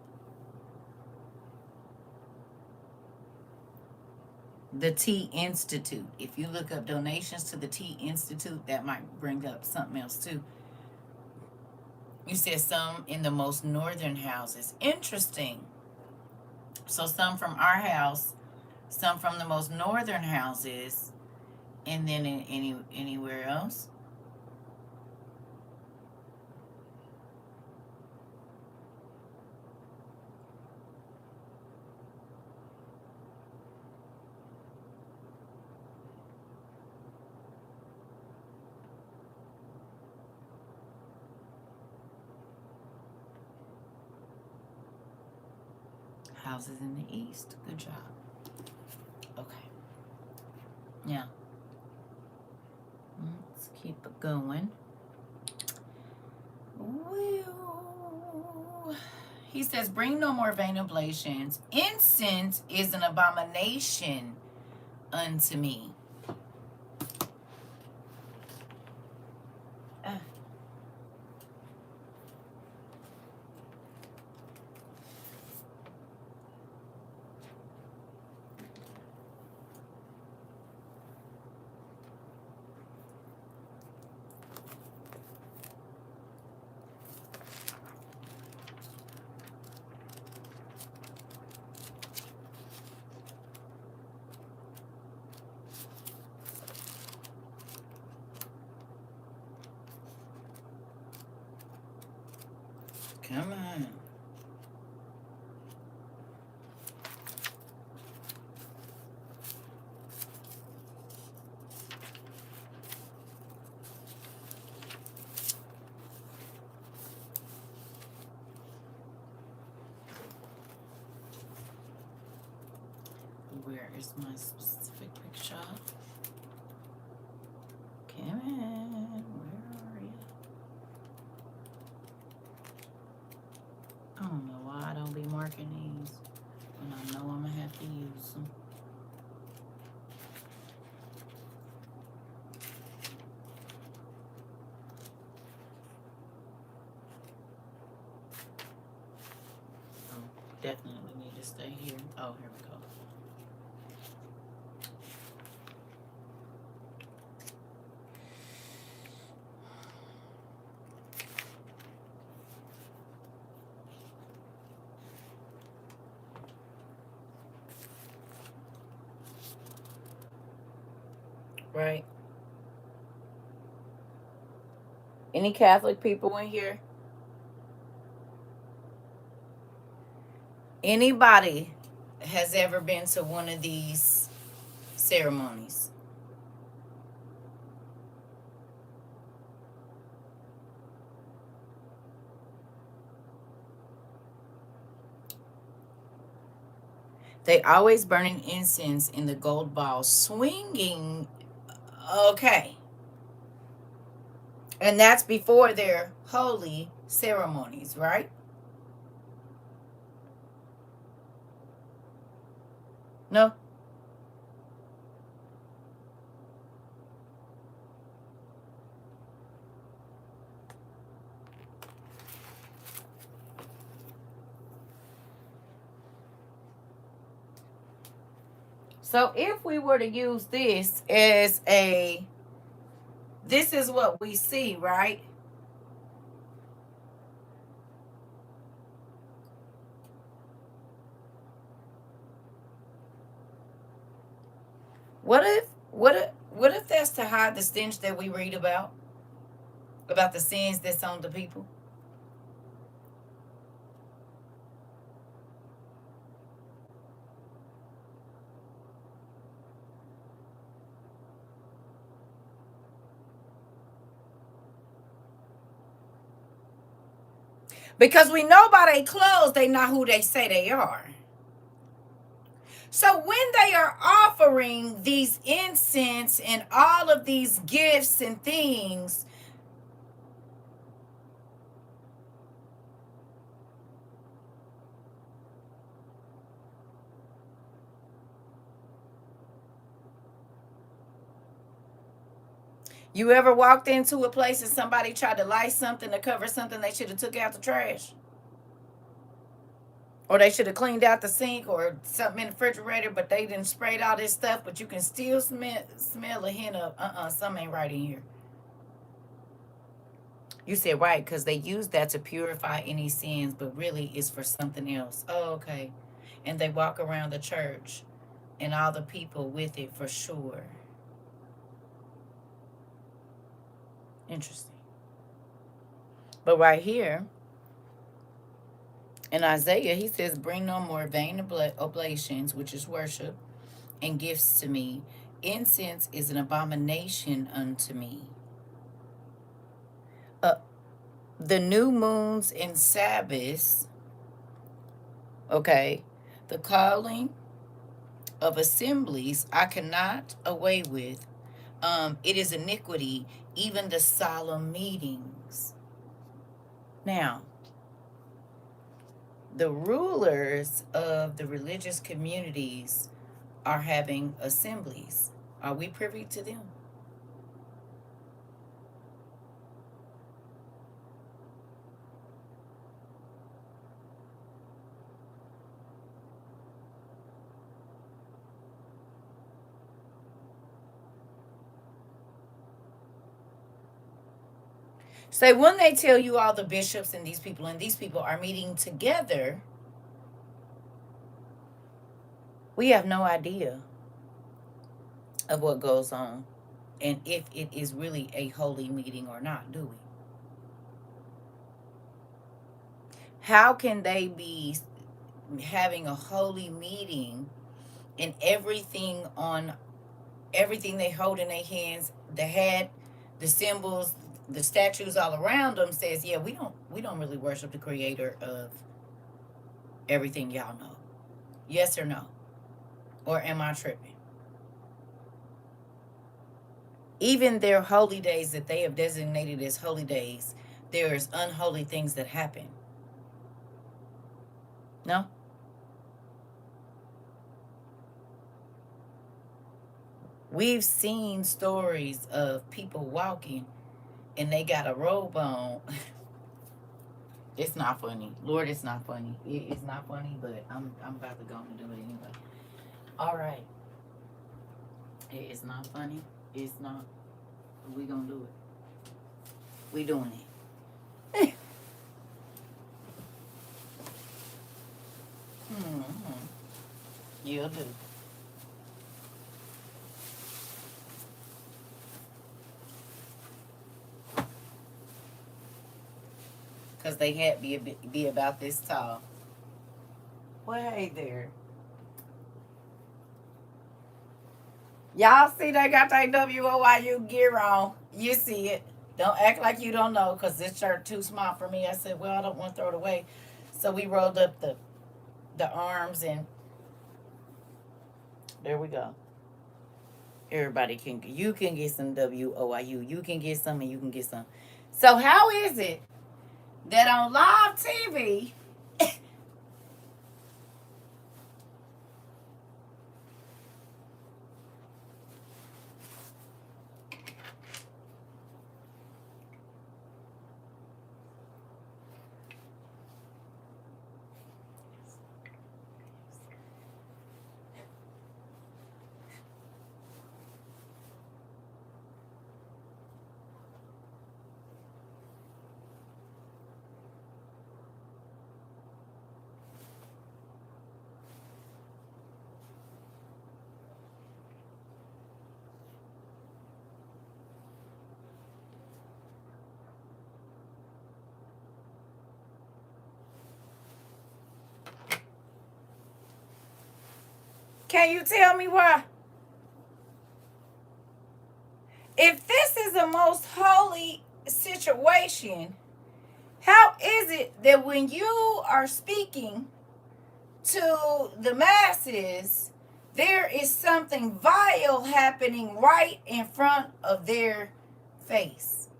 The T Institute. If you look up donations to the T Institute, that might bring up something else too. You said some in the most northern houses. Interesting. So some from our house, some from the most northern houses, and then in anywhere else. Houses in the east. Good job. Okay. Yeah. Let's keep it going. Well, he says, bring no more vain oblations. Incense is an abomination unto me. Come on. Where is my specific picture? Come on. Where are you? I don't know why I don't be marking these when I know I'm going to have to use them. Oh, definitely need to stay here. Oh, here we go. Right. Any Catholic people in here? Anybody has ever been to one of these ceremonies? They always burning incense in the gold ball, swinging. Okay. And that's before their holy ceremonies, right? No? So if we were to use this as this is what we see, right? What if that's to hide the stench that we read about the sins that's on the people? Because we know by their clothes, they not who they say they are. So when they are offering these incense and all of these gifts and things, you ever walked into a place and somebody tried to light something to cover something they should have took out the trash? Or they should have cleaned out the sink or something in the refrigerator, but they didn't spray all this stuff, but you can still smell a hint of something ain't right in here. You said right, because they use that to purify any sins, but really it's for something else. Oh, okay. And they walk around the church and all the people with it for sure. Interesting. But right here in Isaiah, he says, bring no more vain oblations, which is worship, and gifts to me. Incense is an abomination unto me. The new moons and Sabbaths, okay, the calling of assemblies I cannot away with. It is iniquity, even the solemn meetings. Now, the rulers of the religious communities are having assemblies. Are we privy to them? So when they tell you all the bishops and these people are meeting together, we have no idea of what goes on and if it is really a holy meeting or not, do we? How can they be having a holy meeting and everything they hold in their hands, the hat, the symbols, the statues all around them says, yeah, we don't really worship the creator of everything y'all know. Yes or no? Or am I tripping? Even their holy days that they have designated as holy days, there's unholy things that happen. No? We've seen stories of people walking and they got a robe on. It's not funny. Lord, it's not funny. It's not funny, but I'm about to go and do it anyway. All right. It's not funny. It's not. We gonna do it. We doing it. Mm-hmm. You'll do. Cause they had be about this tall. Well, hey there. Y'all see they got that WOIU gear on. You see it. Don't act like you don't know, because this shirt too small for me. I said, well, I don't want to throw it away. So we rolled up the arms, and there we go. Everybody you can get some WOIU. You can get some and you can get some. So how is it that on live TV, can you tell me why? If this is the most holy situation, how is it that when you are speaking to the masses, there is something vile happening right in front of their face?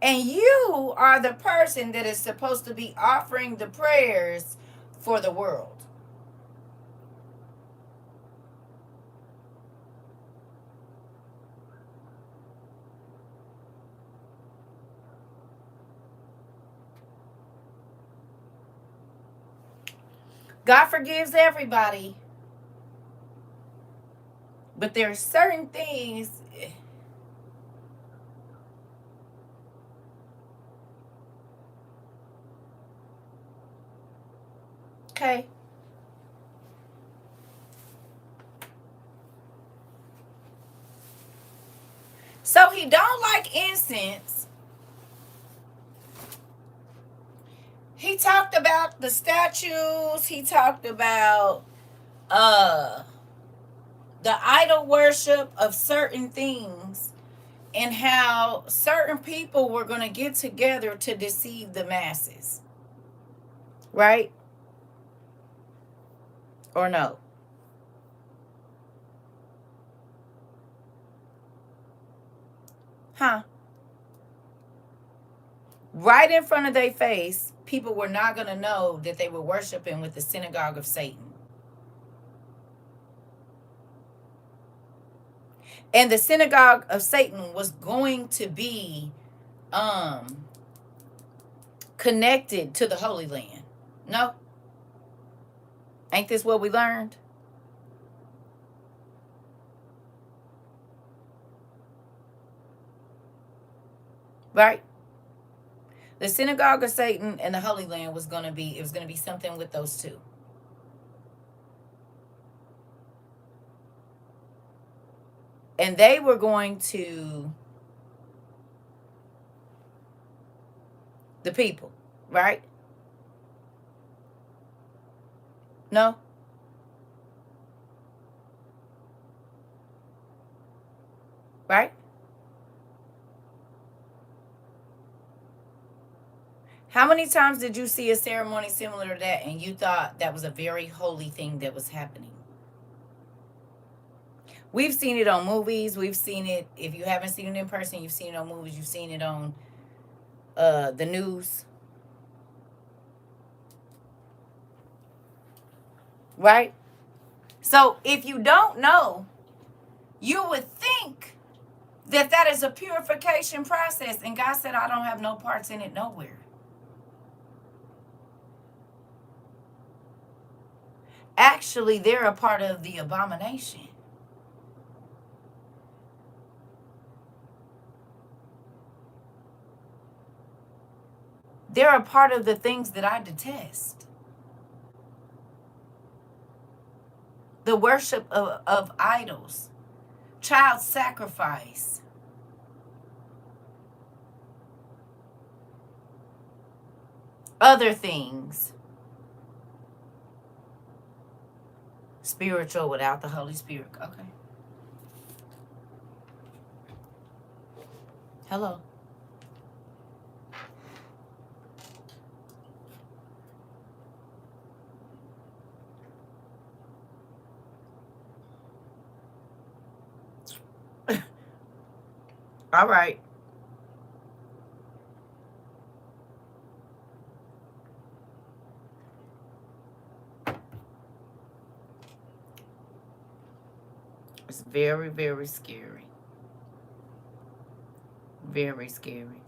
And you are the person that is supposed to be offering the prayers for the world. God forgives everybody. But there are certain things. Okay. So he don't like incense. He talked about the statues. He talked about the idol worship of certain things, and how certain people were going to get together to deceive the masses. Right? Or no? Huh? Right in front of their face, people were not going to know that they were worshiping with the synagogue of Satan. And the synagogue of Satan was going to be connected to the Holy Land. No? Ain't this what we learned? Right? The synagogue of Satan and the Holy Land was going to be something with those two. And they were going to the people, right? No? Right? How many times did you see a ceremony similar to that and you thought that was a very holy thing that was happening? We've seen it on movies. We've seen it. If you haven't seen it in person, you've seen it on movies. You've seen it on the news. Right? So if you don't know, you would think that that is a purification process. And God said, I don't have no parts in it nowhere. Actually, they're a part of the abomination. They're a part of the things that I detest. The worship of idols, child sacrifice, other things. Spiritual without the Holy Spirit. Okay. Hello. All right. It's very, very scary. Very scary.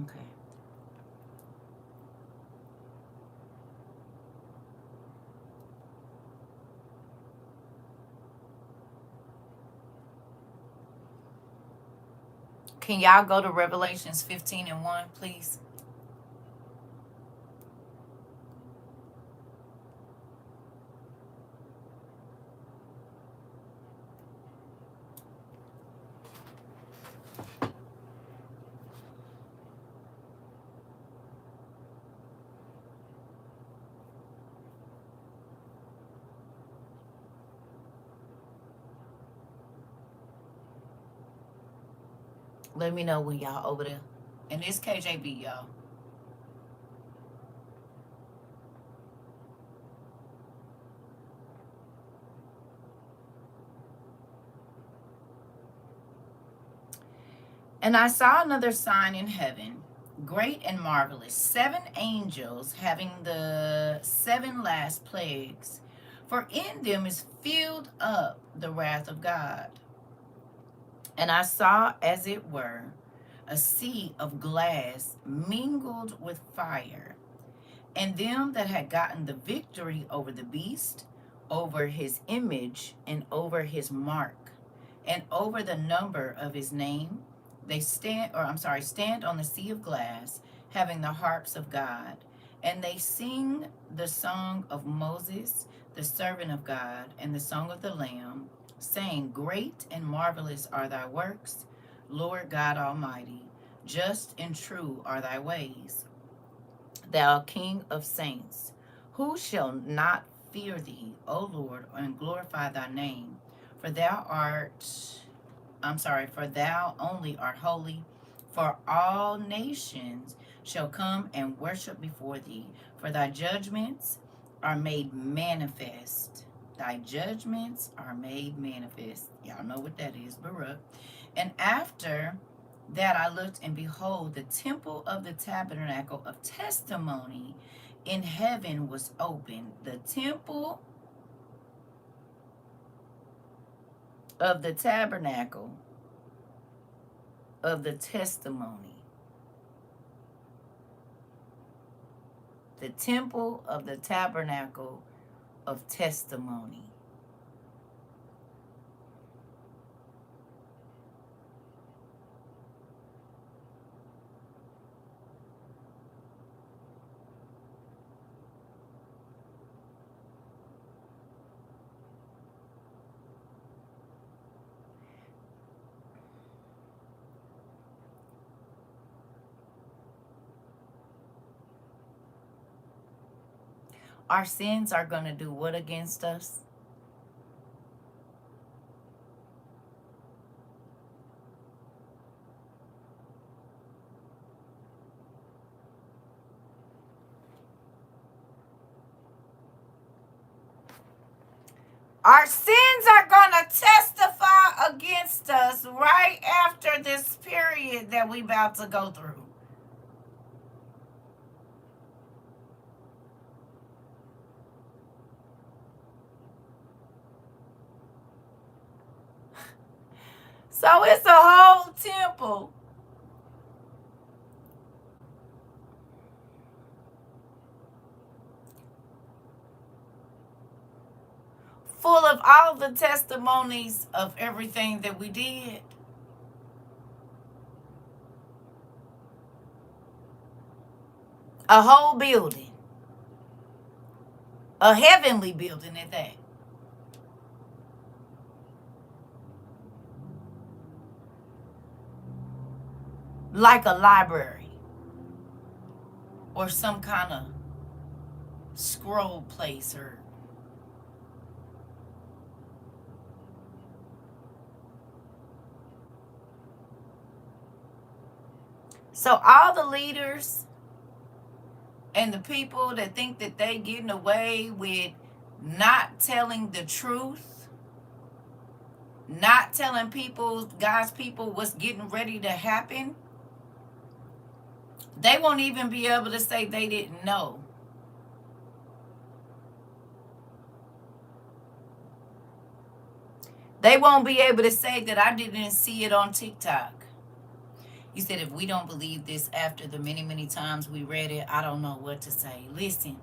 Okay. Can y'all go to Revelations 15:1, please? Let me know when y'all over there. And it's KJB, y'all. And I saw another sign in heaven, great and marvelous, 7 angels having the 7 last plagues, for in them is filled up the wrath of God. And I saw, as it were, a sea of glass mingled with fire, and them that had gotten the victory over the beast, over his image, and over his mark, and over the number of his name, they stand on the sea of glass, having the harps of God, and they sing the song of Moses, the servant of God, and the song of the Lamb, saying, Great and marvelous are thy works, Lord God Almighty. Just and true are thy ways, thou King of saints. Who shall not fear thee, O Lord, and glorify thy name? For thou only art holy. For all nations shall come and worship before thee. For thy judgments are made manifest. Thy judgments are made manifest. Y'all know what that is, Baruch. And after that I looked, and behold, the temple of the tabernacle of testimony in heaven was open. The temple of the tabernacle of the testimony. The temple of the tabernacle of testimony. Our sins are going to do what against us? Our sins are going to testify against us right after this period that we about to go through. So it's a whole temple full of all the testimonies of everything that we did. A whole building. A heavenly building at that. Like a library. Or some kind of scroll place or so all the leaders and the people that think that they getting away with not telling the truth, not telling people, God's people, what's getting ready to happen, they won't even be able to say they didn't know. They won't be able to say that I didn't see it on TikTok. You said if we don't believe this after the many, many times we read it, I don't know what to say. Listen.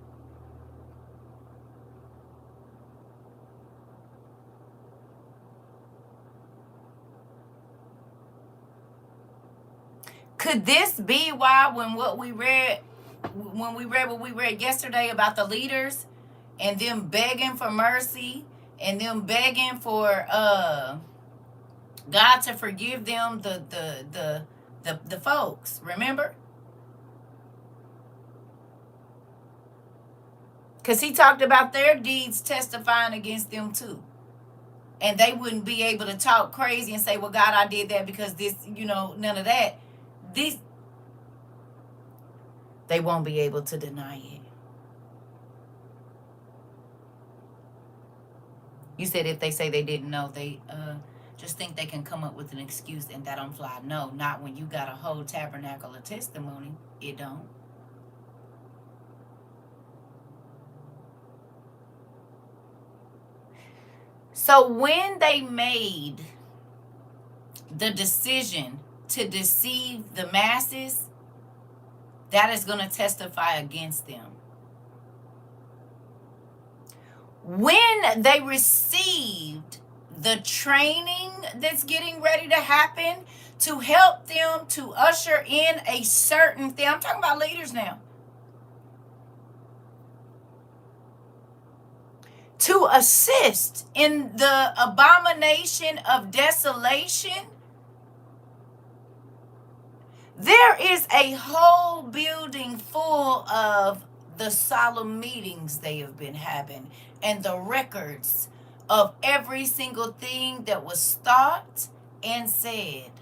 Could this be why when we read what we read yesterday about the leaders and them begging for mercy and them begging for God to forgive them, the folks, remember? Because he talked about their deeds testifying against them too. And they wouldn't be able to talk crazy and say, well, God, I did that because this, none of that. They won't be able to deny it. You said if they say they didn't know, they just think they can come up with an excuse and that don't fly. No, not when you got a whole tabernacle of testimony. It don't. So when they made the decision to deceive the masses, that is going to testify against them. When they received the training that's getting ready to happen to help them to usher in a certain thing, I'm talking about leaders now, to assist in the abomination of desolation, there is a whole building full of the solemn meetings they have been having and the records of every single thing that was thought and said.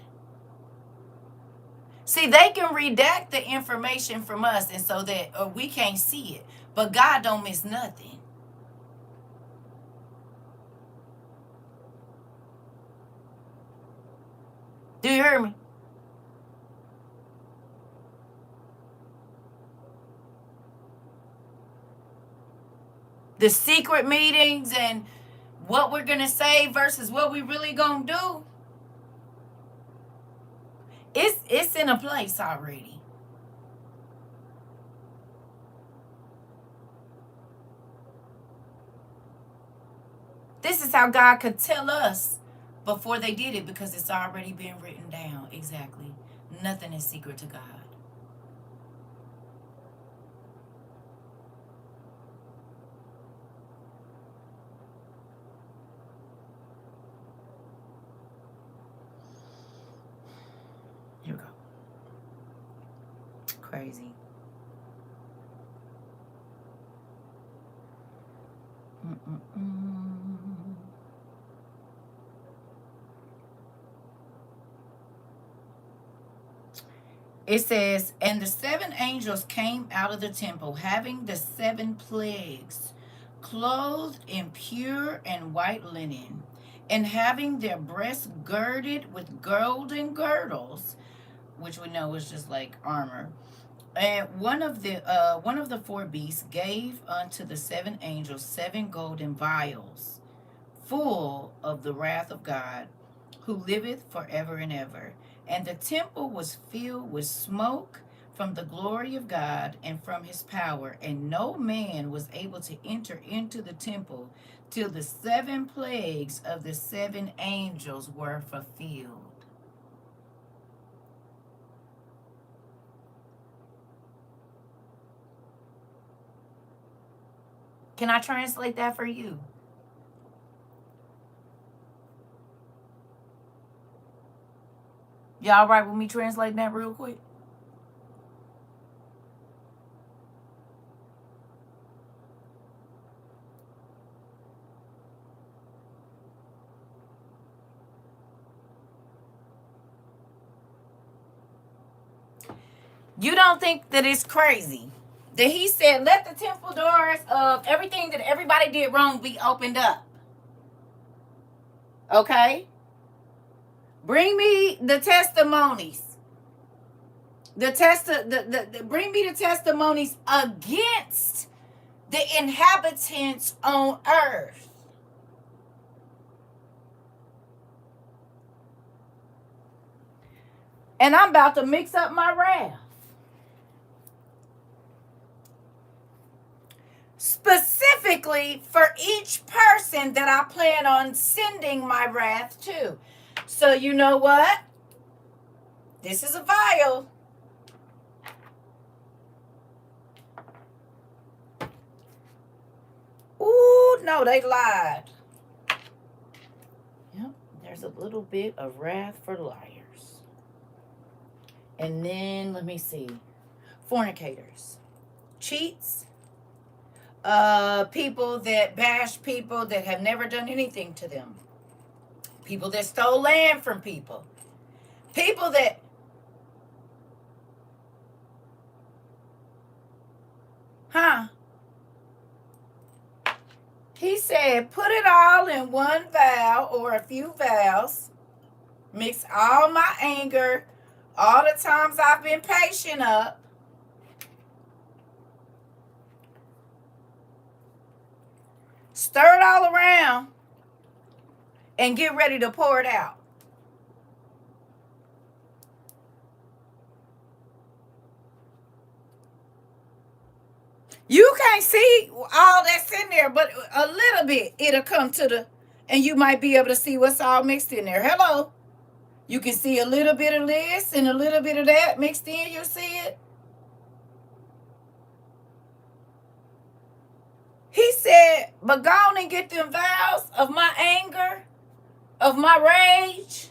See, they can redact the information from us and so that we can't see it. But God don't miss nothing. Do you hear me? The secret meetings and what we're going to say versus what we really going to do. It's in a place already. This is how God could tell us before they did it because it's already been written down. Exactly. Nothing is secret to God. Here we go. Crazy. It says, and the 7 angels came out of the temple, having the 7 plagues, clothed in pure and white linen, and having their breasts girded with golden girdles, which we know is just like armor. And one of the 4 beasts gave unto the 7 angels 7 golden vials, full of the wrath of God, who liveth forever and ever. And the temple was filled with smoke from the glory of God and from his power, and no man was able to enter into the temple till the 7 plagues of the 7 angels were fulfilled. Can I translate that for you? Y'all right with me translating that real quick? You don't think that it's crazy that he said, let the temple doors of everything that everybody did wrong be opened up? Okay? Bring me the testimonies. Bring me the testimonies against the inhabitants on earth. And I'm about to mix up my wrath. Specifically for each person that I plan on sending my wrath to. So you know what? This is a vial. Ooh, no, they lied. Yep, there's a little bit of wrath for liars. And then, let me see. Fornicators. Cheats. People that bash people that have never done anything to them. People that stole land from people. People that... Huh? He said, put it all in one vial or a few vials. Mix all my anger, all the times I've been patient up. Stir it all around and get ready to pour it out. You can't see all that's in there, but a little bit it'll come to the, and you might be able to see what's all mixed in there. Hello. You can see a little bit of this and a little bit of that mixed in. You see it? He said, but go on and get them vials of my anger, of my rage,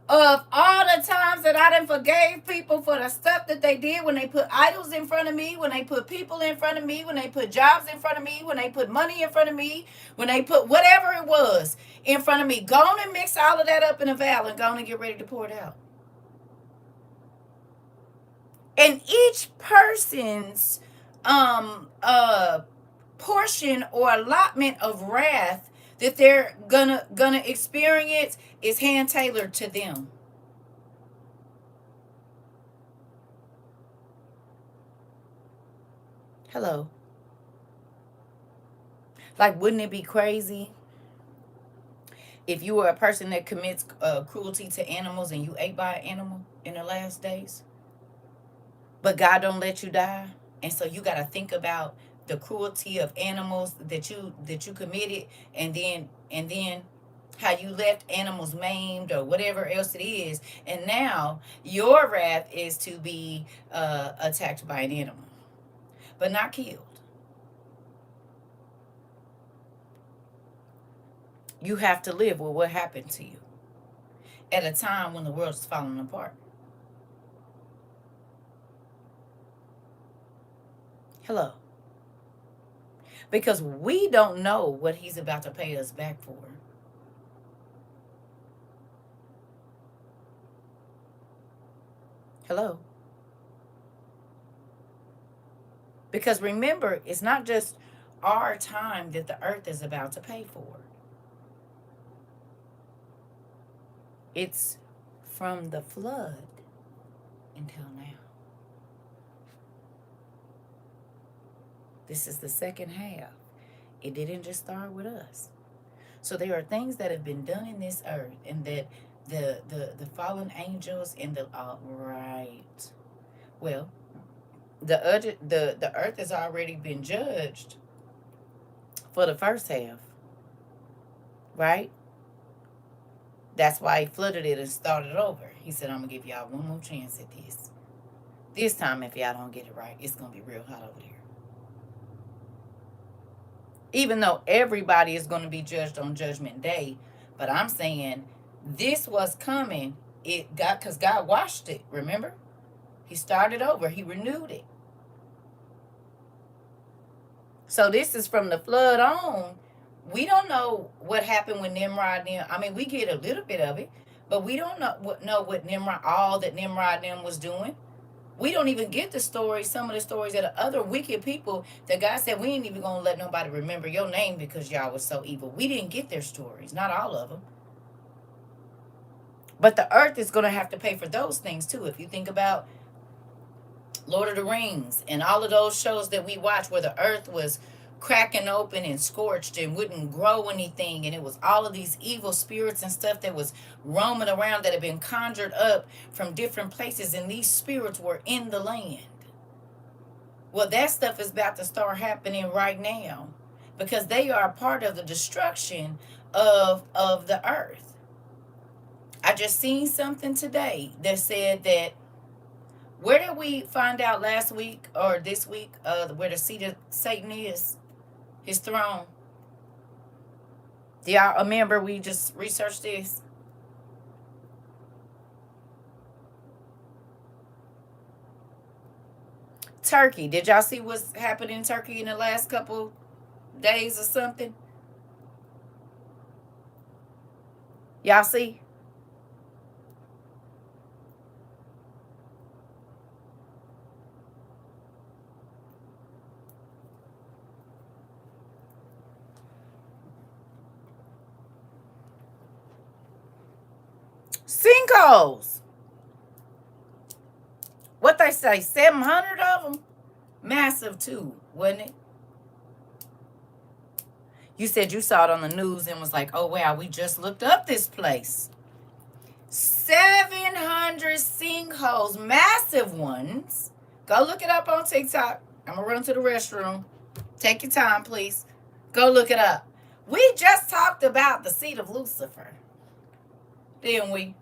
of all the times that I done forgave people for the stuff that they did when they put idols in front of me, when they put people in front of me, when they put jobs in front of me, when they put money in front of me, when they put whatever it was in front of me. Go on and mix all of that up in a vial and go on and get ready to pour it out. And each person's portion or allotment of wrath that they're gonna experience is hand tailored to them. Hello. Like, wouldn't it be crazy if you were a person that commits cruelty to animals and you ate by an animal in the last days, but God don't let you die, and so you got to think about the cruelty of animals that you committed, and then how you left animals maimed or whatever else it is, and now your wrath is to be attacked by an animal, but not killed. You have to live with what happened to you at a time when the world is falling apart. Hello. because we don't know what he's about to pay us back for. Hello? Because remember, it's not just our time that the earth is about to pay for. It's from the flood until now. This is the second half. It didn't just start with us. So there are things that have been done in this earth, and that the fallen angels and the right. Well, the earth has already been judged for the first half, right? That's why he flooded it and started over. He said, I'm gonna give y'all one more chance at this. This time, if y'all don't get it right, it's gonna be real hot over there. Even though everybody is going to be judged on Judgment Day, but I'm saying this was coming. It got, because God washed it. Remember, He started over. He renewed it. So this is from the flood on. We don't know what happened when Nimrod. I mean, we get a little bit of it, but we don't know what Nimrod, all that Nimrod them was doing. We don't even get the stories, some of the stories of the other wicked people that God said, we ain't even going to let nobody remember your name because y'all was so evil. We didn't get their stories, not all of them. But the earth is going to have to pay for those things too. If you think about Lord of the Rings and all of those shows that we watch where the earth was cracking open and scorched and wouldn't grow anything, and it was all of these evil spirits and stuff that was roaming around that had been conjured up from different places, and these spirits were in the land. Well, that stuff is about to start happening right now because they are a part of the destruction of the earth. I just seen something today that said that, where did we find out last week or this week where the seat of Satan is? His throne. Do y'all remember we just researched this? Turkey. Did y'all see what's happened in Turkey in the last couple days or something? Y'all see? Sinkholes. What they say, 700 of them? Massive too, wasn't it? You said you saw it on the news and was like, oh wow, we just looked up this place. 700 sinkholes, massive ones. Go look it up on TikTok. I'm going to run to the restroom. Take your time, please. Go look it up. We just talked about the seat of Lucifer, didn't we?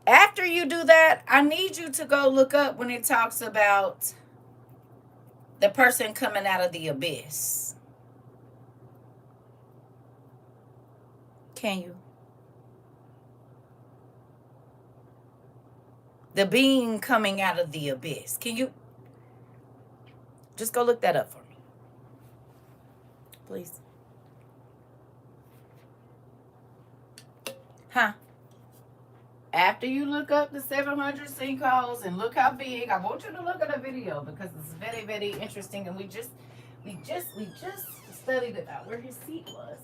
After you do that, I need you to go look up when it talks about the person coming out of the abyss. Can you? The being coming out of the abyss. Can you? Just go look that up for me. Please. Huh? After you look up the 700 sinkholes and look how big, I want you to look at the video because it's very, very interesting. And we just studied it out where his seat was.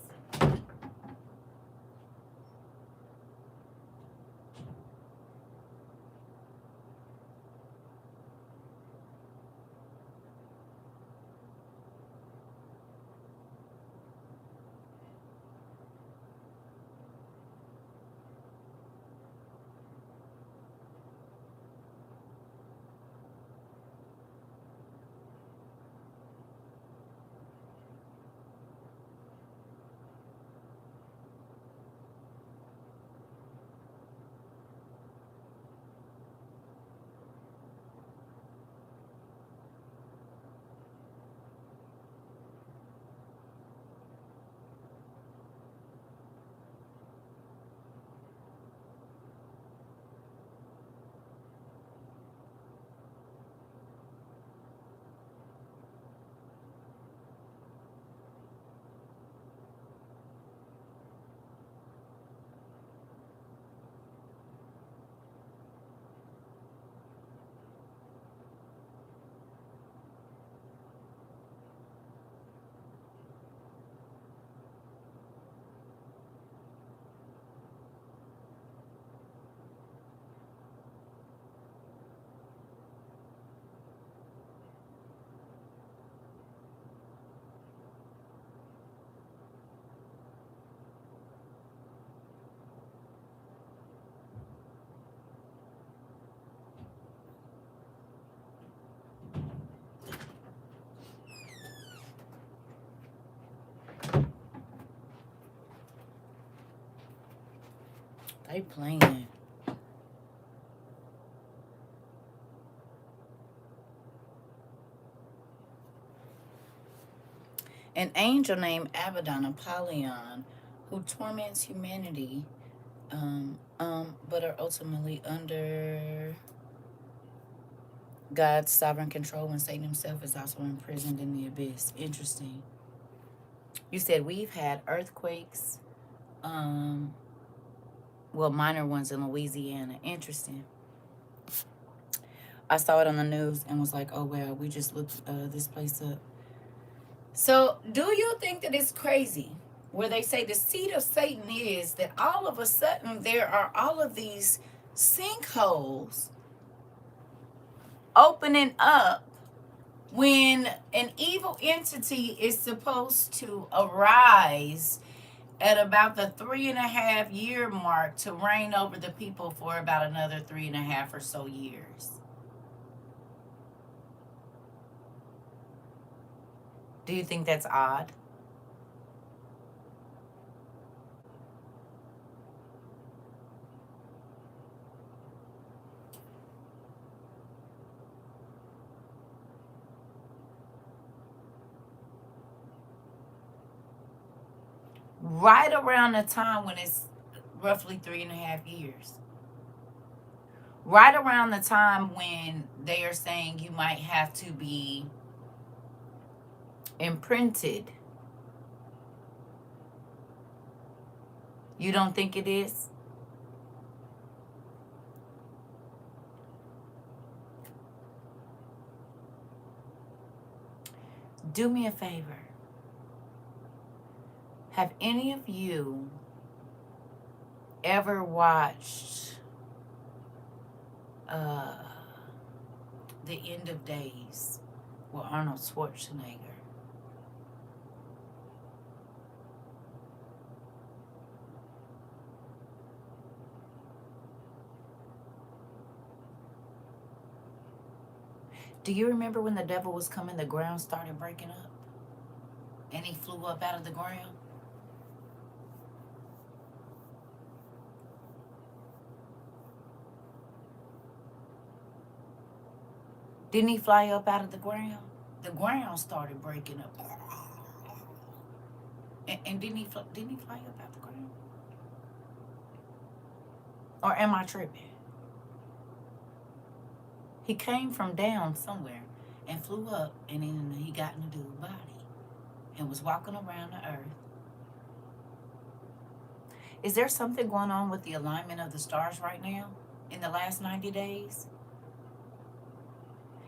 They playing. An angel named Abaddon Apollyon, who torments humanity, but are ultimately under God's sovereign control when Satan himself is also imprisoned in the abyss. Interesting. You said we've had earthquakes, well, minor ones in Louisiana. Interesting. I saw it on the news and was like, oh, well, we just looked this place up. So, do you think that it's crazy where they say the seed of Satan is that all of a sudden there are all of these sinkholes opening up when an evil entity is supposed to arise at about the 3.5 year mark to reign over the people for about another 3.5 or so years? Do you think that's odd? Right around the time when it's roughly 3.5 years. Right around the time when they are saying you might have to be imprinted. You don't think it is? Do me a favor. Have any of you ever watched The End of Days with Arnold Schwarzenegger? Do you remember when the devil was coming, the ground started breaking up? And he flew up out of the ground? Didn't he fly up out of the ground? The ground started breaking up. And didn't he fly up out the ground? Or am I tripping? He came from down somewhere and flew up, and then he got into a body and was walking around the earth. Is there something going on with the alignment of the stars right now in the last 90 days?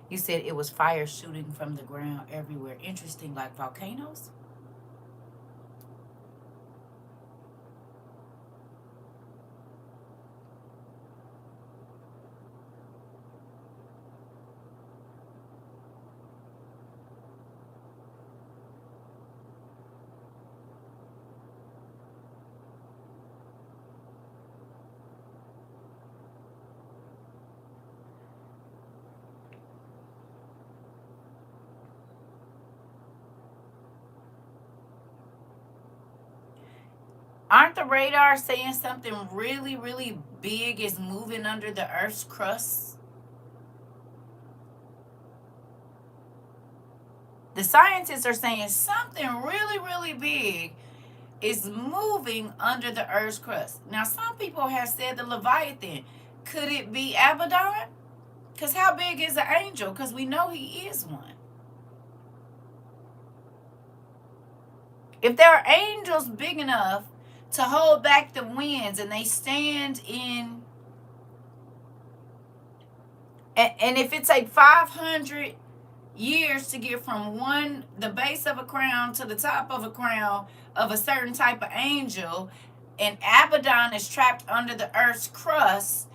You said it was fire shooting from the ground everywhere. Interesting, like volcanoes? Aren't the radars saying something really, really big is moving under the Earth's crust? The scientists are saying something really, really big is moving under the Earth's crust. Now, some people have said the Leviathan. Could it be Abaddon? Because how big is an angel? Because we know he is one. If there are angels big enough to hold back the winds and they stand in, and if it takes 500 years to get from the base of a crown to the top of a crown of a certain type of angel, and Abaddon is trapped under the earth's crust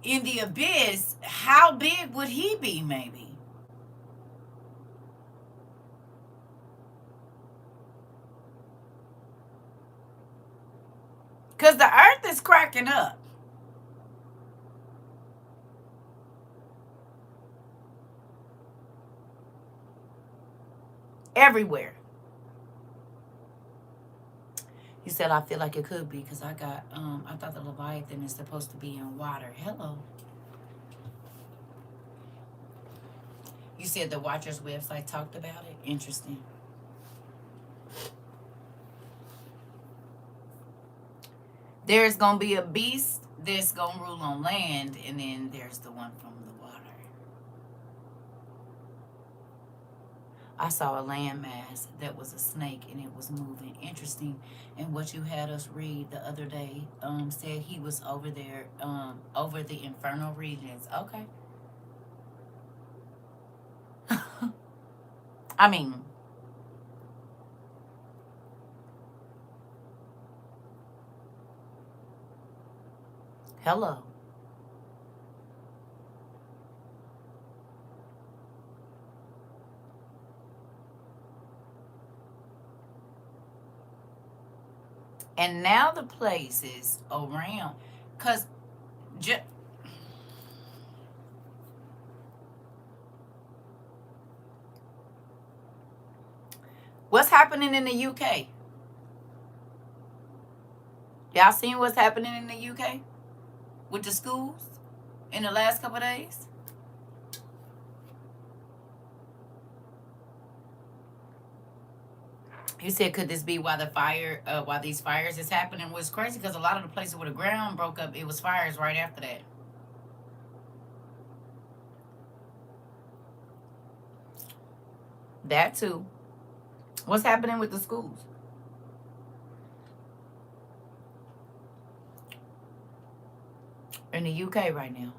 in the abyss, how big would he be? Maybe. Because the earth is cracking up. Everywhere. You said I feel like it could be because I got I thought the Leviathan is supposed to be in water. Hello. You said the Watchers website talked about it. Interesting. There's gonna be a beast that's gonna rule on land, and then there's the one from the water. I saw a landmass that was a snake and it was moving. Interesting. And what you had us read the other day said he was over there, over the infernal regions. Okay. I mean, hello. And now the places around, because what's happening in the UK? Y'all seen what's happening in the UK with the schools in the last couple of days? You said, could this be why why these fires is happening? Was crazy because a lot of the places where the ground broke up, it was fires right after that. That too. What's happening with the schools? In the UK right now.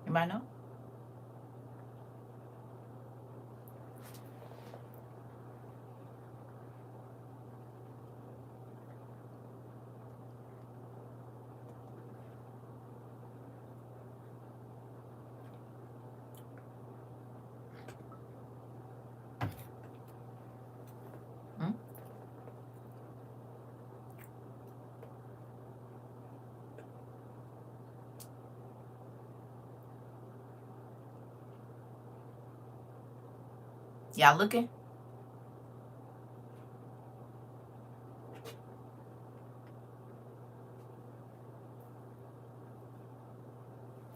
Anybody know? Hmm? Y'all looking?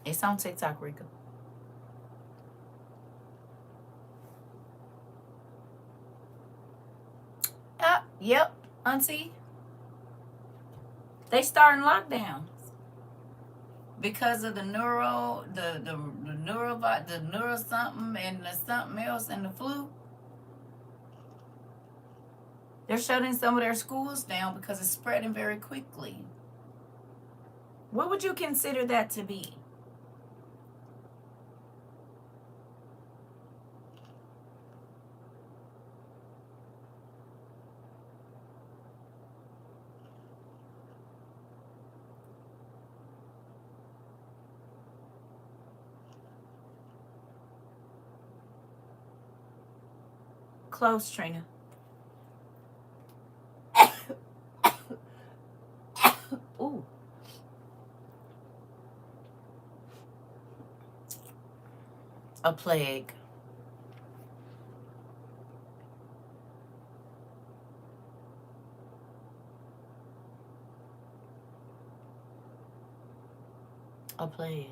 It's on TikTok, Rika. Yep, auntie. They starting lockdowns because of the neuro something and the something else and the flu. They're shutting some of their schools down because it's spreading very quickly. What would you consider that to be? Close, Trina. Ooh. A plague. A plague.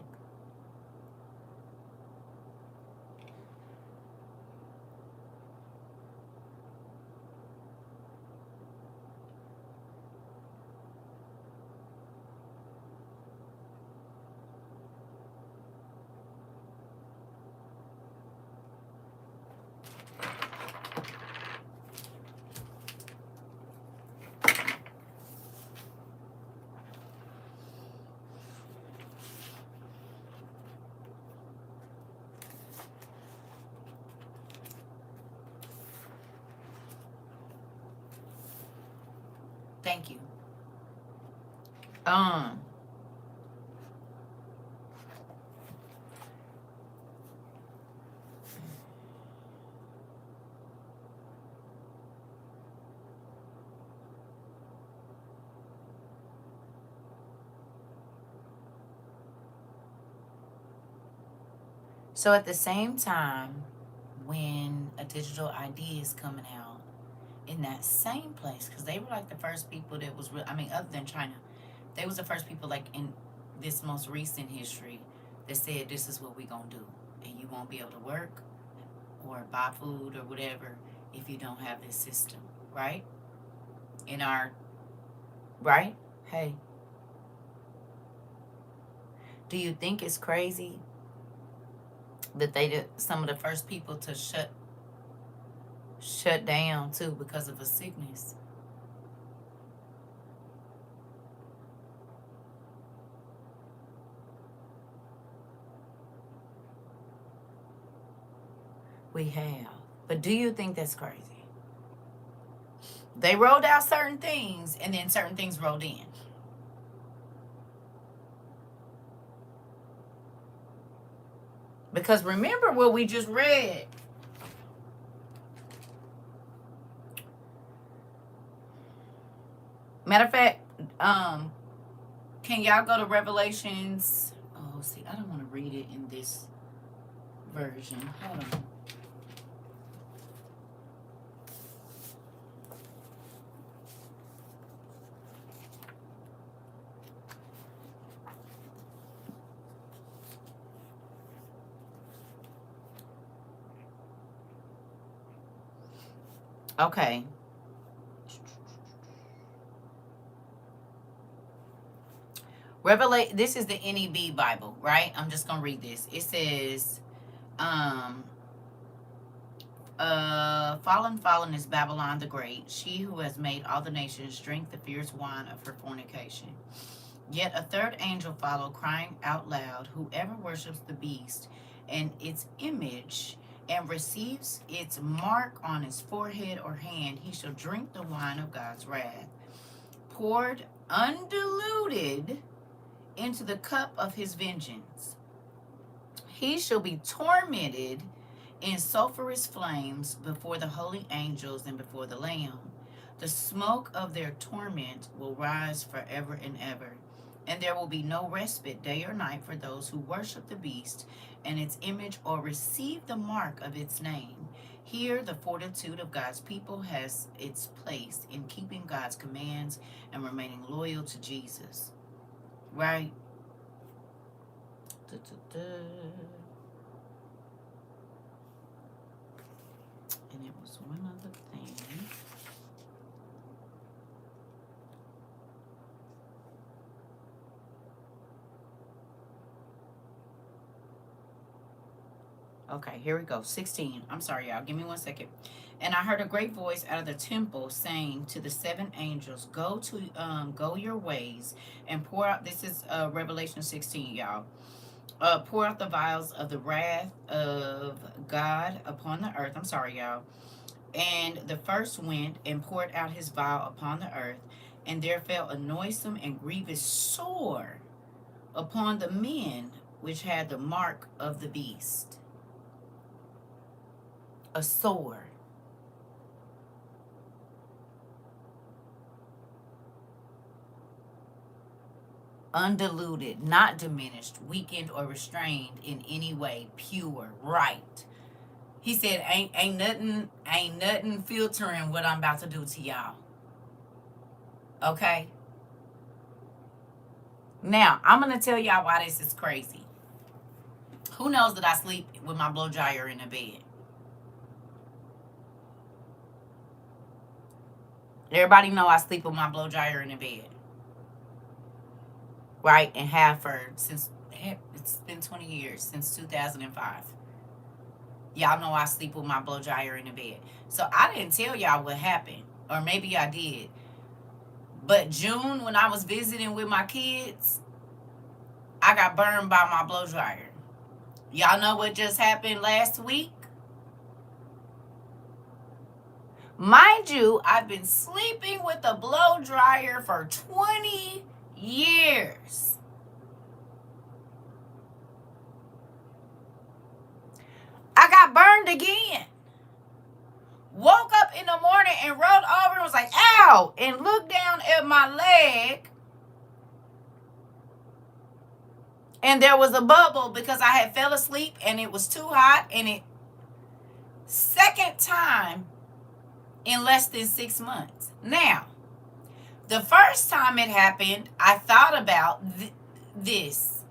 Thank you. Um, So at the same time, when a digital ID is coming out in that same place, because they were like the first people that was real. I mean, other than China, they was the first people like in this most recent history that said this is what we gonna do, and you won't be able to work or buy food or whatever if you don't have this system, right? In our right? Hey, do you think it's crazy that they did some of the first people to shut down too because of a sickness? We have. But do you think that's crazy? They rolled out certain things and then certain things rolled in. Because remember what we just read. Matter of fact, can y'all go to Revelations? Oh, see, I don't want to read it in this version. Hold on. Okay. This is the NEB Bible, right? I'm just gonna read this. It says, fallen is Babylon the Great, she who has made all the nations drink the fierce wine of her fornication. Yet a third angel followed, crying out loud, whoever worships the beast and its image and receives its mark on his forehead or hand, he shall drink the wine of God's wrath, poured undiluted into the cup of his vengeance. He shall be tormented in sulphurous flames before the holy angels and before the Lamb. The smoke of their torment will rise forever and ever, and there will be no respite day or night for those who worship the beast and its image or receive the mark of its name. Here, the fortitude of God's people has its place in keeping God's commands and remaining loyal to Jesus. Right? And it was one other thing. Okay, here we go. 16. I'm sorry, y'all. Give me 1 second. And I heard a great voice out of the temple saying to the seven angels, go your ways and pour out. This is Revelation 16, y'all. Pour out the vials of the wrath of God upon the earth. I'm sorry, y'all. And the first went and poured out his vial upon the earth, and there fell a noisome and grievous sore upon the men which had the mark of the beast. A sore. Undiluted, not diminished, weakened, or restrained in any way, pure, right. He said, ain't nothing filtering what I'm about to do to y'all. Okay? Now, I'm gonna tell y'all why this is crazy. Who knows that I sleep with my blow dryer in the bed? Everybody know I sleep with my blow dryer in the bed. Right? And have for since it's been 20 years, since 2005. Y'all know I sleep with my blow dryer in the bed. So I didn't tell y'all what happened. Or maybe I did. But June, when I was visiting with my kids, I got burned by my blow dryer. Y'all know what just happened last week? Mind you, I've been sleeping with a blow dryer for 20 years. I got burned again. Woke up in the morning and rolled over and was like, ow, and looked down at my leg. And there was a bubble because I had fell asleep and it was too hot. And it, second time in less than 6 months. Now, the first time it happened, I thought about this.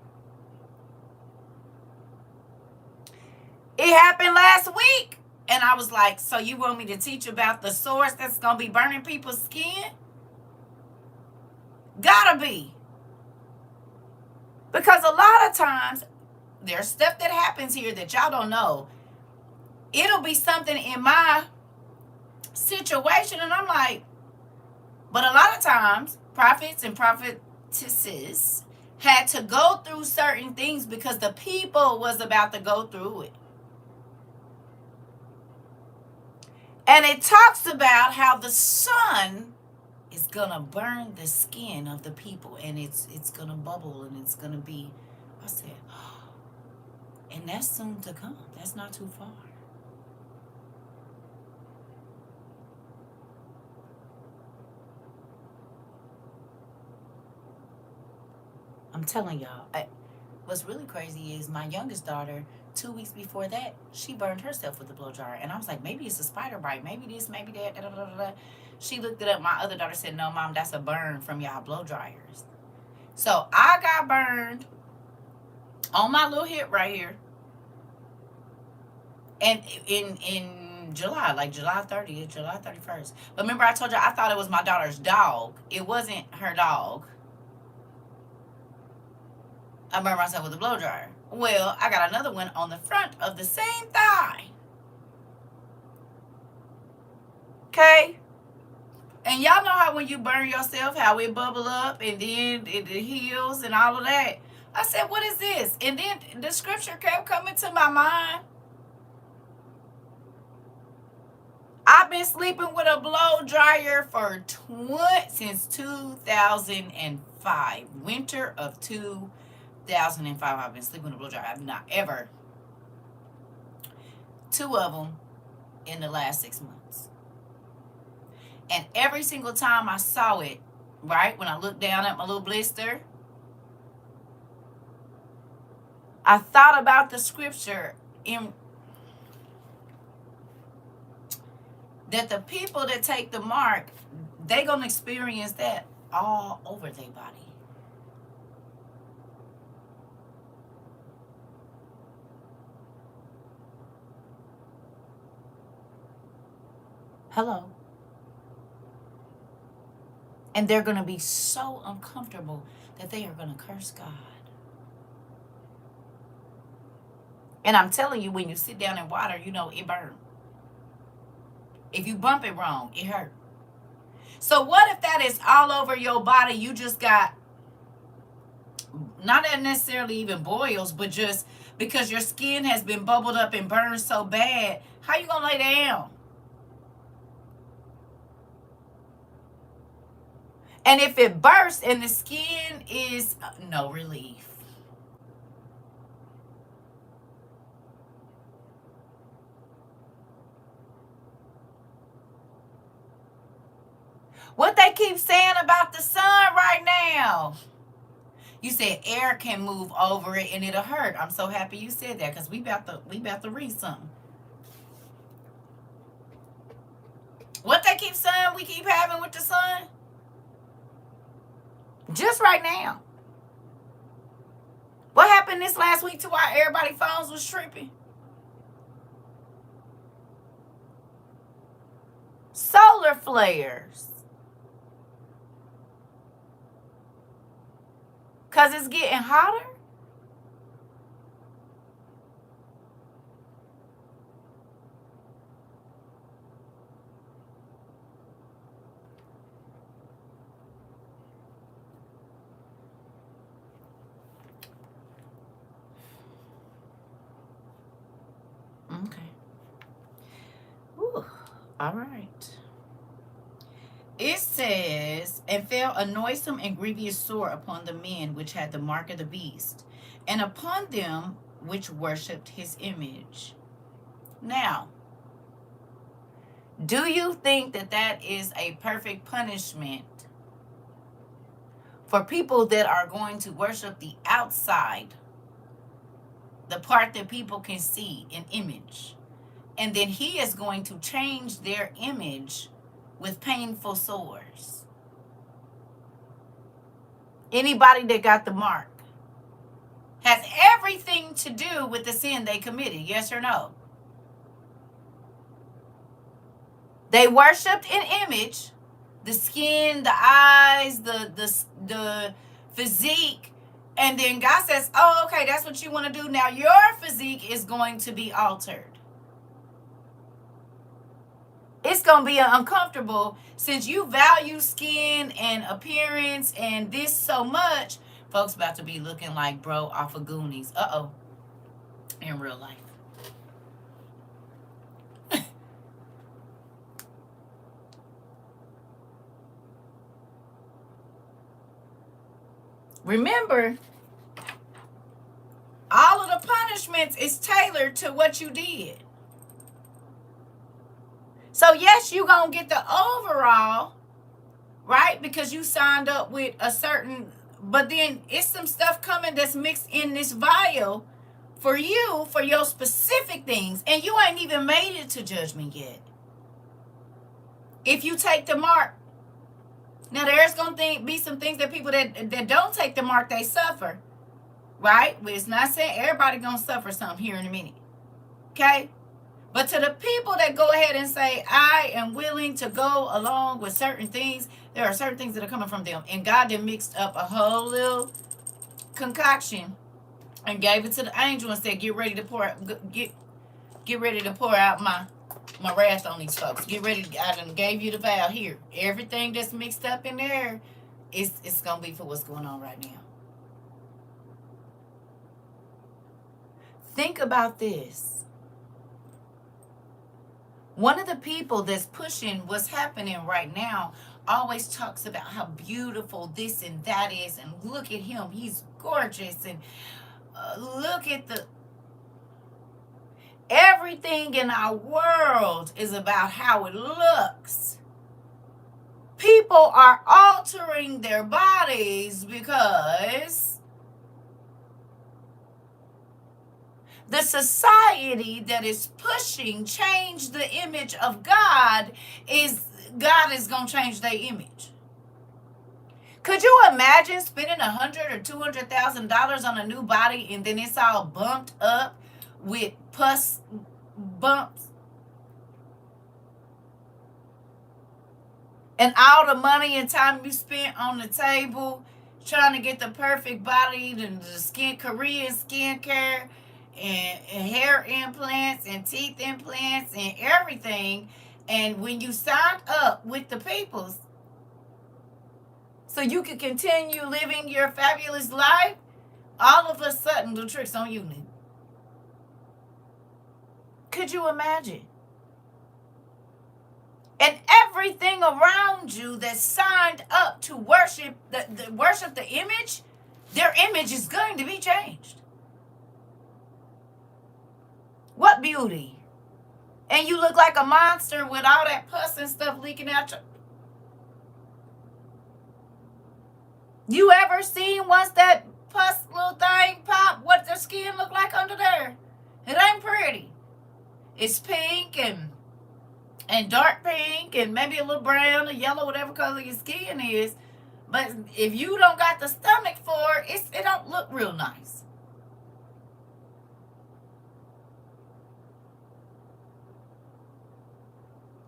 It happened last week. And I was like, so you want me to teach about the source that's going to be burning people's skin? Gotta be. Because a lot of times, there's stuff that happens here that y'all don't know. It'll be something in my situation, and I'm like, but a lot of times, prophets and prophetesses had to go through certain things because the people was about to go through it. And it talks about how the sun is gonna burn the skin of the people, and it's gonna bubble, and it's gonna be. I said, oh, and that's soon to come. That's not too far. I'm telling y'all, what's really crazy is my youngest daughter, 2 weeks before that, she burned herself with a blow dryer. And I was like, maybe it's a spider bite. Maybe this, maybe that. Da, da, da, da. She looked it up. My other daughter said, no, Mom, that's a burn from y'all blow dryers. So I got burned on my little hip right here. And in July, like July 30th, July 31st. But remember I told you I thought it was my daughter's dog. It wasn't her dog. I burned myself with a blow dryer. Well, I got another one on the front of the same thigh. Okay? And y'all know how when you burn yourself, how it bubble up and then it heals and all of that. I said, what is this? And then the scripture kept coming to my mind. I've been sleeping with a blow dryer since 2005. Winter of 2005. I've been sleeping with a blow dryer. I've not ever. 2 of them in the last 6 months. And every single time I saw it, right, when I looked down at my little blister, I thought about the scripture that the people that take the mark, they gonna experience that all over their body. Hello. And they're gonna be so uncomfortable that they are gonna curse God. And I'm telling you, when you sit down in water, you know it burns. If you bump it wrong, it hurt. So what if that is all over your body? You just got, not necessarily even boils, but just because your skin has been bubbled up and burned so bad, how you gonna lay down? And if it bursts and the skin is no relief. What they keep saying about the sun right now. You said air can move over it and it'll hurt. I'm so happy you said that because we about to read something. What they keep saying we keep having with the sun? Just right now. What happened this last week to why everybody's phones was tripping? Solar flares. Because it's getting hotter? Okay. Ooh, all right. It says, and fell a noisome and grievous sore upon the men which had the mark of the beast, and upon them which worshipped his image. Now, do you think that that is a perfect punishment for people that are going to worship the outside the part that people can see, an image. And then he is going to change their image with painful sores. Anybody that got the mark has everything to do with the sin they committed, yes or no? They worshipped an image, the skin, the eyes, the physique, and then God says, oh, okay, that's what you want to do. Now your physique is going to be altered. It's going to be uncomfortable since you value skin and appearance and this so much. Folks about to be looking like bro off of Goonies. Uh-oh. In real life. Remember, all of the punishments is tailored to what you did. So yes, you're going to get the overall, right? Because you signed up with a certain, but then it's some stuff coming that's mixed in this vial for you, for your specific things. And you ain't even made it to judgment yet. If you take the mark. Now there's going to be some things that people that don't take the mark, they suffer. Right? But it's not saying everybody going to suffer something here in a minute. Okay? But to the people that go ahead and say, I am willing to go along with certain things, there are certain things that are coming from them. And God then mixed up a whole little concoction and gave it to the angel and said, get ready to pour out my wrath on these folks. Get ready. I done gave you the vow here. Everything that's mixed up in there, it's going to be for what's going on right now. Think about this. One of the people that's pushing what's happening right now always talks about how beautiful this and that is, and look at him, he's gorgeous, and look at everything in our world is about how it looks. People are altering their bodies because the society that is pushing change the image of God is going to change their image. Could you imagine spending $100,000 or $200,000 on a new body and then it's all bumped up with pus bumps? And all the money and time you spent on the table trying to get the perfect body, and the Korean skincare, and hair implants and teeth implants and everything. And when you signed up with the peoples so you could continue living your fabulous life, all of a sudden the trick's on you. Could you imagine? And everything around you that signed up to worship the image, their image is going to be changed. What beauty. And you look like a monster with all that pus and stuff leaking out your... You ever seen once that pus little thing pop, what the skin look like under there? It ain't pretty. It's pink and dark pink and maybe a little brown or yellow, whatever color your skin is. But if you don't got the stomach for it, it don't look real nice.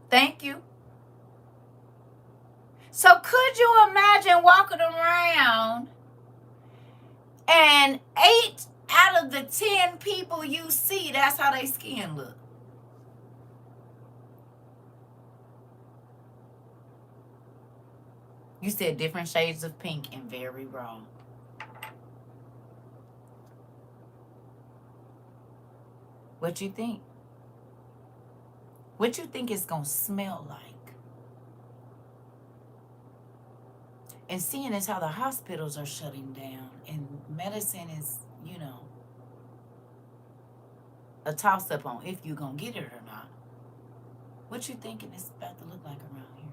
Thank you. So could you imagine walking around and 8 out of the 10 people you see, that's how their skin look? You said different shades of pink and very raw. What you think? What you think it's going to smell like? And seeing as how the hospitals are shutting down and medicine is, a toss-up on if you're going to get it or not. What you thinking it's about to look like around here?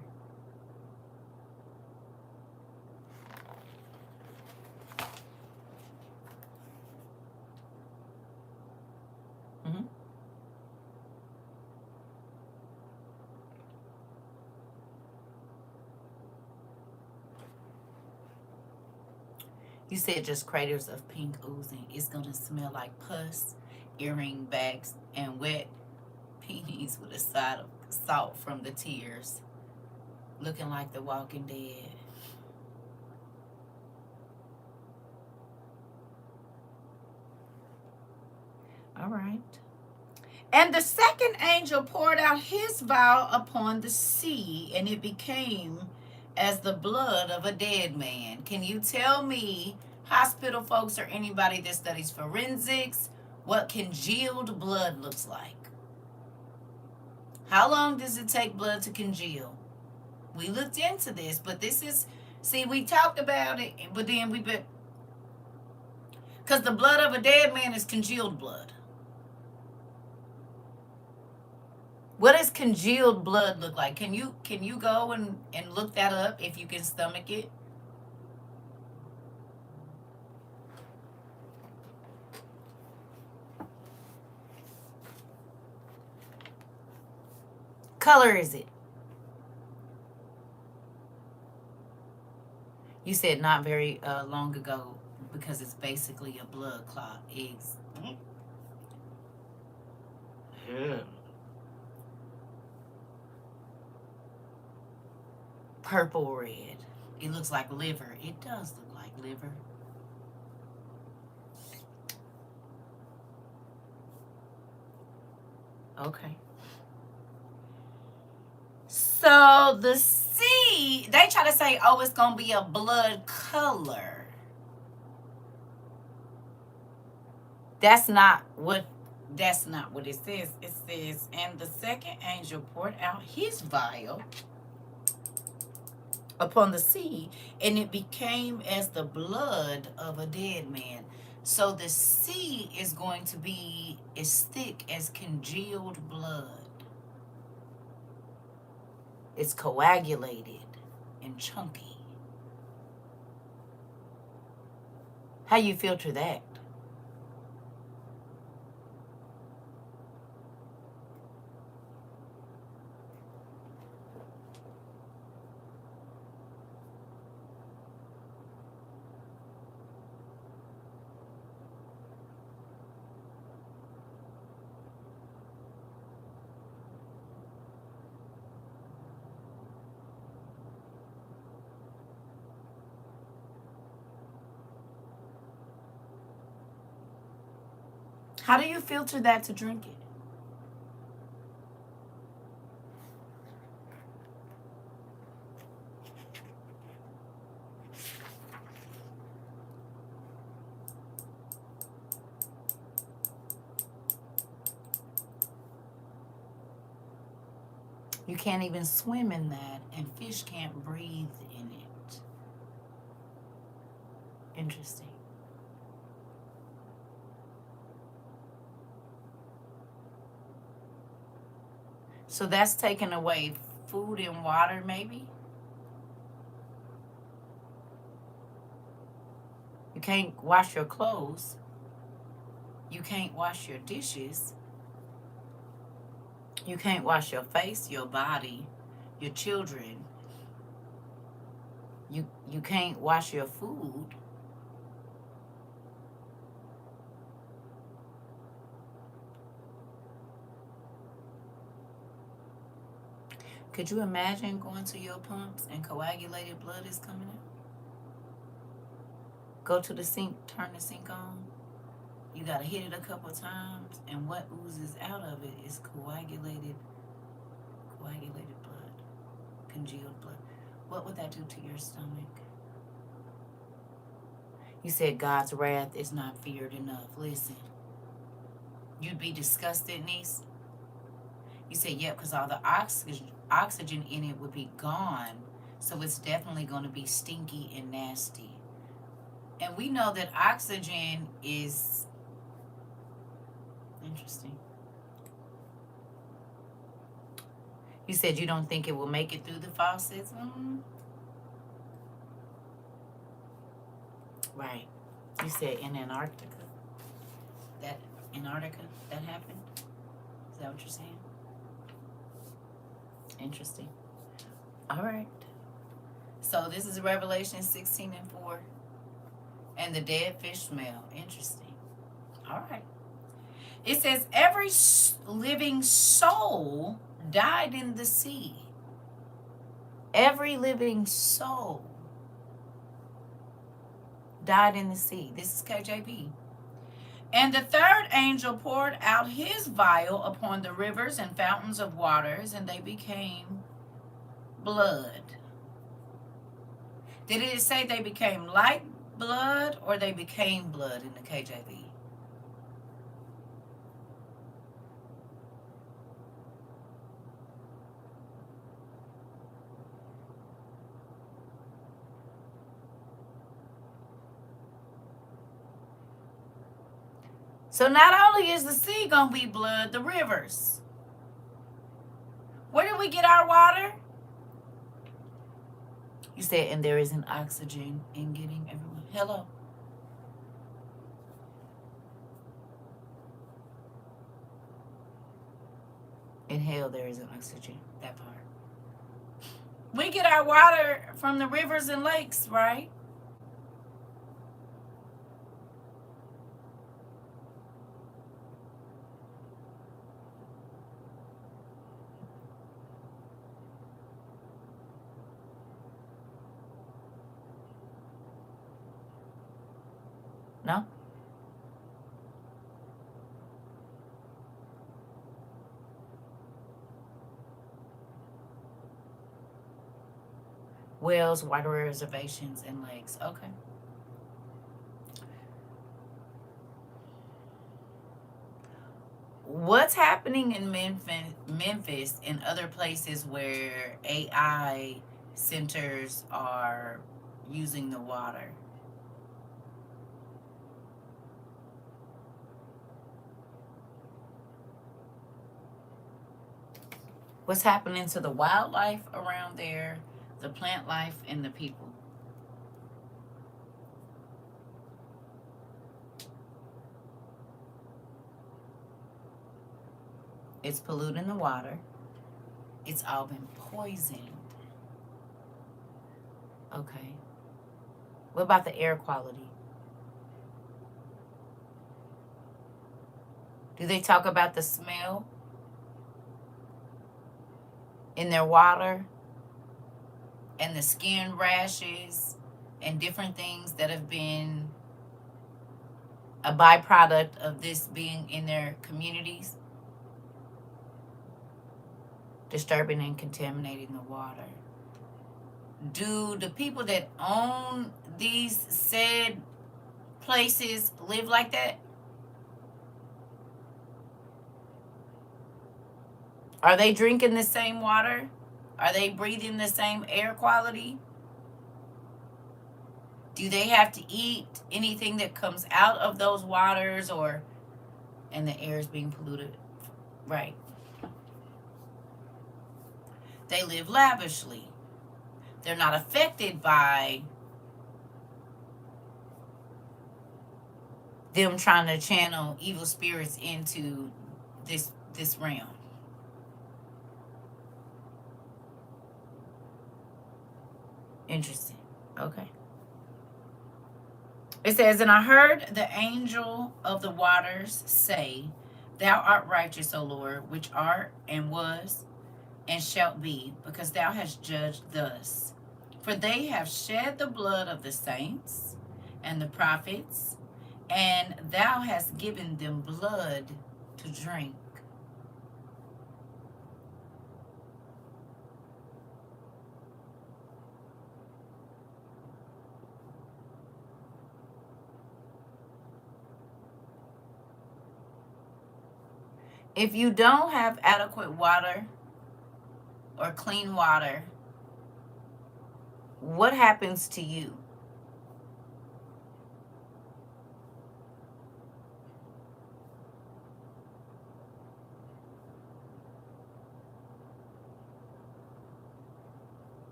You said just craters of pink oozing. It's going to smell like pus, earring bags, and wet peonies with a side of salt from the tears. Looking like the Walking Dead. All right. And the second angel poured out his vial upon the sea, and it became as the blood of a dead man. Can you tell me, hospital folks or anybody that studies forensics, what congealed blood looks like? How long does it take blood to congeal? We looked into this, but this is, see, we talked about it, but then because the blood of a dead man is congealed blood. What does congealed blood look like? Can you go and look that up if you can stomach it? Color is it? You said not very long ago because it's basically a blood clot. Eggs. Purple red. It looks like liver. It does look like liver. Okay. So the C, they try to say, oh, it's going to be a blood color. That's not what it says. It says, and the second angel poured out his vial upon the sea, and it became as the blood of a dead man. So the sea is going to be as thick as congealed blood. It's coagulated and chunky. How you filter that? How do you filter that to drink it? You can't even swim in that, and fish can't breathe in it. Interesting. So that's taking away food and water, maybe? You can't wash your clothes. You can't wash your dishes. You can't wash your face, your body, your children. You can't wash your food. Could you imagine going to your pumps and coagulated blood is coming out? Go to the sink, turn the sink on. You gotta hit it a couple of times, and what oozes out of it is coagulated blood, congealed blood. What would that do to your stomach? You said God's wrath is not feared enough. Listen, you'd be disgusted, niece. You said, yep, because all the oxygen in it would be gone, so it's definitely going to be stinky and nasty. And we know that oxygen is interesting. You said you don't think it will make it through the faucets? Mm-hmm. Right. You said in Antarctica. That happened? Is that what you're saying? Interesting. All right. So this is Revelation 16:4. And the dead fish smell. Interesting. All right. It says every living soul died in the sea. Every living soul died in the sea. This is KJV. And the third angel poured out his vial upon the rivers and fountains of waters, and they became blood. Did it say they became like blood or they became blood in the KJV? So not only is the sea going to be blood, the rivers. Where do we get our water? You said, and there isn't oxygen in getting everyone. Hello. In hell, there isn't oxygen. That part. We get our water from the rivers and lakes, right? No? Wells, water reservations, and lakes. Okay. What's happening in Memphis and other places where AI centers are using the water? What's happening to the wildlife around there, the plant life, and the people? It's polluting the water. It's all been poisoned. Okay. What about the air quality? Do they talk about the smell in their water and the skin rashes and different things that have been a byproduct of this being in their communities? Disturbing and contaminating the water. Do the people that own these said places live like that? Are they drinking the same water? Are they breathing the same air quality? Do they have to eat anything that comes out of those waters, and the air is being polluted? Right. They live lavishly. They're not affected by them trying to channel evil spirits into this realm. Interesting. Okay. It says, and I heard the angel of the waters say, Thou art righteous, O Lord, which art and was and shalt be, because thou hast judged thus. For they have shed the blood of the saints and the prophets, and thou hast given them blood to drink. If you don't have adequate water or clean water, what happens to you?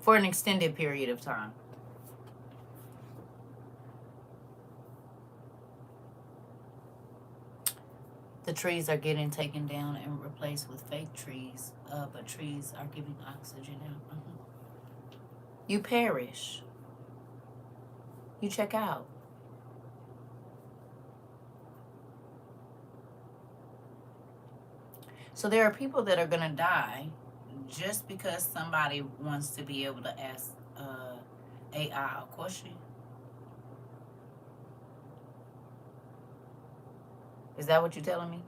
For an extended period of time. The trees are getting taken down and replaced with fake trees, but trees are giving oxygen out. You perish. You check out. So there are people that are going to die just because somebody wants to be able to ask AI a question. Is that what you're telling me?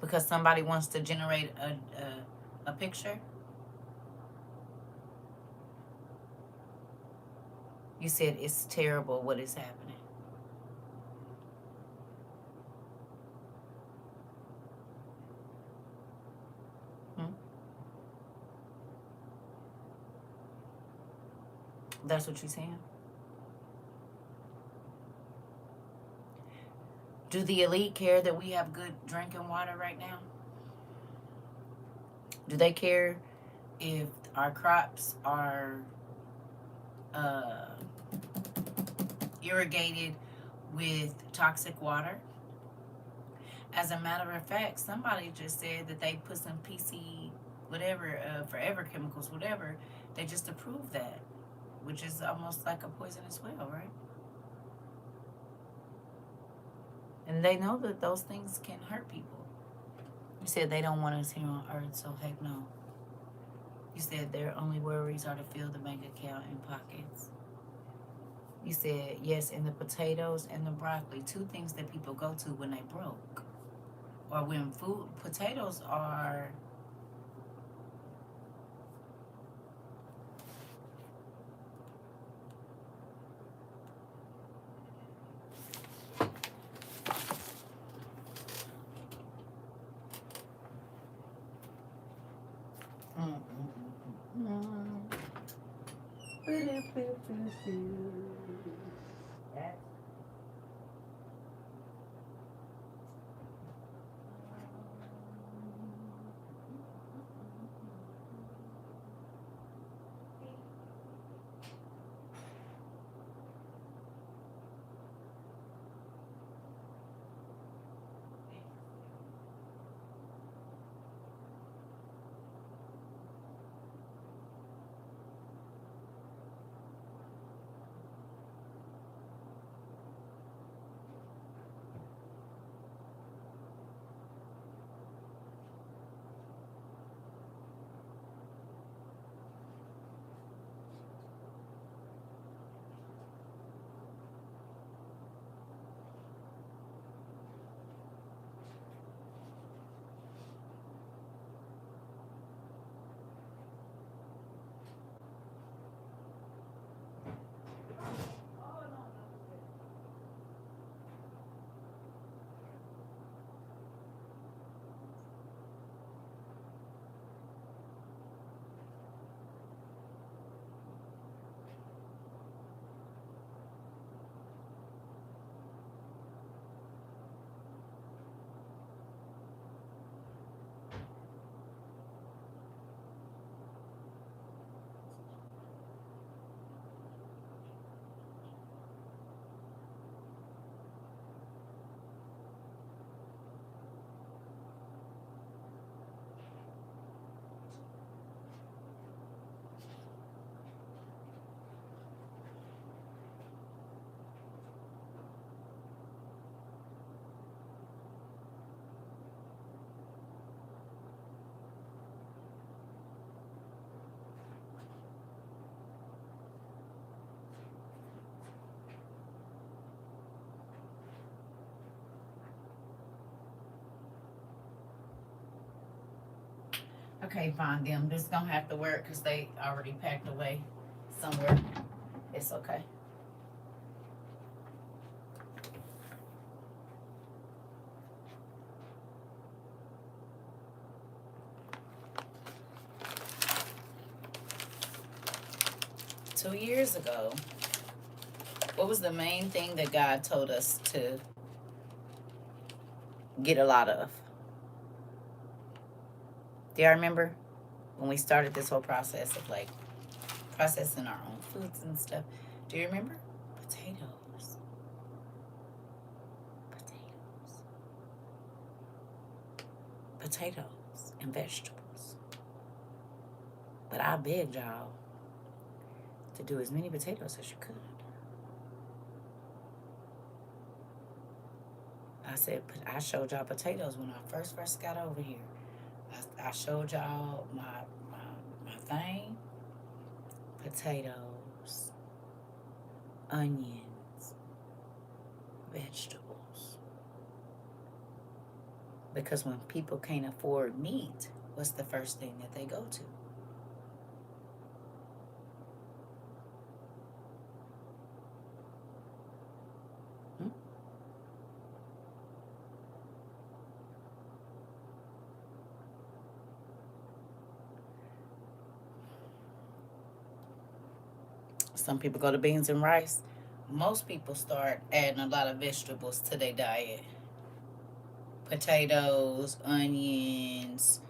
Because somebody wants to generate a picture? You said it's terrible what is happening. That's what you're saying? Do the elite care that we have good drinking water right now? Do they care if our crops are irrigated with toxic water? As a matter of fact, somebody just said that they put some PC, whatever, forever chemicals, whatever. They just approved that, which is almost like a poison as well, right? And they know that those things can hurt people. You said they don't want us here on earth, so heck no. You said their only worries are to fill the bank account and pockets. You said, yes, and the potatoes and the broccoli, 2 things that people go to when they broke. Or when food, potatoes are... Okay, fine, them. This don't have to work because they already packed away somewhere. It's okay. Two years ago, what was the main thing that God told us to get a lot of? Do y'all remember when we started this whole process of like processing our own foods and stuff. Do you remember? Potatoes. Potatoes. Potatoes and vegetables. But I begged y'all to do as many potatoes as you could. I showed y'all potatoes when I first got over here. I showed y'all my thing. Potatoes, onions, vegetables. Because when people can't afford meat, what's the first thing that they go to? Some people go to beans and rice. Most people start adding a lot of vegetables to their diet. Potatoes, onions,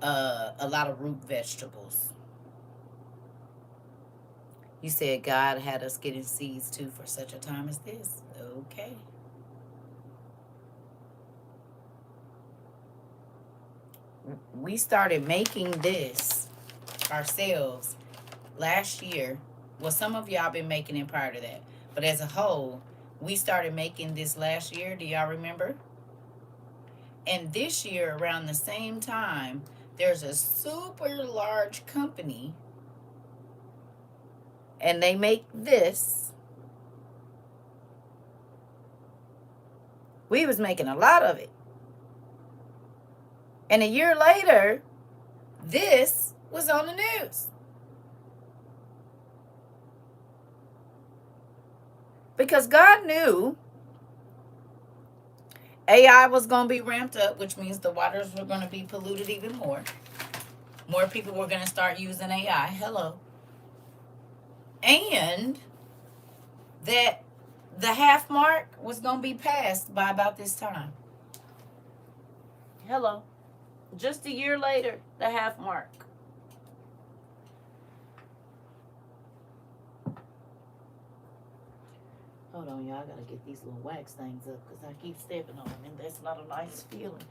a lot of root vegetables. You said God had us getting seeds too for such a time as this. Okay. We started making this ourselves last year. Well, some of y'all been making it prior to that. But as a whole, we started making this last year. Do y'all remember? And this year, around the same time, there's a super large company. And they make this. We was making a lot of it. And a year later, this was on the news. Because God knew AI was going to be ramped up, which means the waters were going to be polluted even more. More people were going to start using AI. Hello. And that the half mark was going to be passed by about this time. Hello. Just a year later, the half mark. Hold on, y'all. I gotta get these little wax things up because I keep stepping on them, and that's not a nice feeling.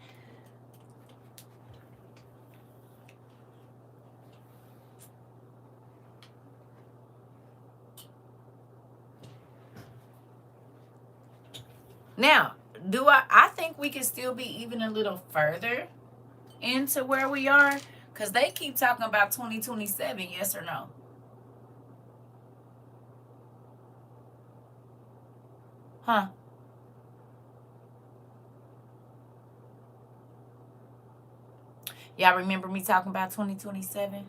Now, I think we can still be even a little further into where we are, because they keep talking about 2027, yes or no? Huh? Y'all remember me talking about 2027?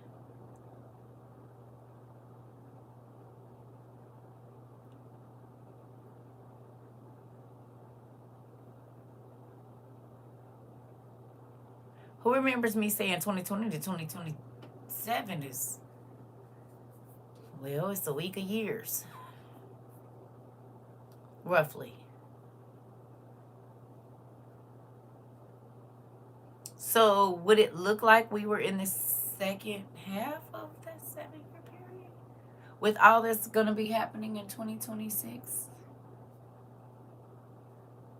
Who remembers me saying 2020 to 2027 is, well, it's a week of years. Roughly. So would it look like we were in the second half of that 7-year period? With all that's going to be happening in 2026?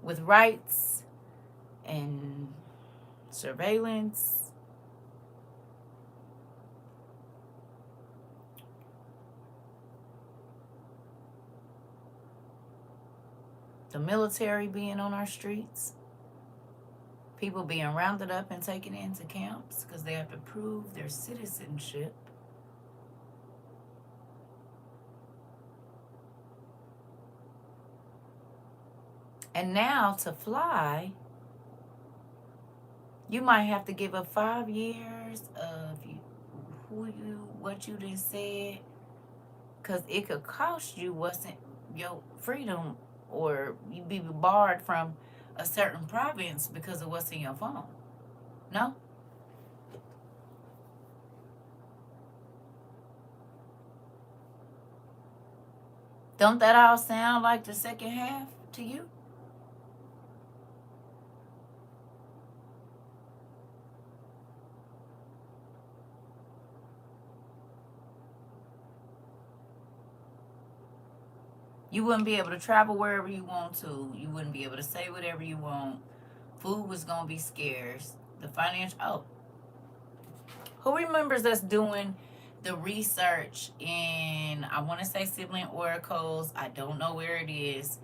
With rights and surveillance. The military being on our streets. People being rounded up and taken into camps because they have to prove their citizenship. And now to fly, you might have to give up 5 years of what you done said, because it could cost you wasn't your freedom, or you be barred from a certain province because of what's in your phone. No? Don't that all sound like the second half to you? You wouldn't be able to travel wherever you want to. You wouldn't be able to say whatever you want. Food was going to be scarce. The financial... Oh, who remembers us doing the research in, I want to say sibling oracles. I don't know where it is.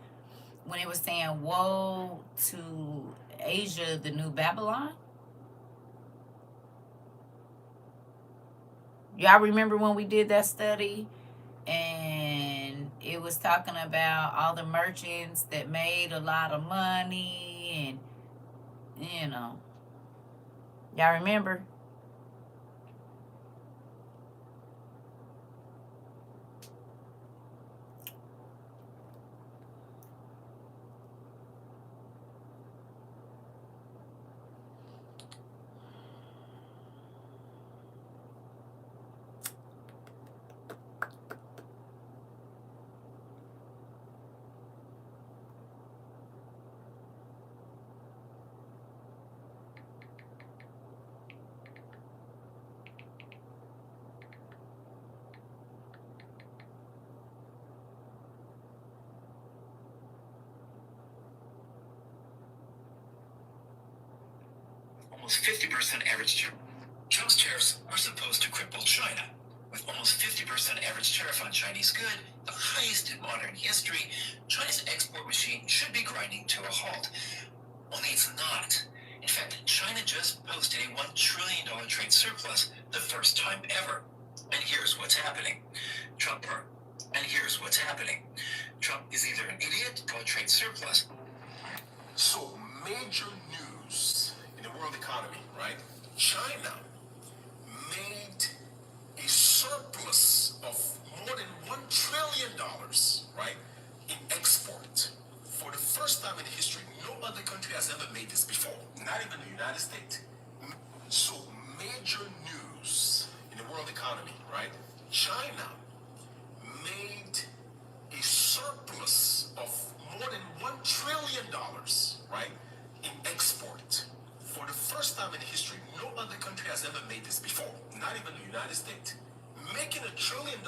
When it was saying, woe to Asia, the new Babylon. Y'all remember when we did that study? And it was talking about all the merchants that made a lot of money. And, you know. Y'all remember? Almost 50% average tariff. Trump's tariffs are supposed to cripple China. With almost 50% average tariff on Chinese good, the highest in modern history, China's export machine should be grinding to a halt. Only it's not. In fact, China just posted a $1 trillion trade surplus, the first time ever. And here's what's happening. Trump is either an idiot or a trade surplus. So, major news in the world economy, right? China made a surplus of more than $1 trillion, right, in export. For the first time in history, no other country has ever made this before, not even the United States. So, major news in the world economy, right? China made a surplus of more than $1 trillion, right, in export. For the first time in history, no other country has ever made this before, not even the United States. Making $1 trillion,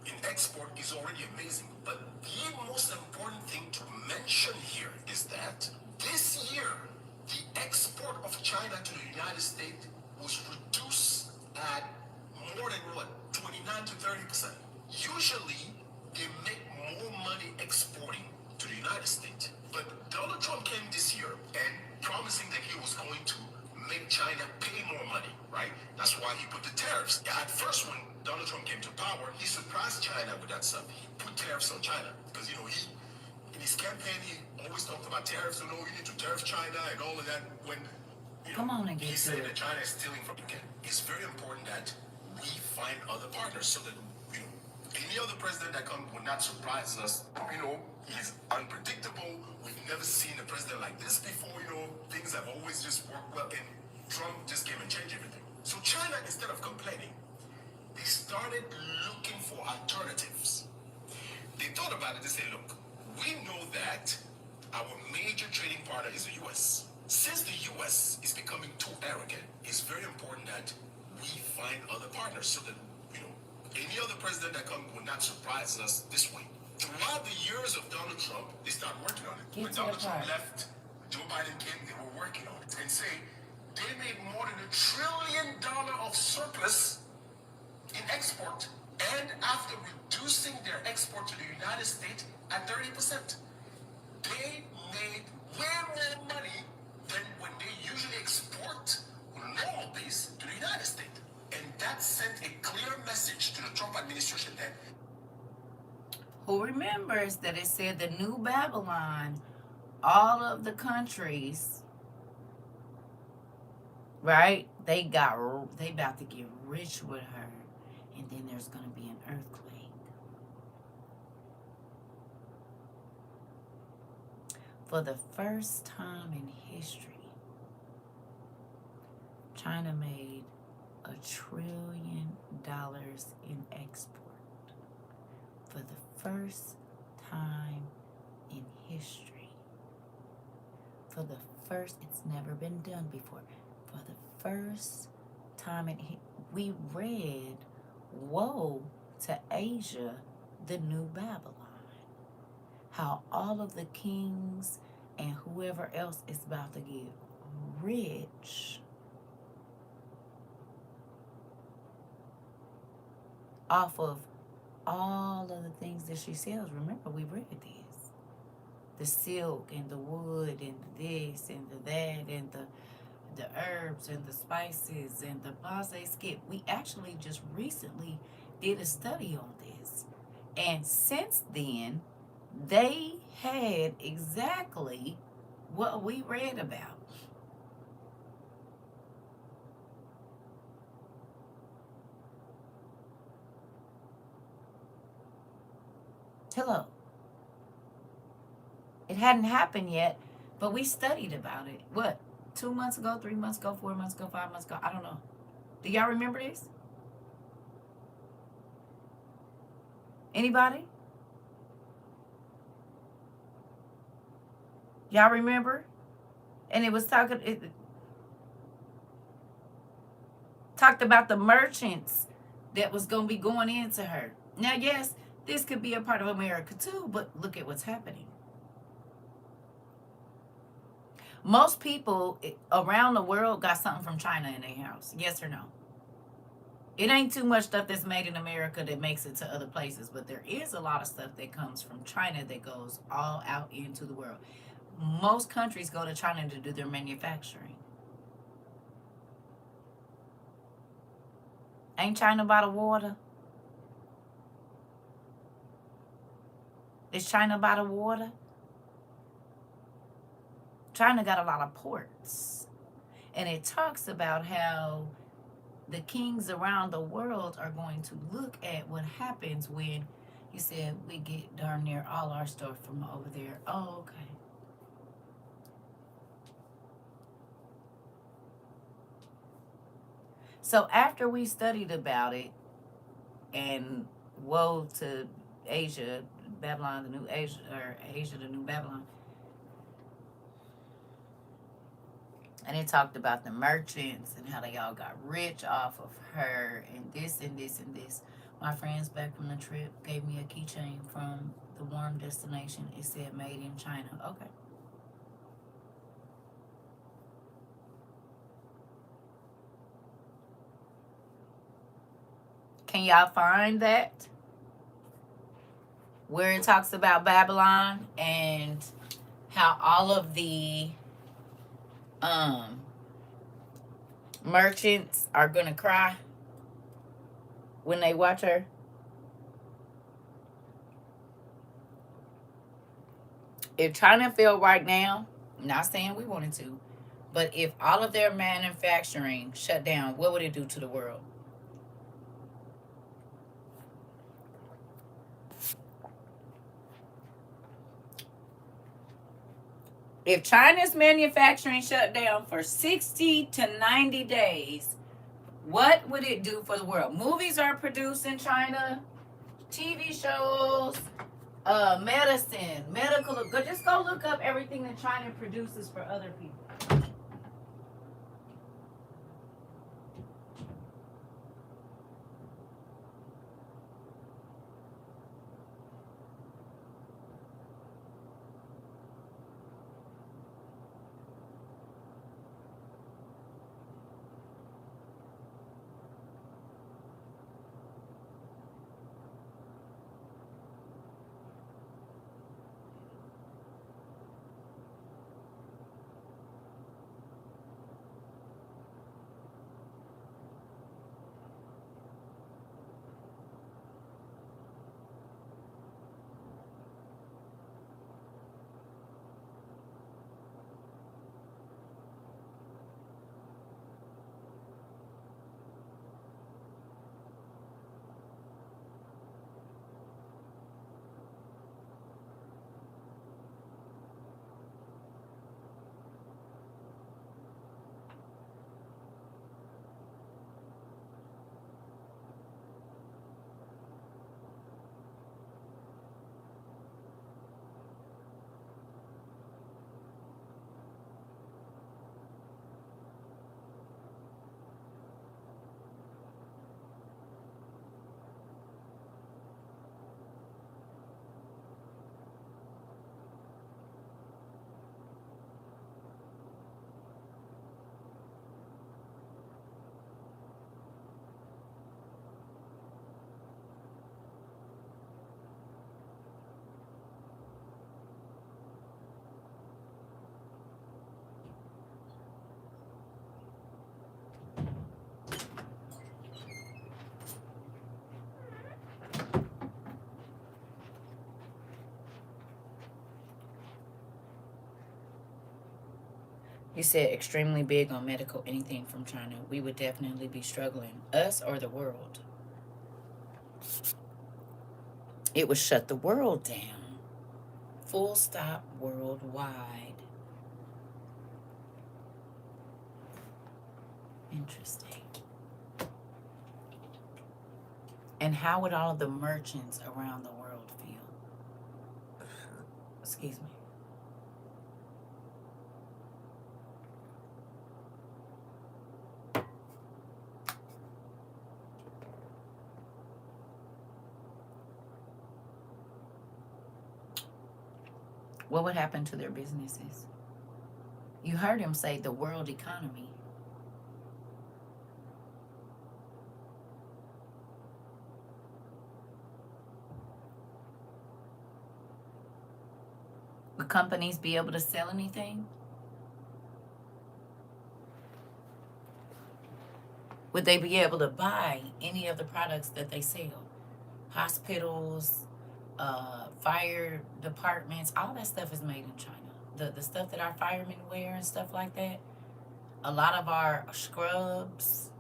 in export is already amazing. But the most important thing to mention here is that this year, the export of China to the United States was reduced at more than 29 to 30%. Usually, they make more money exporting to the United States. But Donald Trump came this year and promising that he was going to make China pay more money, right? That's why he put the tariffs. At first, when Donald Trump came to power, he surprised China with that stuff. He put tariffs on China because, he, in his campaign, he always talked about tariffs. You need to tariff China and all of that. When, Come on and get he to said it. that China is stealing from Ukraine. It's very important that we find other partners so that, any other president that comes will not surprise us. He's unpredictable. We've never seen a president like this before. Things have always just worked well, and Trump just came and changed everything. So China, instead of complaining, they started looking for alternatives. They thought about it. They said, look, we know that our major trading partner is the U.S. Since the U.S. is becoming too arrogant, it's very important that we find other partners so that, any other president that comes will not surprise us this way. Throughout the years of Donald Trump, they started working on it. When Donald Trump left, Joe Biden came, they were working on it. And say, they made more than $1 trillion of surplus in export. And after reducing their export to the United States at 30%, they made way more money than when they usually export on a normal base to the United States. And that sent a clear message to the Trump administration that who remembers that it said the new Babylon, all of the countries, right? They about to get rich with her, and then there's going to be an earthquake. For the first time in history, China made $1 trillion in export. For the first time in history. It's never been done before. For the first time we read, woe to Asia, the new Babylon. how all of the kings and whoever else is about to get rich off of all of the things that she sells. Remember, we read this. The silk and the wood and the this and the that and the herbs and the spices and the base skip. We actually just recently did a study on this. And since then, they had exactly what we read about. Hello. It hadn't happened yet, but we studied about it. What? 2 months ago, 3 months ago, 4 months ago, 5 months ago? I don't know. Do y'all remember this? Anybody? Y'all remember? And it was talked about the merchants that was going to be going into her. Now, yes, this could be a part of America too, but look at what's happening. Most people around the world got something from China in their house. Yes or no? It ain't too much stuff that's made in America that makes it to other places, but there is a lot of stuff that comes from China that goes all out into the world. Most countries go to China to do their manufacturing. Ain't China by the water? Is China by the water? China got a lot of ports. And it talks about how the kings around the world are going to look at what happens when he said we get darn near all our stuff from over there. Oh, okay. So after we studied about it, and woe to Asia, Babylon, the new Asia, or Asia, the new Babylon, and it talked about the merchants and how they all got rich off of her and this and this and this. My friends back from the trip gave me a keychain from the warm destination. It said made in China. Okay. Can y'all find that? Where it talks about Babylon and how all of the merchants are gonna cry when they watch her. If China fell right now, not saying we wanted to, but if all of their manufacturing shut down, what would it do to the world? If China's manufacturing shut down for 60 to 90 days, what would it do for the world? Movies are produced in China, TV shows, medicine, medical. Just go look up everything that China produces for other people. You said extremely big on medical anything from China. We would definitely be struggling. Us or the world. It would shut the world down. Full stop worldwide. Interesting. And how would all of the merchants around the world feel? Excuse me. What would happen to their businesses? You heard him say the world economy. Would companies be able to sell anything? Would they be able to buy any of the products that they sell? Hospitals, fire departments, all that stuff is made in China. The stuff that our firemen wear and stuff like that, a lot of our scrubs,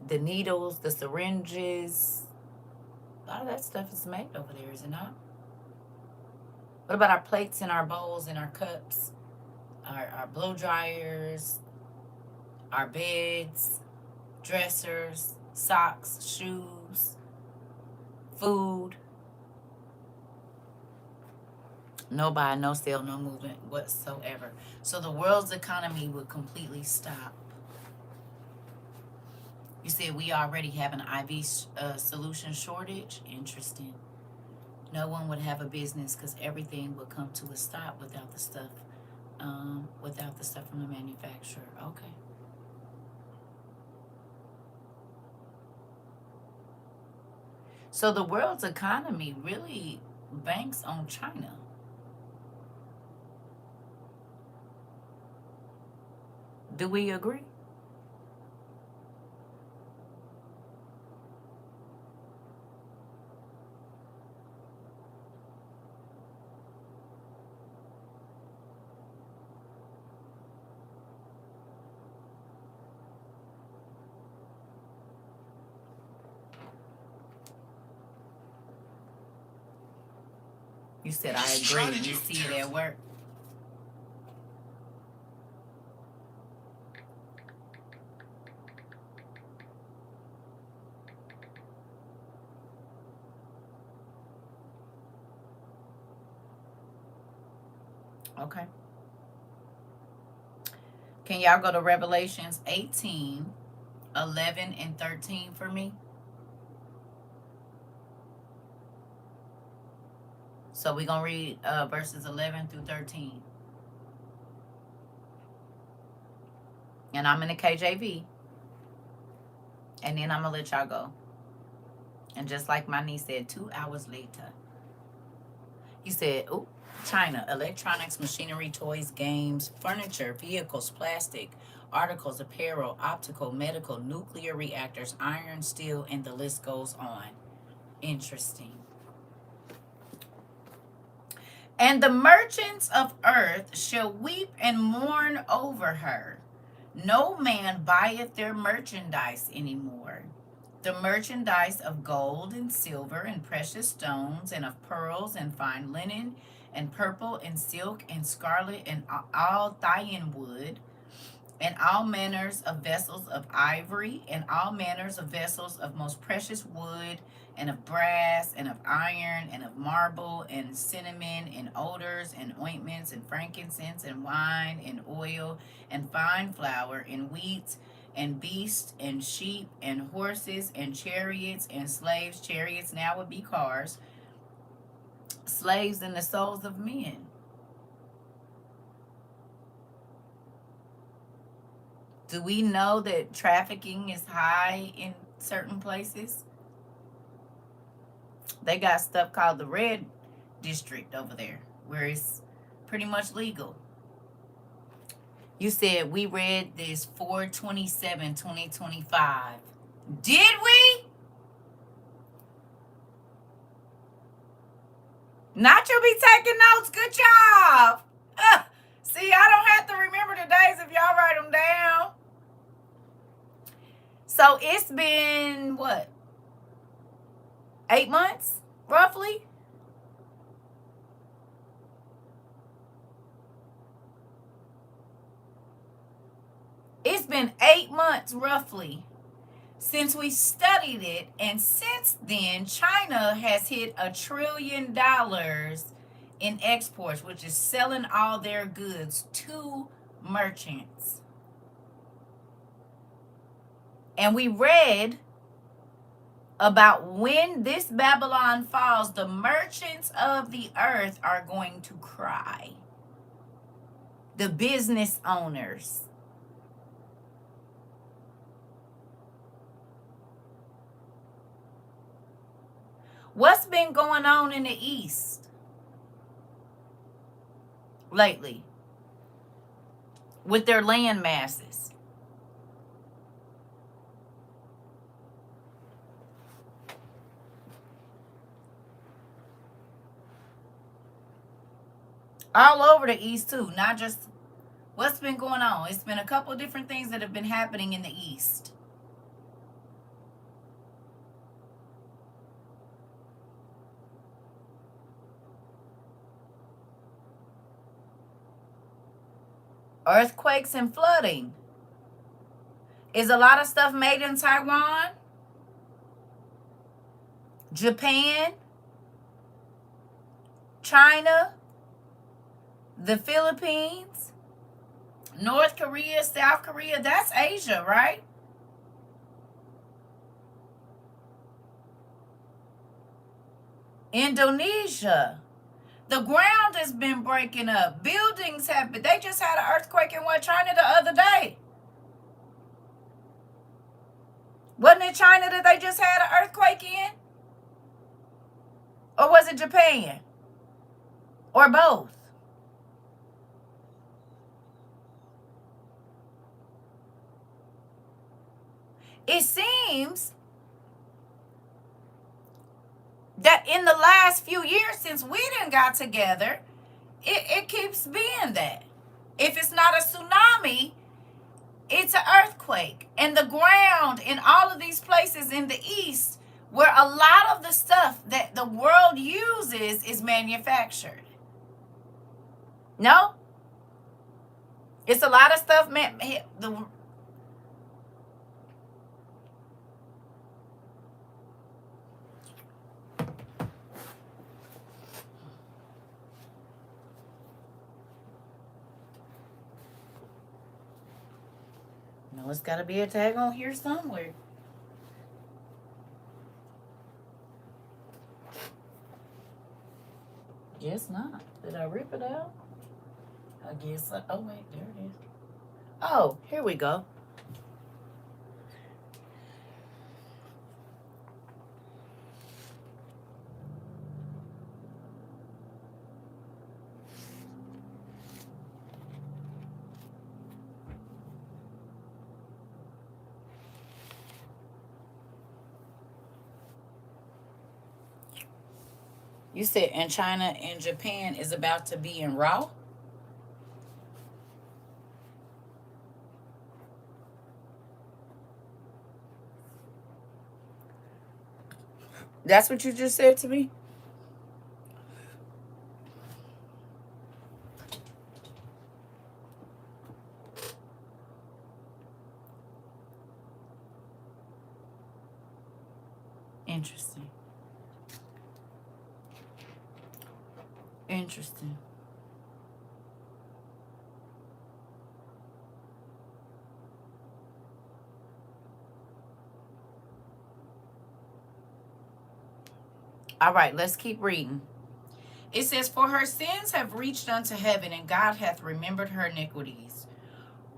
the needles, the syringes, a lot of that stuff is made over there, is it not? What about our plates and our bowls and our cups, our blow dryers, our beds, dressers, socks, shoes, food? No buy, no sale, no movement whatsoever. So the world's economy would completely stop. You said we already have an IV solution shortage. Interesting. No one would have a business because everything would come to a stop without the stuff from the manufacturer. Okay. So the world's economy really banks on China. Do we agree? You said I agree. You see it at work. Okay. Can y'all go to Revelations 18, 11, and 13 for me? So we're going to read verses 11 through 13. And I'm in the KJV. And then I'm going to let y'all go. And just like my niece said, 2 hours later. He said, oh, China, electronics, machinery, toys, games, furniture, vehicles, plastic, articles, apparel, optical, medical, nuclear reactors, iron, steel, and the list goes on. Interesting. And the merchants of earth shall weep and mourn over her. No man buyeth their merchandise anymore. The merchandise of gold and silver and precious stones and of pearls and fine linen and purple and silk and scarlet and all thyine wood and all manners of vessels of ivory and all manners of vessels of most precious wood and of brass and of iron and of marble and cinnamon and odors and ointments and frankincense and wine and oil and fine flour and wheat and beasts and sheep and horses and chariots and slaves. Chariots now would be cars. Slaves and the souls of men. Do we know that trafficking is high in certain places? They got stuff called the Red District over there, where it's pretty much legal. You said we read this 4/27/2025. Did we? Not you be taking notes. Good job. See, I don't have to remember the days if y'all write them down. So it's been, what, 8 months, roughly? It's been 8 months, roughly, since we studied it. And since then, China has hit $1 trillion in exports, which is selling all their goods to merchants. And we read about when this Babylon falls, the merchants of the earth are going to cry. The business owners. What's been going on in the East lately with their land masses? All over the East too, not just what's been going on. It's been a couple of different things that have been happening in the East. Earthquakes and flooding. Is a lot of stuff made in Taiwan, Japan, China, the Philippines, North Korea, South Korea? That's Asia, right? Indonesia. The ground has been breaking up. Buildings have been. They just had an earthquake in China the other day. Wasn't it China that they just had an earthquake in? Or was it Japan? Or both? It seems that in the last few years since we done got together, it keeps being that. If it's not a tsunami, it's an earthquake. And the ground in all of these places in the East where a lot of the stuff that the world uses is manufactured. No? It's a lot of stuff. No, it's got to be a tag on here somewhere. Guess not. Did I rip it out? I guess. Oh, wait. There it is. Oh, here we go. You said, and China and Japan is about to be in raw? That's what you just said to me? Interesting. Interesting. All right, let's keep reading. It says, for her sins have reached unto heaven, and God hath remembered her iniquities.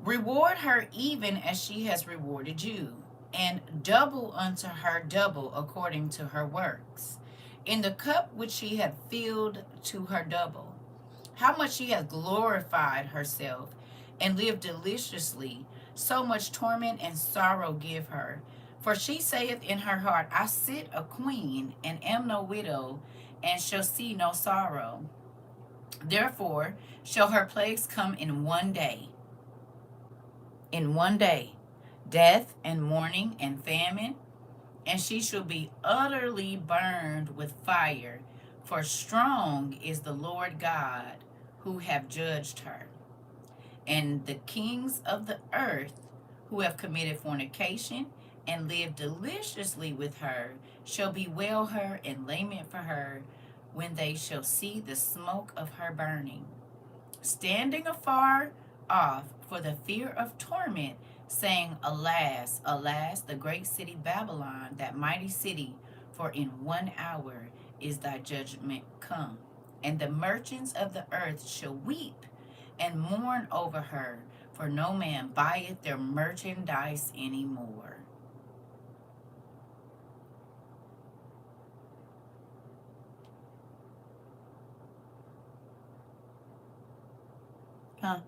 Reward her even as she has rewarded you, and double unto her double according to her works. In the cup which she hath filled to her double. How much she hath glorified herself, and lived deliciously, so much torment and sorrow give her. For she saith in her heart, I sit a queen, and am no widow, and shall see no sorrow. Therefore shall her plagues come in one day. In one day, death and mourning and famine, and she shall be utterly burned with fire, for strong is the Lord God who have judged her. And the kings of the earth who have committed fornication and lived deliciously with her shall bewail her and lament for her when they shall see the smoke of her burning, standing afar off for the fear of torment, saying, Alas, alas, the great city Babylon, that mighty city, for in 1 hour is thy judgment come. And the merchants of the earth shall weep and mourn over her, for no man buyeth their merchandise any more. Huh?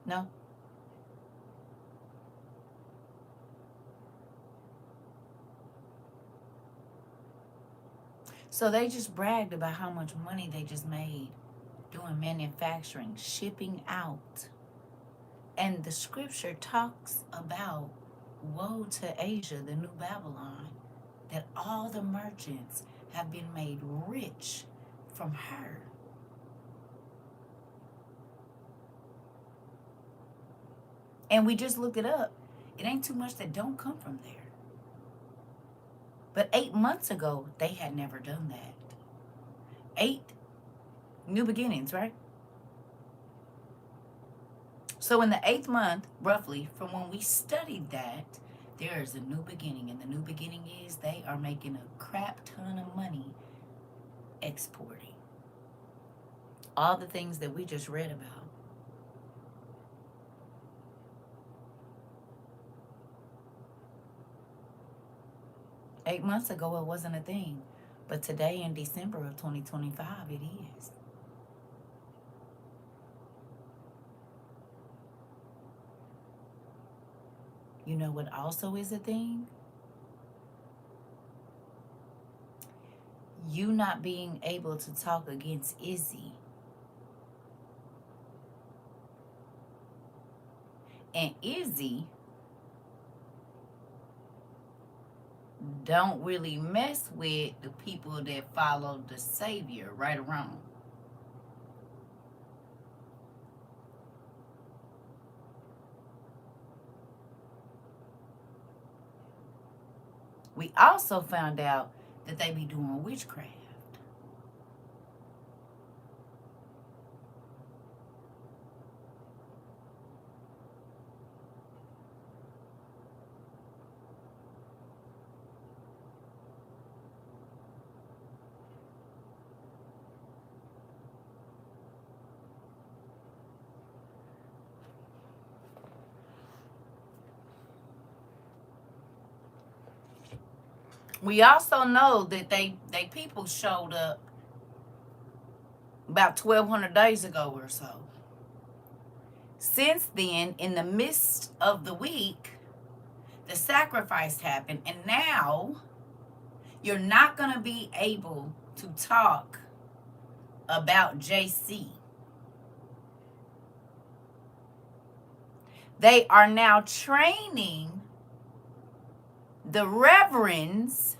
No? So they just bragged about how much money they just made doing manufacturing, shipping out. And the scripture talks about woe to Asia, the new Babylon, that all the merchants have been made rich from her. And we just looked it up. It ain't too much that don't come from there. But 8 months ago, they had never done that. 8 new beginnings, right? So in the 8th month, roughly, from when we studied that, there is a new beginning. And the new beginning is they are making a crap ton of money exporting. All the things that we just read about. Eight months ago, it wasn't a thing. But today, in December of 2025, it is. You know what also is a thing? You not being able to talk against Izzy. And Izzy don't really mess with the people that follow the Savior, right or wrong. We also found out that they be doing witchcraft. We also know that they people showed up about 1,200 days ago or so. Since then, in the midst of the week, the sacrifice happened, and now you're not going to be able to talk about JC. They are now training the reverends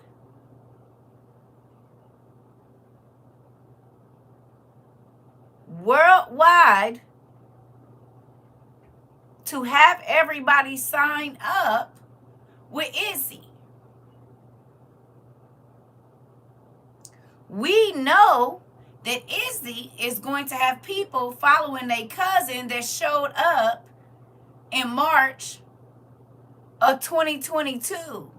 worldwide to have everybody sign up with Izzy. We know that Izzy is going to have people following their cousin that showed up in March of 2022.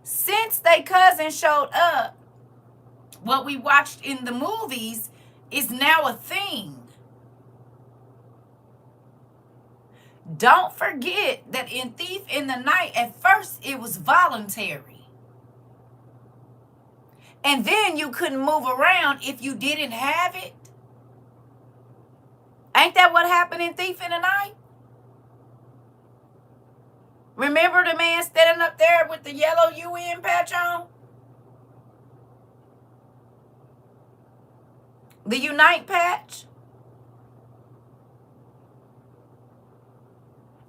Since their cousin showed up, what we watched in the movies is now a thing. Don't forget that in Thief in the Night, at first it was voluntary. And then you couldn't move around if you didn't have it. Ain't that what happened in Thief in the Night? Remember the man standing up there with the yellow UN patch on? The Unite patch?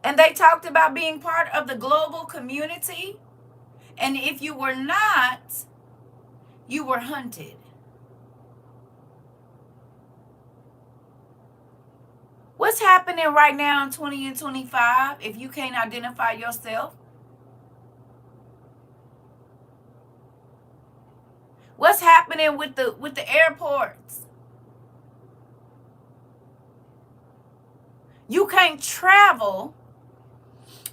And they talked about being part of the global community. And if you were not, you were hunted. What's happening right now in 20 and 25 if you can't identify yourself? What's happening with the airports? You can't travel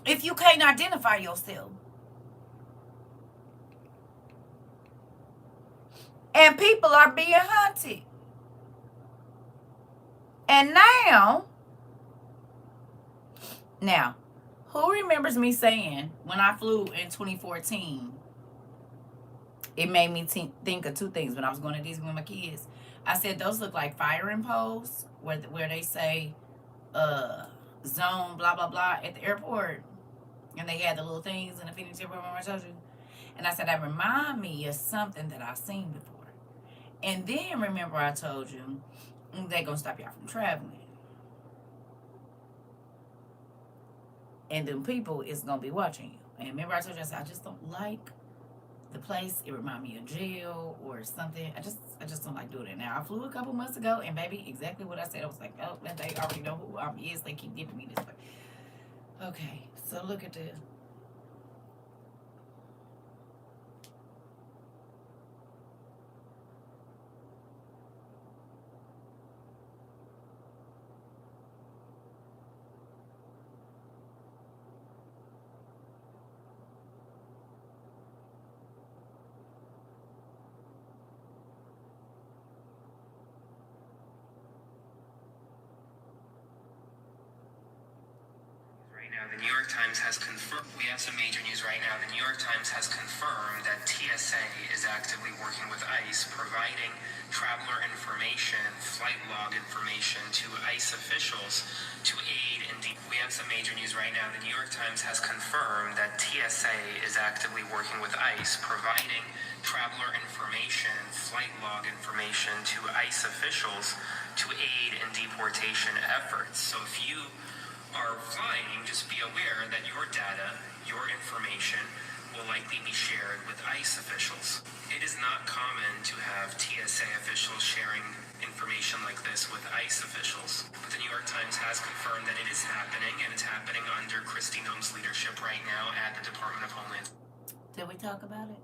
if you can't identify yourself. And people are being hunted. And now, who remembers me saying when I flew in 2014, it made me think of two things when I was going to Disney with my kids. I said, those look like firing posts where they say zone blah, blah, blah at the airport. And they had the little things in the Phoenix Airport, remember I told you? And I said, that remind me of something that I've seen before. And then remember I told you, they're going to stop y'all from traveling. And then people is going to be watching you. And remember I told you, I said, I just don't like the place. It remind me of jail or something. I just don't like doing it. Now, I flew a couple months ago, and baby, exactly what I said. I was like, oh, they already know who I is. They keep giving me this way. Okay, so look at this. The New York Times has confirmed. We have some major news right now. The New York Times has confirmed that TSA is actively working with ICE, providing traveler information, flight log information to ICE officials to aid in. We have some major news right now. The New York Times has confirmed that TSA is actively working with ICE, providing traveler information, flight log information to ICE officials to aid in deportation efforts. So if you are flying, just be aware that your data, your information, will likely be shared with ICE officials. It is not common to have TSA officials sharing information like this with ICE officials. But the New York Times has confirmed that it is happening, and it's happening under Kristi Noem's leadership right now at the Department of Homeland. Did we talk about it?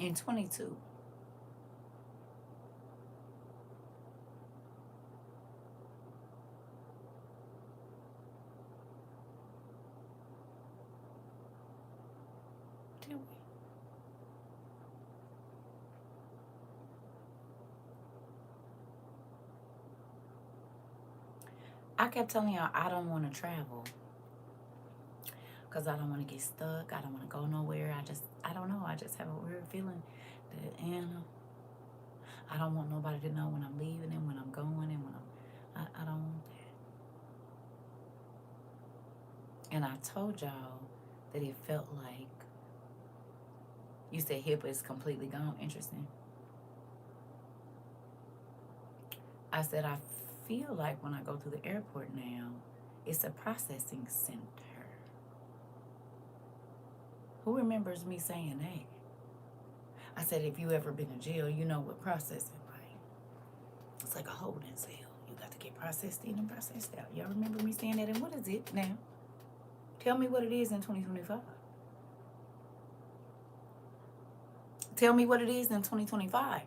In 22. Did we? I kept telling y'all I don't want to travel. Because I don't want to get stuck. I don't want to go nowhere. I don't know. I just have a weird feeling that, I don't want nobody to know when I'm leaving and when I'm going and when I don't want that. And I told y'all that it felt like, you said HIPAA is completely gone. Interesting. I said, I feel like when I go to the airport now, it's a processing center. Who remembers me saying that? I said, if you ever been in jail, you know what processing like. It's like a holding cell. You got to get processed in and processed out. Y'all remember me saying that? And what is it now? Tell me what it is in 2025. Tell me what it is in 2025.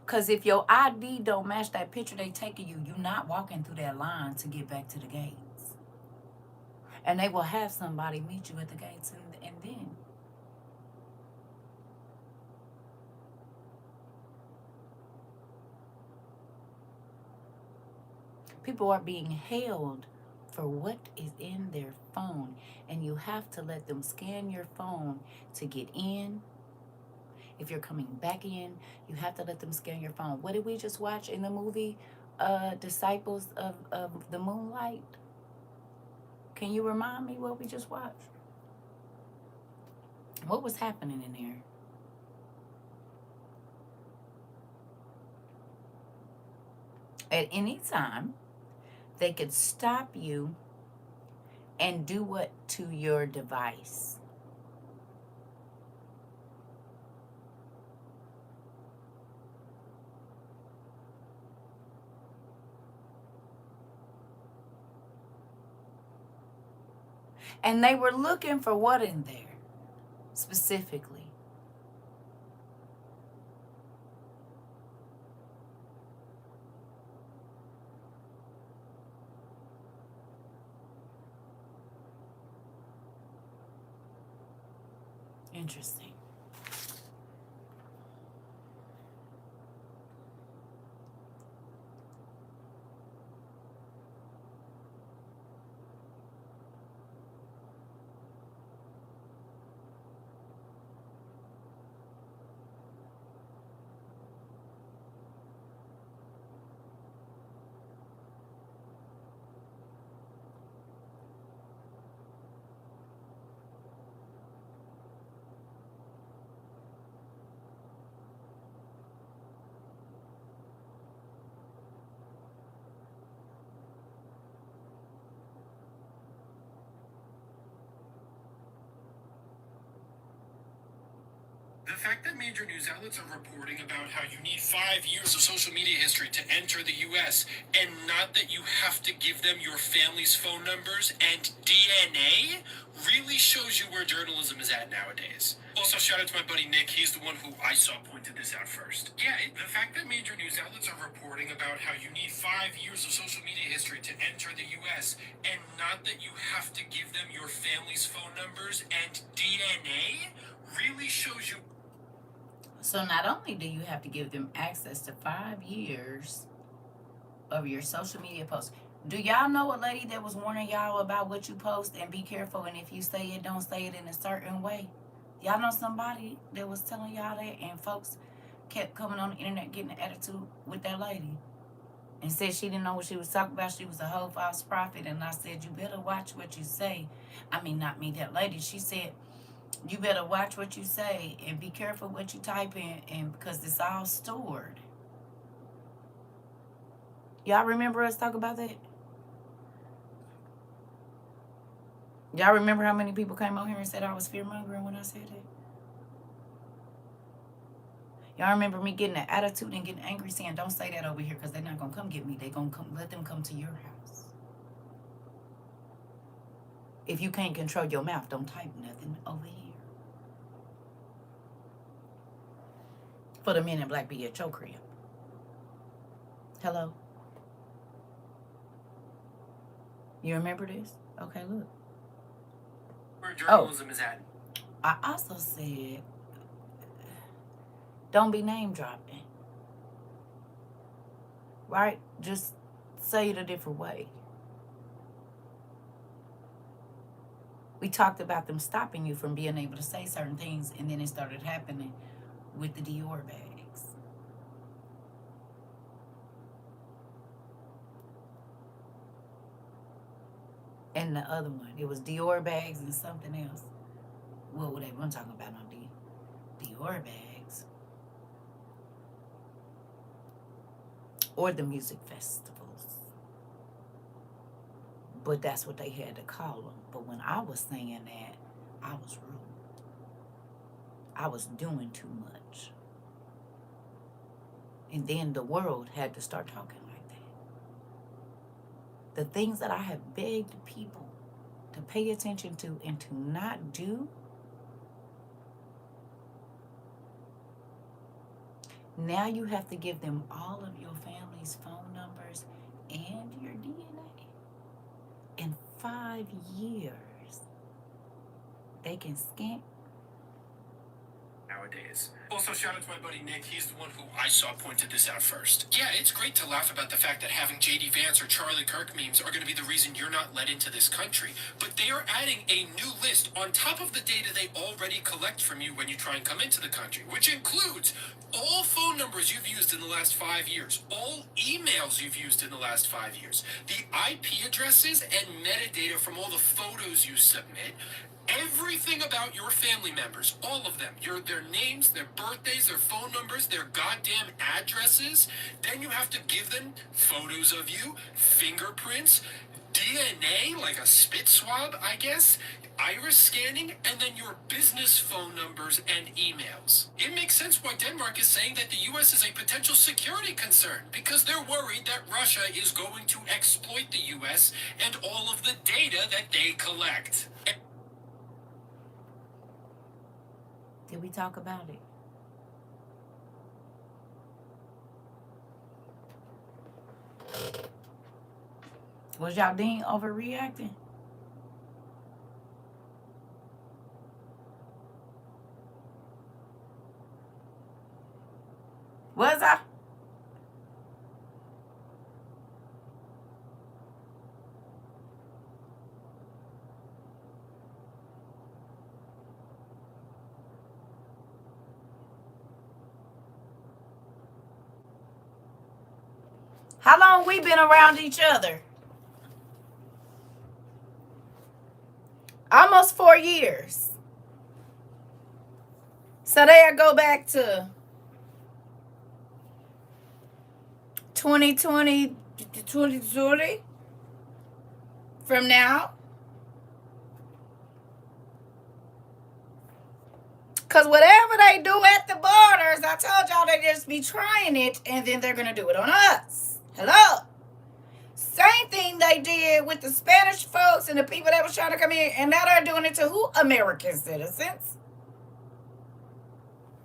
Because if your ID don't match that picture they taking you, you're not walking through that line to get back to the gates. And they will have somebody meet you at the gates and then. People are being held for what is in their phone, and you have to let them scan your phone to get in. If you're coming back in, you have to let them scan your phone. What did we just watch in the movie, Disciples of the Moonlight? Can you remind me what we just watched? What was happening in there? At any time, they could stop you and do what to your device? And they were looking for what in there specifically? Interesting. The fact that major news outlets are reporting about how you need 5 years of social media history to enter the US, and not that you have to give them your family's phone numbers and DNA, really shows you where journalism is at nowadays. Also, shout out to my buddy Nick. He's the one who I saw pointed this out first. Yeah, the fact that major news outlets are reporting about how you need 5 years of social media history to enter the US, and not that you have to give them your family's phone numbers and DNA, really shows you. So not only do you have to give them access to 5 years of your social media posts, do y'all know a lady that was warning y'all about what you post and be careful, and if you say it, don't say it in a certain way? Y'all know somebody that was telling y'all that, and folks kept coming on the internet getting an attitude with that lady and said she didn't know what she was talking about. She was a whole false prophet. And I said, you better watch what you say. I mean, not me, that lady. She said, you better watch what you say and be careful what you type in, and because it's all stored. Y'all remember us talk about that? Y'all remember how many people came on here and said I was fear-mongering when I said that? Y'all remember me getting an attitude and getting angry saying, don't say that over here because they're not going to come get me. They're going to let them come to your house. If you can't control your mouth, don't type nothing over here. For the men in black be at your crib. Hello? You remember this? Okay, look. Where journalism is at. I also said, don't be name dropping. Right? Just say it a different way. We talked about them stopping you from being able to say certain things, and then it started happening with the Dior bags. And the other one, it was Dior bags and something else. What were they? I'm talking about on Dior bags. Or the music festivals. But that's what they had to call them. But when I was saying that, I was rude. I was doing too much. And then the world had to start talking like that. The things that I have begged people to pay attention to and to not do, now you have to give them all of your family's phone numbers and your DNA. In 5 years, they can scan. nowadays. Also, shout out to my buddy Nick. He's the one who I saw pointed this out first. Yeah, it's great to laugh about the fact that having J.D. Vance or Charlie Kirk memes are going to be the reason you're not let into this country. But they are adding a new list on top of the data they already collect from you when you try and come into the country, which includes all phone numbers you've used in the last 5 years, all emails you've used in the last 5 years, the IP addresses and metadata from all the photos you submit, everything about your family members, all of them, their names, their birthdays, their phone numbers, their goddamn addresses. Then you have to give them photos of you, fingerprints, DNA, like a spit swab, I guess, iris scanning, and then your business phone numbers and emails. It makes sense why Denmark is saying that the U.S. is a potential security concern, because they're worried that Russia is going to exploit the U.S. and all of the data that they collect. Did we talk about it? Was y'all being overreacting? Was I? How long we been around each other? Almost 4 years. So there I go back to 2020 from now. Because whatever they do at the borders, I told y'all they just be trying it and then they're going to do it on us. Hello. Same thing they did with the Spanish folks and the people that was trying to come in, and now they're doing it to who? American citizens.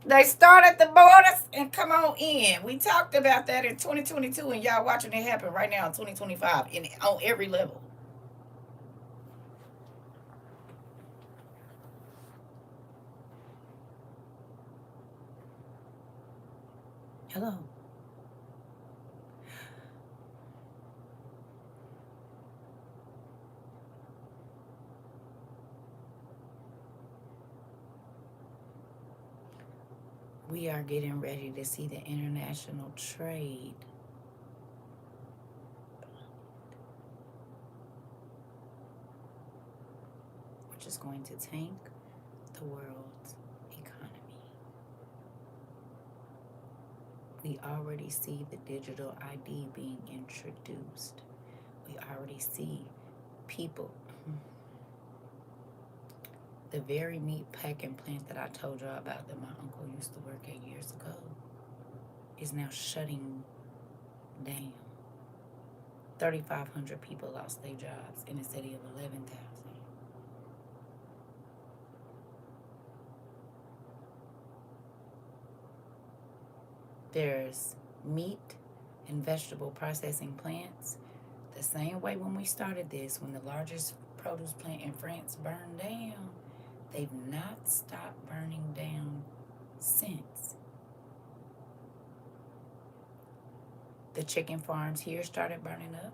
They start at the borders and come on in. We talked about that in 2022, and y'all watching it happen right now in 2025 on every level. Hello. We are getting ready to see the international trade which is going to tank the world's economy. We already see the digital ID being introduced. We already see people. The very meat packing plant that I told y'all about that my uncle used to work at years ago is now shutting down. 3,500 people lost their jobs in a city of 11,000. There's meat and vegetable processing plants. The same way when we started this, when the largest produce plant in France burned down, they've not stopped burning down since. The chicken farms here started burning up.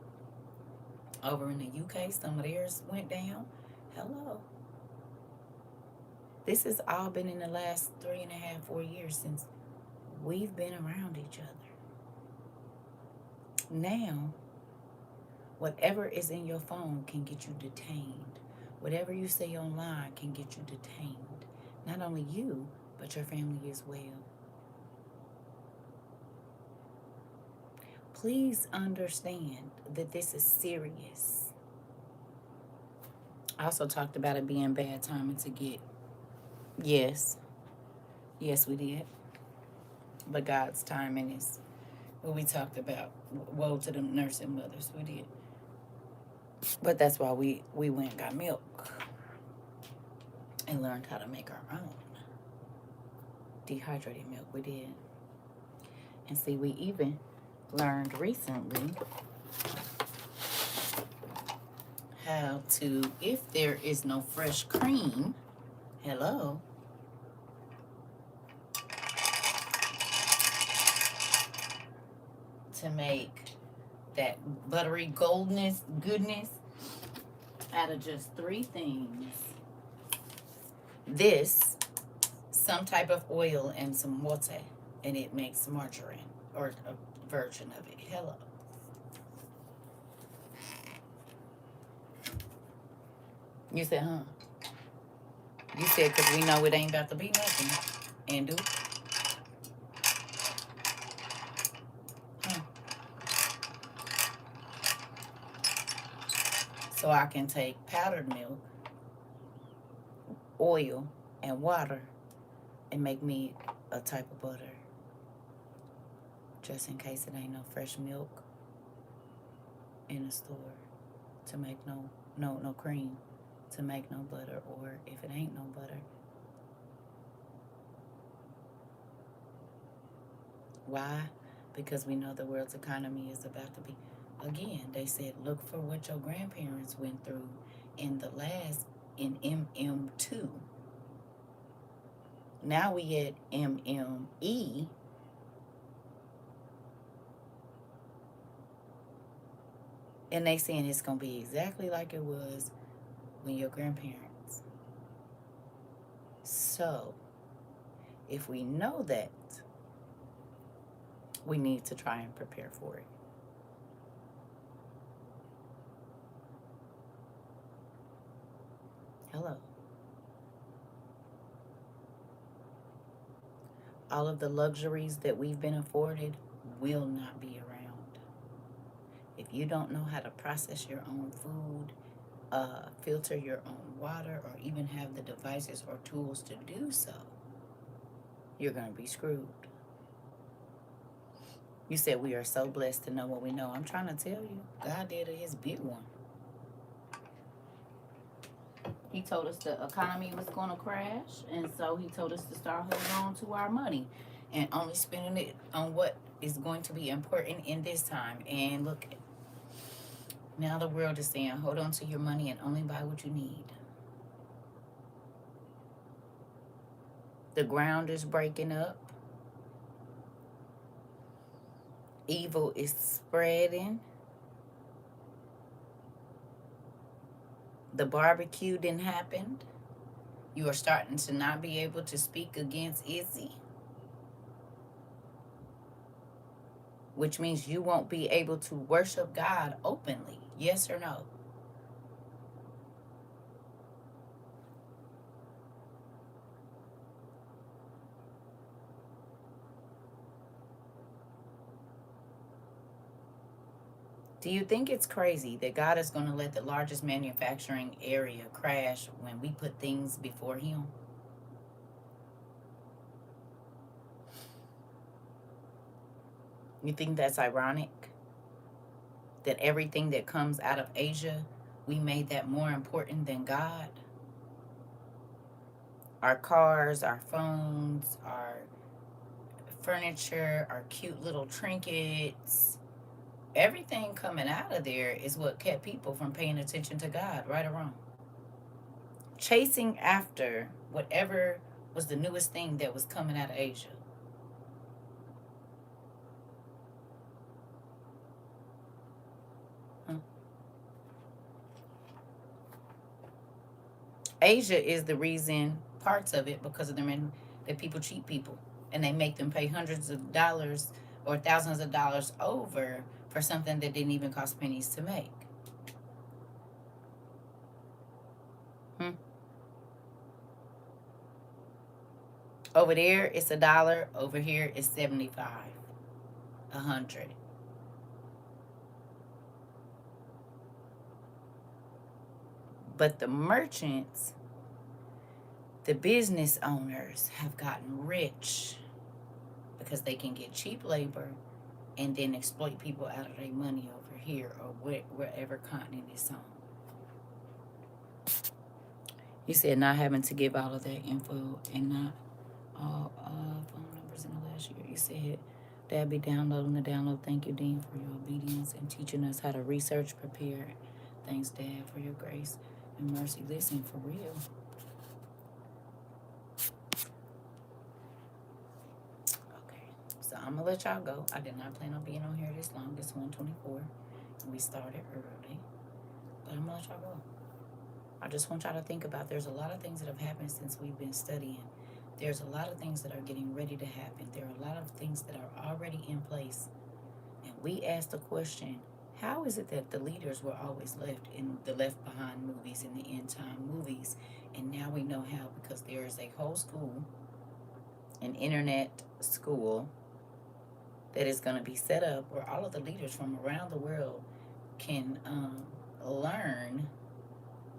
Over in the UK, some of theirs went down. Hello. This has all been in the last 3.5, 4 years since we've been around each other. Now, whatever is in your phone can get you detained. Whatever you say online can get you detained. Not only you, but your family as well. Please understand that this is serious. I also talked about it being bad timing to get. Yes, we did. But God's timing is what we talked about. Woe to the nursing mothers. We did. But that's why we went and got milk and learned how to make our own. Dehydrated milk, we did. And see, we even learned recently how to, if there is no fresh cream, hello, to make that buttery goodness out of just 3 things. This, some type of oil, and some water, and it makes margarine, or a version of it. Hello. You said, huh? You said, because we know it ain't about to be nothing. And do? Huh. So I can take powdered milk, oil, and water and make me a type of butter. Just in case it ain't no fresh milk in the store to make no cream to make no butter, or if it ain't no butter. Why? Because we know the world's economy is about to be, again, they said, look for what your grandparents went through in MM2. Now we at MME. And they saying it's going to be exactly like it was when your grandparents. So, if we know that, we need to try and prepare for it. Hello. All of the luxuries that we've been afforded will not be around. If you don't know how to process your own food, filter your own water, or even have the devices or tools to do so, you're going to be screwed. You said we are so blessed to know what we know. I'm trying to tell you, God did his big one. He told us the economy was going to crash, and so he told us to start holding on to our money and only spending it on what is going to be important in this time. And look, now the world is saying, hold on to your money and only buy what you need. The ground is breaking up. Evil is spreading. The barbecue didn't happen. You are starting to not be able to speak against Izzy, which means you won't be able to worship God openly. Yes or no? Do you think it's crazy that God is going to let the largest manufacturing area crash when we put things before him? You think that's ironic? That everything that comes out of Asia, we made that more important than God? Our cars, our phones, our furniture, our cute little trinkets, everything coming out of there is what kept people from paying attention to God, right or wrong. Chasing after whatever was the newest thing that was coming out of Asia. Asia is the reason, parts of it, because of the men that people cheat people, and they make them pay hundreds of dollars or thousands of dollars over for something that didn't even cost pennies to make. Over there it's $1. Over here it's 75, 100. But the merchants, the business owners, have gotten rich because they can get cheap labor and then exploit people out of their money over here or wherever continent it's on. You said not having to give all of that info and not all phone numbers in the last year. You said Dad be downloading the download. Thank you, Dean, for your obedience and teaching us how to research, prepare. Thanks, Dad, for your grace and mercy. Listen, for real. Okay, so I'm I'm going to let y'all go. I did not plan on being on here this long. It's 1:24. We started early. But I'm going to let y'all go. I just want y'all to think about there's a lot of things that have happened since we've been studying. There's a lot of things that are getting ready to happen. There are a lot of things that are already in place. And we asked the question, how is it that the leaders were always left in the Left Behind movies, in the End Time movies? And now we know how, because there is a whole school, an internet school, that is going to be set up where all of the leaders from around the world can learn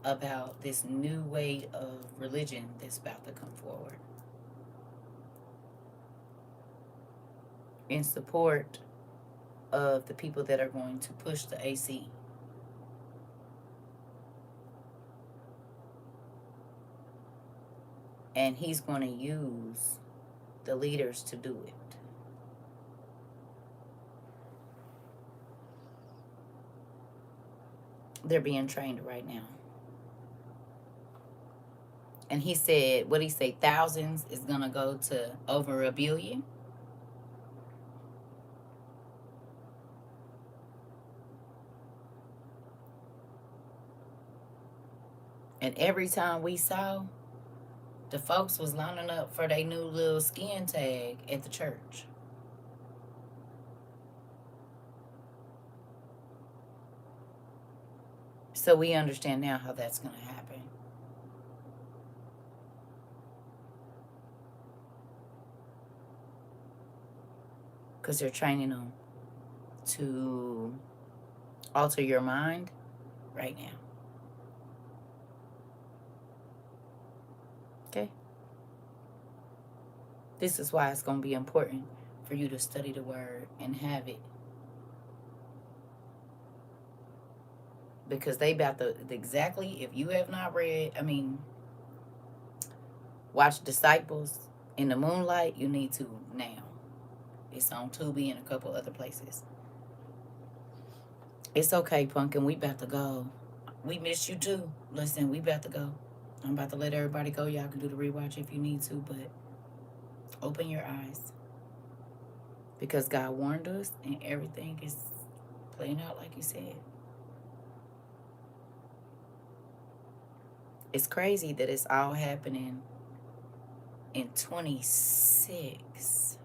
about this new way of religion that's about to come forward in support of the people that are going to push the AC. And he's going to use the leaders to do it. They're being trained right now. And he said, what did he say? Thousands is going to go to over 1 billion. And every time we saw, the folks was lining up for their new little skin tag at the church. So we understand now how that's going to happen. Because they're training them to alter your mind right now. Okay? This is why it's going to be important for you to study the word and have it. Because they about to, exactly, if you have not read, watch Disciples in the Moonlight, you need to now. It's on Tubi and a couple other places. It's okay, Pumpkin. We about to go. We miss you too. Listen, we about to go. I'm about to let everybody go. Y'all can do the rewatch if you need to, but open your eyes. Because God warned us and everything is playing out like he said. It's crazy that it's all happening in 26.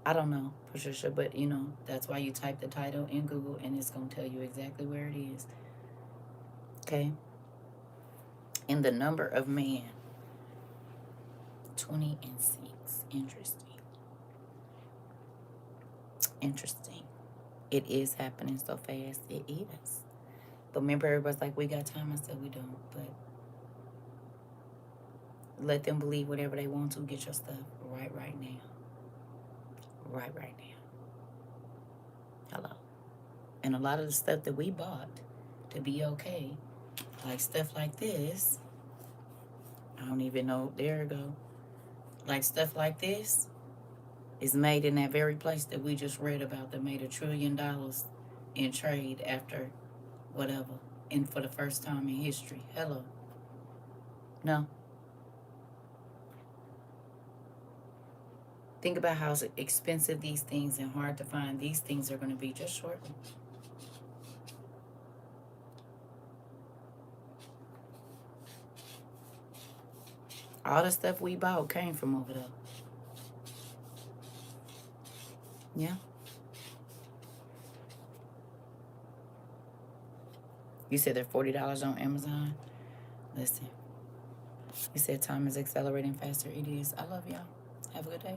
I don't know, Patricia, but that's why you type the title in Google and it's going to tell you exactly where it is. Okay? In the number of man, 20 and 6. Interesting. It is happening so fast. It is. But remember, everybody's like, we got time. I said we don't. But let them believe whatever they want to. Get your stuff right now. Right now. Hello. And a lot of the stuff that we bought to be okay, like stuff like this, I don't even know. There we go. Like stuff like this is made in that very place that we just read about that made $1 trillion in trade after whatever, and for the first time in history. Hello. No. Think about how expensive these things and hard to find these things are going to be just shortly. All the stuff we bought came from over there. Yeah. You said they're $40 on Amazon. Listen. You said time is accelerating faster. It is. I love y'all. Have a good day.